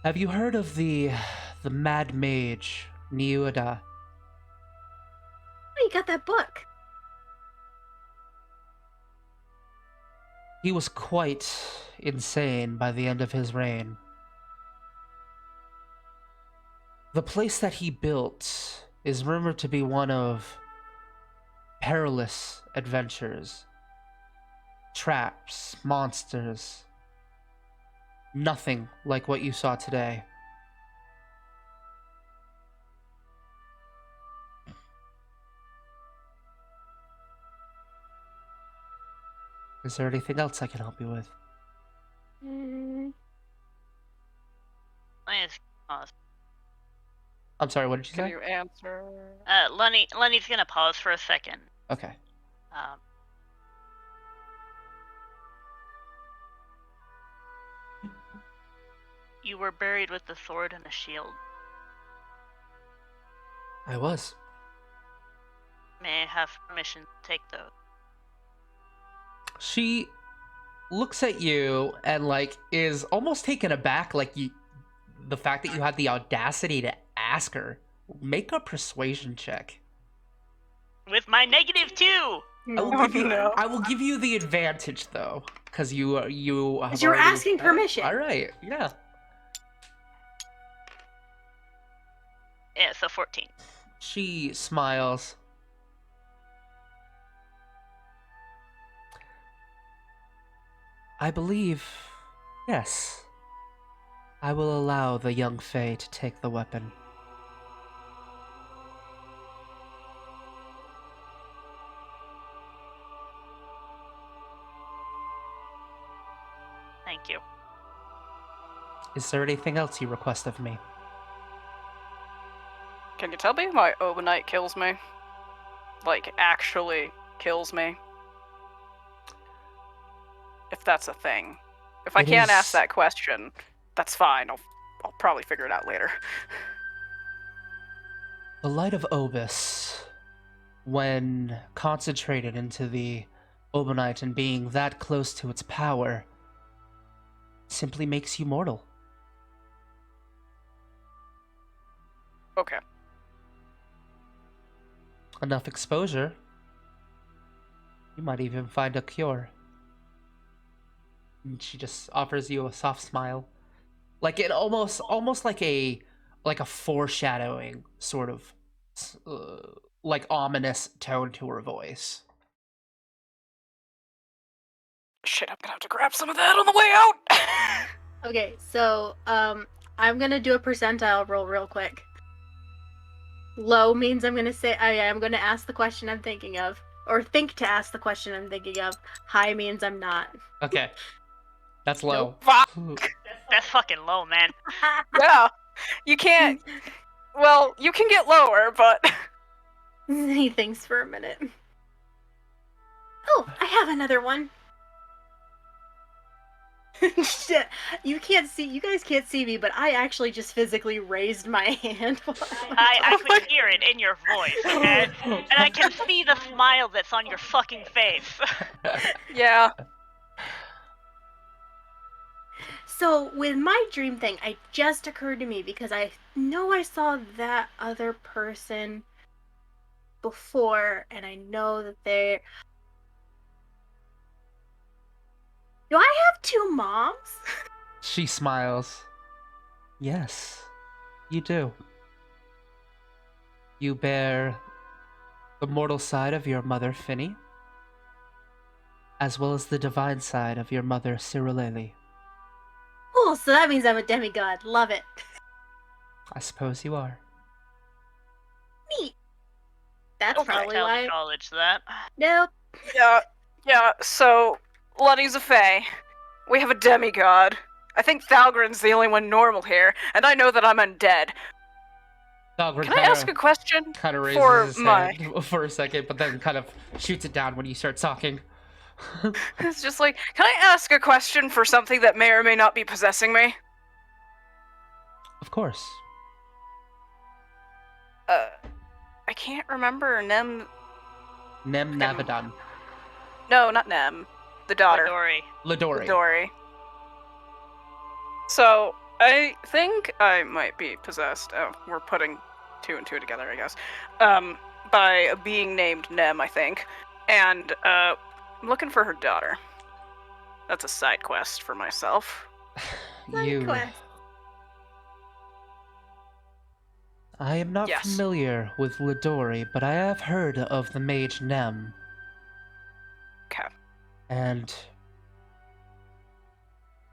Have you heard of the Mad Mage, Niuda? Oh, you got that book. He was quite insane by the end of his reign. The place that he built is rumored to be one of perilous adventures. Traps, monsters. Nothing like what you saw today. Is there anything else I can help you with? I just pause. I'm sorry, what did you Can say? you answer? Lenny's gonna pause for a second. Okay. Um, you were buried with the sword and a shield. I was. May I have permission to take those? She looks at you and is almost taken aback, the fact that you had the audacity to ask her. Make a persuasion check. With my -2! I will give you the advantage though, because you have Because you're already- asking permission. All right, yeah. Yeah, so 14. She smiles. I believe, yes. I will allow the young Fae to take the weapon. Thank you. Is there anything else you request of me? Can you tell me why Obanite kills me? Like, actually kills me? If that's a thing. If I It can't ask is- that question, that's fine. I'll probably figure it out later. The light of Obis, when concentrated into the Obanite and being that close to its power, simply makes you mortal. Okay. Enough exposure, you might even find a cure. And she just offers you a soft smile, like it almost like a foreshadowing sort of ominous tone to her voice. Shit, I'm gonna have to grab some of that on the way out! Okay, so I'm gonna do a percentile roll real quick. Low means I'm gonna say I am gonna ask the question I'm thinking of, or think to ask the question I'm thinking of. High means I'm not. Okay, that's low. Fuck. That's fucking low, man. Yeah, you can't. Well, you can get lower, but. He thinks for a minute. Oh, I have another one. Shit, you guys can't see me, but I actually just physically raised my hand. I could hear it in your voice, and I can see the smile that's on your fucking face. Yeah. So with my dream thing, it just occurred to me because I know I saw that other person before, and I know that they're. Do I have two moms? She smiles. Yes, you do. You bear the mortal side of your mother, Finny, as well as the divine side of your mother, Cyrilele. Oh, so that means I'm a demigod. Love it. I suppose you are. Neat. That's Okay. probably Tell why. the college that. Nope. Yeah, so Lunny's a fae. We have a demigod. I think Thalgren's the only one normal here, and I know that I'm undead. Dogwood Can I ask a question kind of raises for his my... hand for a second, but then kind of shoots it down when you start talking. It's just like, can I ask a question for something that may or may not be possessing me? Of course. I can't remember Nem... Nem Navadan. No, not Nem. The daughter. Midori. Lidori. Midori. So, I think I might be possessed. Oh, we're putting 2 and 2 together, I guess. By a being named Nem, I think. And, I'm looking for her daughter. That's a side quest for myself. You. Quest. I am not Yes. familiar with Lidori, but I have heard of the mage Nem. Okay. And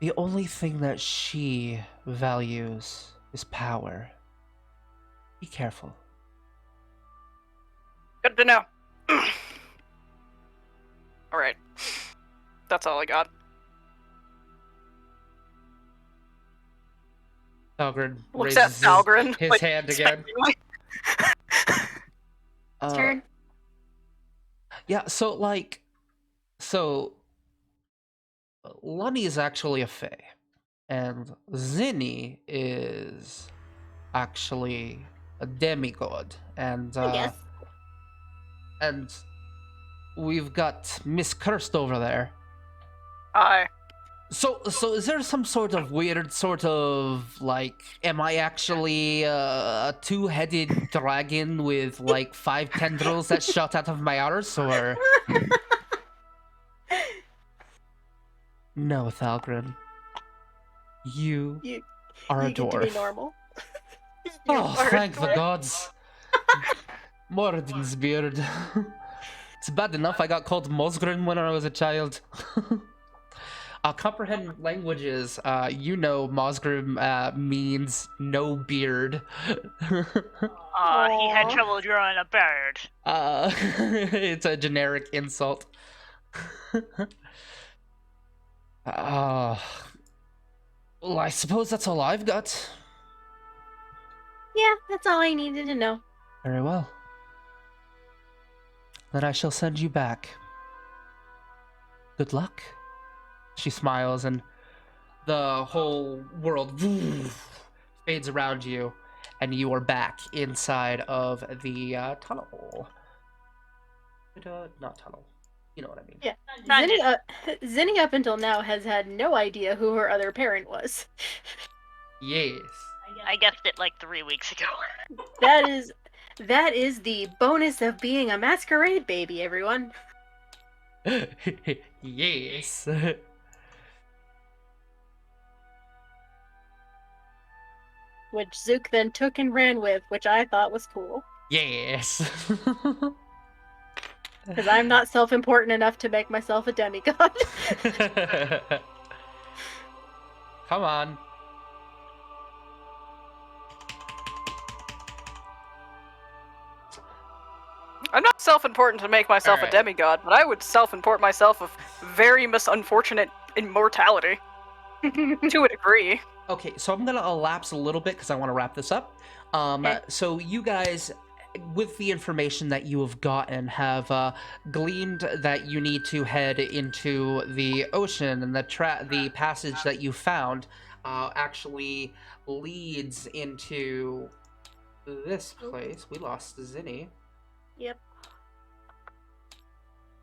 the only thing that she values is power. Be careful. Good to know. Alright. That's all I got. Thalgren Looks at raises Thalgren. his like, hand again. expectingly. Turn. Yeah, so Lunny is actually a fae, and Zinni is actually a demigod, and I guess. and we've got Miss Cursed over there. Aye. So is there some sort of weird sort of like, am I actually a two-headed dragon with like 5 tendrils that shot out of my arse, or? No, Thalgren. You are a You get dwarf. to be normal. Oh, are a thank the dwarf. gods. Moradin's beard. It's bad enough I got called Mosgrin when I was a child. Comprehend languages. You know Mosgrim means no beard. He had Aw. trouble drawing a bird. It's a generic insult. Well, I suppose that's all I've got. Yeah, that's all I needed to know. Very well. Then I shall send you back. Good luck. She smiles, and the whole world fades around you, and you are back inside of the tunnel. Not tunnel. You know what I mean. Yeah. Dungeon. Zinni up until now has had no idea who her other parent was. Yes. I guessed it like 3 weeks ago. That is the bonus of being a masquerade baby, everyone. Yes. Which Zook then took and ran with, which I thought was cool. Yes. Because I'm not self-important enough to make myself a demigod. Come on. I'm not self-important to make myself Alright. a demigod, but I would self-import myself of very unfortunate immortality. To a degree. Okay, so I'm gonna elapse a little bit because I want to wrap this up. Okay. So you guys, with the information that you have gotten, have gleaned that you need to head into the ocean, and the passage that you found actually leads into this place. We lost Zinni. Yep.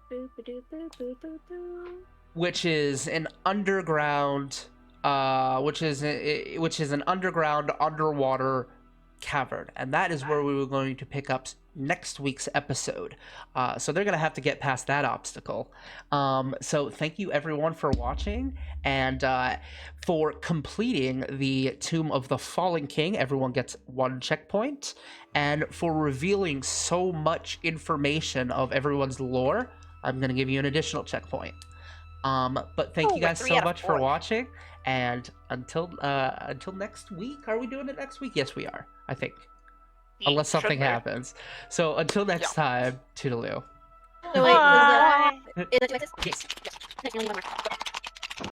Boop-a-doop-boop-boop-boop-boop. Which is an underground, which is an underground underwater cavern, and that is where we were going to pick up next week's episode. So they're gonna have to get past that obstacle. So thank you everyone for watching, and for completing the Tomb of the Fallen King. Everyone gets 1 checkpoint, and for revealing so much information of everyone's lore, I'm gonna give you an additional checkpoint. But thank you we're guys 3 so out of much 4. for watching, and until next week. Are we doing it next week? Yes, we are. I think. unless Should something be. happens. So until next time, toodaloo. So wait, was Bye. that? Is that Yes. yes.